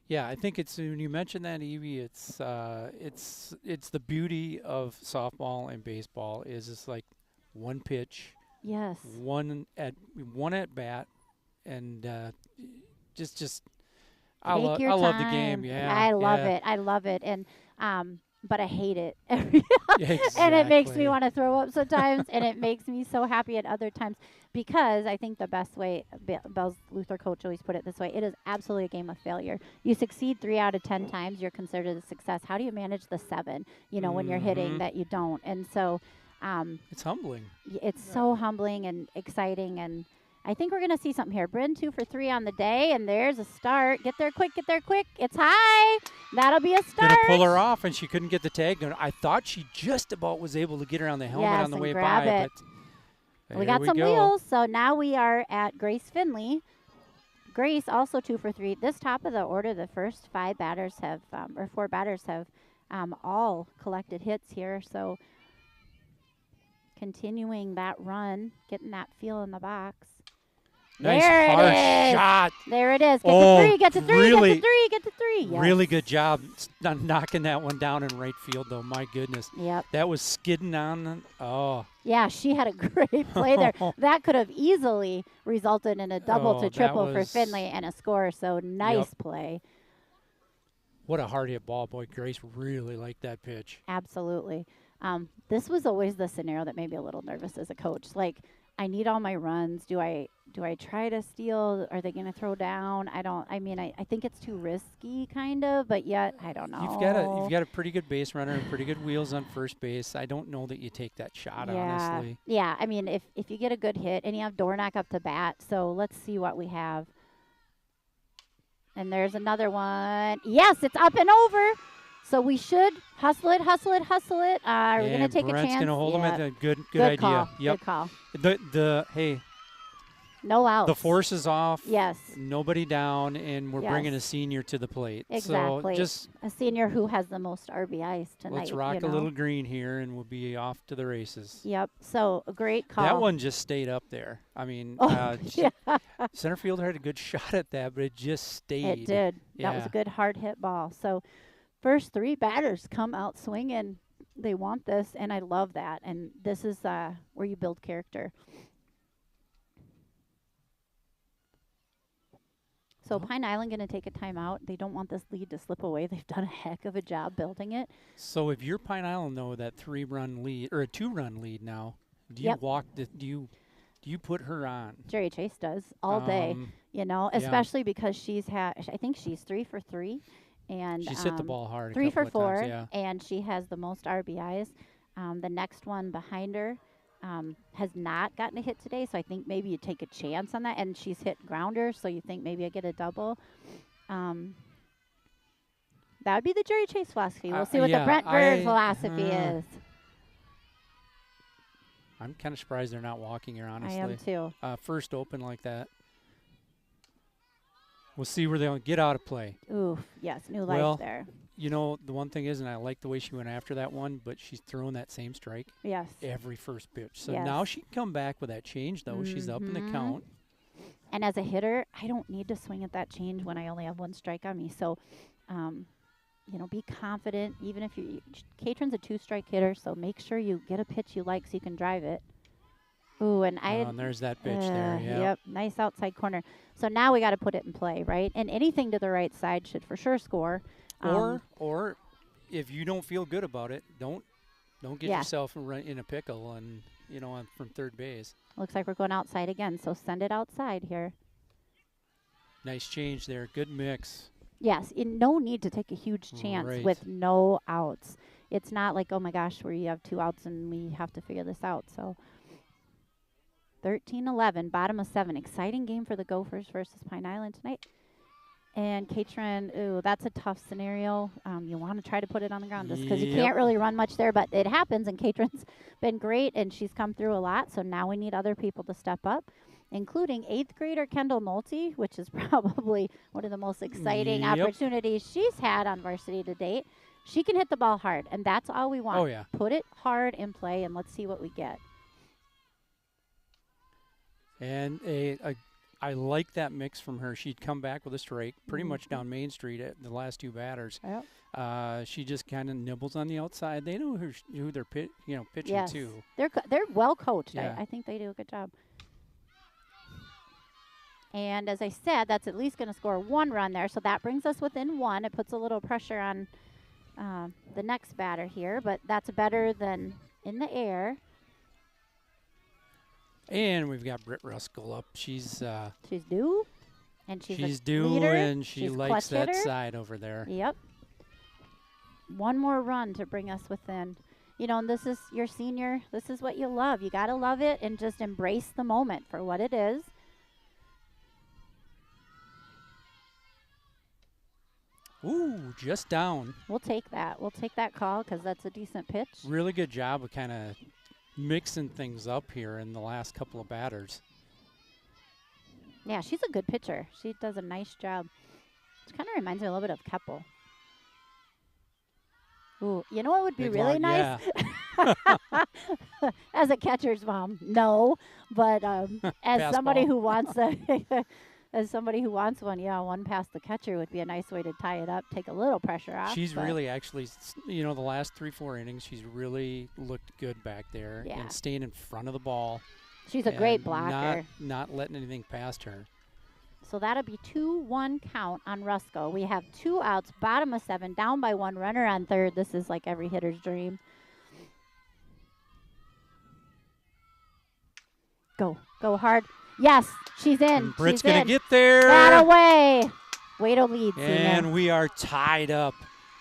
Yeah, I think it's when you mentioned that, Evie, it's the beauty of softball and baseball is it's like 1 pitch, yes, one at bat, and just I love the game. Yeah, I love it, and but I hate it every exactly. And it makes me want to throw up sometimes, and it makes me so happy at other times, because I think the best way, Bell's Luther coach always put it this way: it is absolutely a game of failure. You succeed 3 out of 10 times, you're considered a success. How do you manage the 7? When you're hitting that you don't, and so it's humbling. It's so humbling and exciting, and I think we're going to see something here. Bryn 2 for 3 on the day, and there's a start. Get there quick. It's high. That'll be a start. Gonna pull her off, and she couldn't get the tag. I thought she just about was able to get her on the helmet on the way by. But we got some wheels, so now we are at Grace Finley. Grace also 2 for 3. This top of the order, the first 5 batters have, or 4 batters have all collected hits here. So continuing that run, getting that feel in the box. Nice there hard it is. shot. There it is. Get Oh, to 3, get to 3, really, get to 3, get to 3. Yes. Really good job knocking that one down in right field, though. My goodness. Yep. That was skidding on. Oh. Yeah, she had a great play there. That could have easily resulted in a double to triple for Finley and a score. So nice play. What a hard hit ball. Boy, Grace really liked that pitch. Absolutely. This was always the scenario that made me a little nervous as a coach. Like, I need all my runs. Do I try to steal? Are they going to throw down? I think it's too risky kind of, but yet I don't know. You've got a pretty good base runner and pretty good wheels on first base. I don't know that you take that shot, honestly. Yeah, I mean, if you get a good hit and you have Dornock up to bat, so let's see what we have. And there's another one. Yes, it's up and over. So we should hustle it. Are we going to take a chance? Brent's going to hold him at the good idea. Call. Yep. Good call. Hey. No outs. The force is off. Yes. Nobody down, and we're bringing a senior to the plate. Exactly. So just a senior who has the most RBIs tonight. Let's rock a little green here, and we'll be off to the races. Yep. So a great call. That one just stayed up there. I mean, center fielder had a good shot at that, but it just stayed. It did. Yeah. That was a good hard hit ball. So first 3 batters come out swinging. They want this, and I love that. And this is where you build character. So Pine Island going to take a timeout. They don't want this lead to slip away. They've done a heck of a job building it. So if you're Pine Island, though, that 3-run lead or a 2-run lead now, do you do you put her on? Jerry Chase does all day, especially because I think she's 3 for 3. And she's hit the ball hard. 3 for 4, times, and she has the most RBIs. The next one behind her has not gotten a hit today, so I think maybe you take a chance on that. And she's hit grounders, so you think maybe I get a double. That would be the Jerry Chase philosophy. We'll see what the Brent Bird philosophy is. I'm kind of surprised they're not walking her, honestly. I am too. First open like that. We'll see where they'll get out of play. Ooh, yes, new life there. You know, the one thing is, and I like the way she went after that one, but she's throwing that same strike every first pitch. So now she can come back with that change, though. She's up in the count. And as a hitter, I don't need to swing at that change when I only have 1 strike on me. So, be confident. Even if Katrin's a 2-strike hitter, so make sure you get a pitch you like so you can drive it. Ooh, and there's that pitch there. Yep, nice outside corner. So now we got to put it in play, right? And anything to the right side should for sure score. Or if you don't feel good about it, don't get yourself in a pickle and from third base. Looks like we're going outside again, so send it outside here. Nice change there. Good mix. Yes, no need to take a huge chance with no outs. It's not like, oh my gosh, where you have 2 outs and we have to figure this out. So 13-11, bottom of 7. Exciting game for the Gophers versus Pine Island tonight. And Katrin, ooh, that's a tough scenario. You want to try to put it on the ground just because you can't really run much there, but it happens, and Katrin's been great, and she's come through a lot, so now we need other people to step up, including 8th grader Kendall Nolte, which is probably one of the most exciting opportunities she's had on varsity to date. She can hit the ball hard, and that's all we want. Oh, yeah. Put it hard in play, and let's see what we get. And I like that mix from her. She'd come back with a strike pretty much down Main Street at the last 2 batters. Yep. She just kind of nibbles on the outside. They know who they're pitching to. They're well coached. Yeah. I think they do a good job. And as I said, that's at least going to score 1 run there. So that brings us within 1. It puts a little pressure on the next batter here, but that's better than in the air. And we've got Britt Ruskell up. She's due, and she's due, leader. and she she's likes that hitter. side over there. Yep. 1 more run to bring us within. And this is your senior. This is what you love. You got to love it and just embrace the moment for what it is. Ooh, just down. We'll take that. We'll take that call because that's a decent pitch. Really good job of kind of mixing things up here in the last couple of batters. Yeah, she's a good pitcher. She does a nice job. It kind of reminds me a little bit of Keppel. Ooh, you know what would be Big really long, nice? yeah. As a catcher's mom, no. But as Pass somebody ball. who wants a, as somebody who wants one, yeah, one past the catcher would be a nice way to tie it up, take a little pressure off. She's but really actually, the last 3-4 innings, she's really looked good back there Yeah. and staying in front of the ball. she's a great and blocker. Not letting anything past her. So that'll be 2-1 count on Rusco. We have 2 outs, bottom of 7, down by 1, runner on third. This is like every hitter's dream. Go hard. Yes, she's in. And Britt's she's going in. to get there. That away. Way to lead, And we are tied up.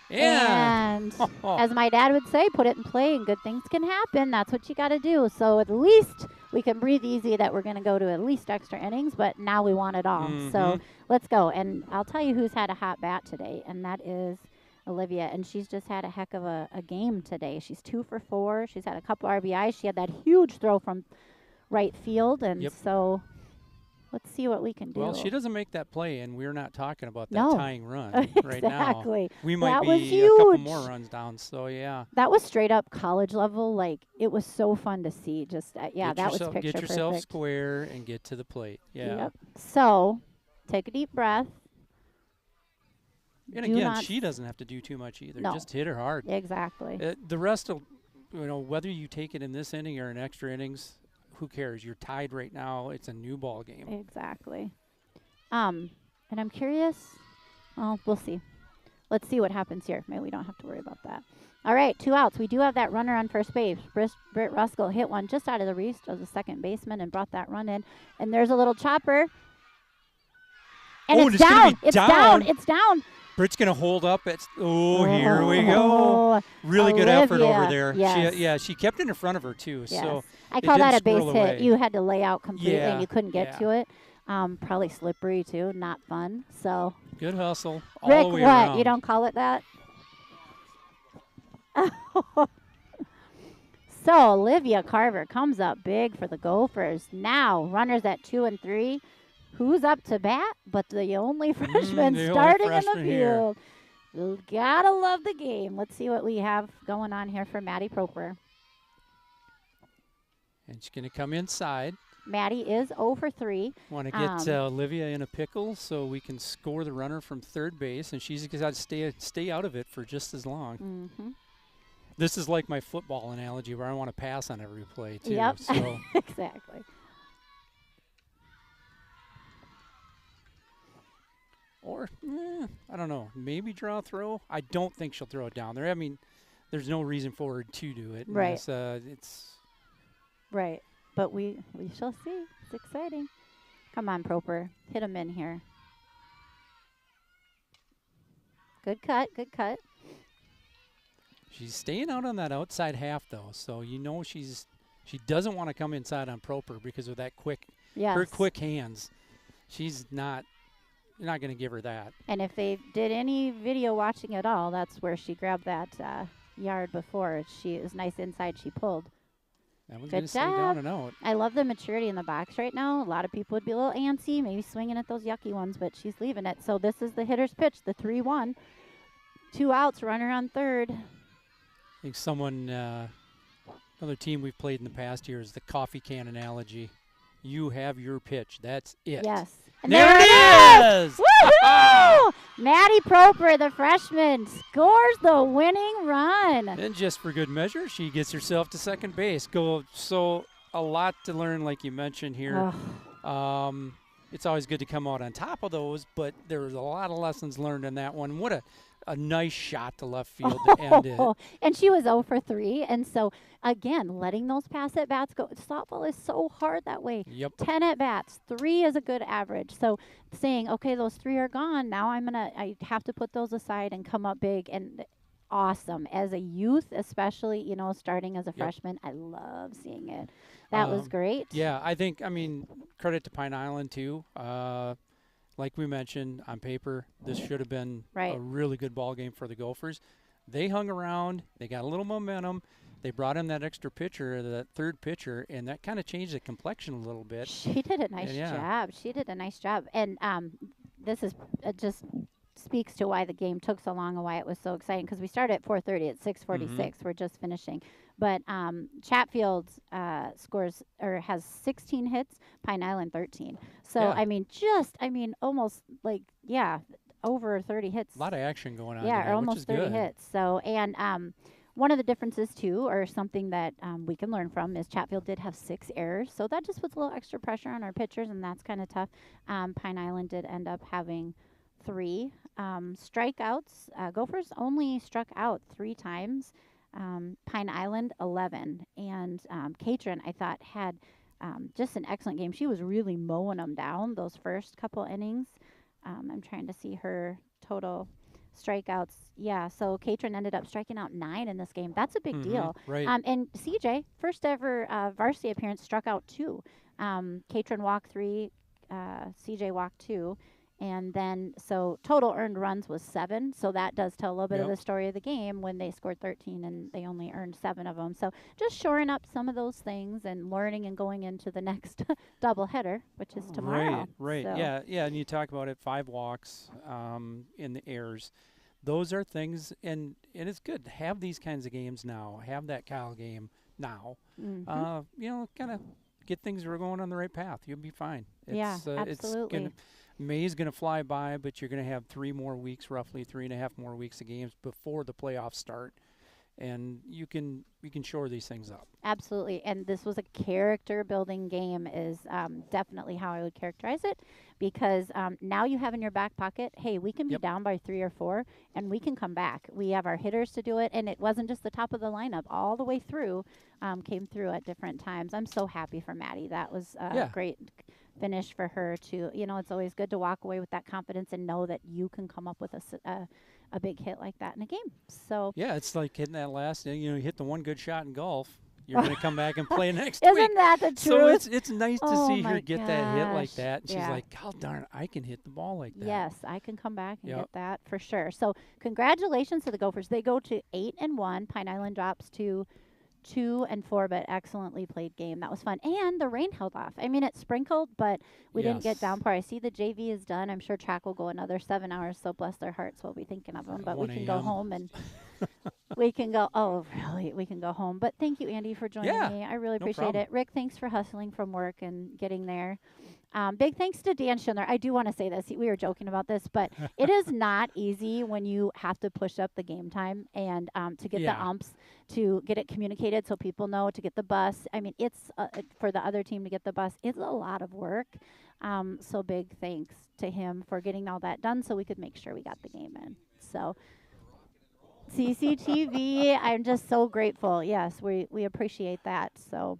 And as my dad would say, put it in play and good things can happen. That's what you got to do. So at least we can breathe easy that we're going to go to at least extra innings, but now we want it all. So let's go. And I'll tell you who's had a hot bat today, and that is Olivia. And she's just had a heck of a game today. She's 2 for 4. She's had a couple RBIs. She had that huge throw from right field. And so let's see what we can do. Well, she doesn't make that play, and we're not talking about that No. tying run right now. Exactly. We might That was be a couple huge. more runs down, so yeah. That was straight up college level. Like, it was so fun to see. Just, Get that yourself, was picture Get yourself perfect. square and get to the plate. Yeah. Yep. So, take a deep breath. And Do again, not she doesn't have to do too much either. No. Just hit her hard. Exactly. The rest of, whether you take it in this inning or in extra innings, who cares? You're tied right now. It's a new ball game. Exactly. And I'm curious. Well, we'll see. Let's see what happens here. Maybe we don't have to worry about that. All right, 2 outs. We do have that runner on first base. Britt Ruskell hit one just out of the reach of the second baseman and brought that run in. And there's a little chopper. And it's down. It's down. It's down. Britt's going to hold up. Here we go. Really good effort over there. Yes. She kept it in front of her, too. Yes. So I call that a base squirrel hit. away. You had to lay out completely and you couldn't get Yeah. to it. Probably slippery, too. Not fun. So, Good hustle all Rick, the way what? around. You don't call it that? So, Olivia Carver comes up big for the Gophers. Now, runners at 2 and 3. Who's up to bat? But the only freshman the only starting in the freshman here. field. Gotta love the game. Let's see what we have going on here for Maddie Proper. And she's going to come inside. Maddie is 0 for 3. Want to get Olivia in a pickle so we can score the runner from third base, and she's got to stay out of it for just as long. Mm-hmm. This is like my football analogy where I want to pass on every play, too. Yep, So exactly. Or, I don't know, maybe draw a throw. I don't think she'll throw it down there. I mean, there's no reason for her to do it. Right. It's Right. But we shall see. It's exciting. Come on, Proper. Hit him in here. Good cut. Good cut. She's staying out on that outside half, though, so she doesn't want to come inside on Proper because of that her quick hands. She's not. You're not going to give her that. And if they did any video watching at all, that's where she grabbed that yard before. It was nice inside. She pulled. That one's Good going to stay down and out. I love the maturity in the box right now. A lot of people would be a little antsy, maybe swinging at those yucky ones, but she's leaving it. So this is the hitter's pitch, the 3-1. 2 outs, runner on third. I think another team we've played in the past year is the coffee can analogy. You have your pitch. That's it. Yes. And there it is! Woo-hoo! Maddie Proper, the freshman, scores the winning run. And just for good measure, she gets herself to second base. So a lot to learn, like you mentioned here. It's always good to come out on top of those, but there was a lot of lessons learned in that one. What a nice shot to left field to end it. And she was 0 for 3. And so, again, letting those pass at bats go. Softball is so hard that way. Yep. 10 at bats, 3 is a good average. So saying, okay, those 3 are gone. Now I have to put those aside and come up big. And awesome. As a youth, especially, starting as a freshman, I love seeing it. That was great. Yeah, credit to Pine Island, too. Like we mentioned, on paper, this should have been a really good ball game for the Gophers. They hung around. They got a little momentum. They brought in that extra pitcher, that third pitcher, and that kind of changed the complexion a little bit. She did a nice And yeah. job. She did a nice job. And this is just speaks to why the game took so long and why it was so exciting because we started at 4:30 at 6:46. We're just finishing. But Chatfield scores or has 16 hits, Pine Island 13. So Yeah. I mean almost like over 30 hits. A lot of action going on. Yeah, today, or which almost is 30 good. hits. So, and one of the differences too, or something that we can learn from, is Chatfield did have 6 errors. So that just puts a little extra pressure on our pitchers, and that's kind of tough. Pine Island did end up having 3 strikeouts. Gophers only struck out 3 times. Pine Island 11, and Katrin I thought had just an excellent game. She was really mowing them down those first couple innings. I'm trying to see her total strikeouts. Yeah, so Katrin ended up striking out 9 in this game. That's a big deal. Right. And CJ, first ever varsity appearance, struck out 2. Katrin walked 3, CJ walked 2. And then, so total earned runs was 7. So that does tell a little bit of the story of the game when they scored 13 and they only earned 7 of them. So just shoring up some of those things and learning and going into the next doubleheader, which is tomorrow. Right. So. Yeah. And you talk about it, 5 walks in the errors. Those are things, and it's good to have these kinds of games now. Have that Cal game now. Kind of get things going on the right path. You'll be fine. Absolutely. May's going to fly by, but you're going to have 3 more weeks, roughly 3.5 more weeks of games before the playoffs start, and you can shore these things up. Absolutely, and this was a character-building game is definitely how I would characterize it, because now you have in your back pocket, hey, we can be down by 3 or 4, and we can come back. We have our hitters to do it, and it wasn't just the top of the lineup. All the way through came through at different times. I'm so happy for Maddie. That was a great finish for her to, it's always good to walk away with that confidence and know that you can come up with a big hit like that in a game. So yeah, it's like hitting that last, you hit the one good shot in golf. You're going to come back and play next week. Isn't that the truth? So it's nice to see her get gosh. that hit like that. And she's like, God darn, I can hit the ball like that. Yes, I can come back and get that for sure. So congratulations to the Gophers. They go to 8-1. Pine Island drops to 2-4, but excellently played game. That was fun. And the rain held off. I mean, it sprinkled, but we didn't get downpour. I see the JV is done. I'm sure track will go another 7 hours, so bless their hearts, we'll be thinking of them. But we can go home and we can go, we can go home. But thank you, Andy, for joining me. I really appreciate it. Rick, thanks for hustling from work and getting there. Big thanks to Dan Schindler. I do want to say this. We were joking about this, but it is not easy when you have to push up the game time and to get the umps, to get it communicated so people know, to get the bus. I mean, it's for the other team to get the bus. It's a lot of work. So big thanks to him for getting all that done so we could make sure we got the game in. So CCTV, I'm just so grateful. Yes, we appreciate that. So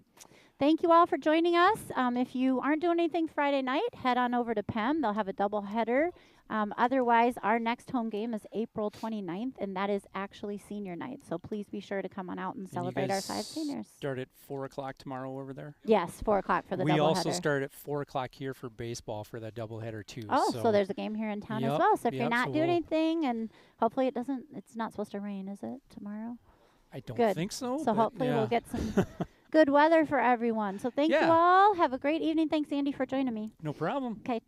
thank you all for joining us. If you aren't doing anything Friday night, head on over to PEM. They'll have a double header. Otherwise, our next home game is April 29th, and that is actually senior night. So please be sure to come on out and celebrate our 5 seniors. Start at 4 o'clock tomorrow over there? Yes, 4 o'clock for the double header. We also start at 4 o'clock here for baseball for that double header, too. Oh, so there's a game here in town as well. So if you're not doing anything, and hopefully it's not supposed to rain, is it, tomorrow? I don't think so. So hopefully we'll get some good weather for everyone. So thank you all. Have a great evening. Thanks, Andy, for joining me. No problem. Okay.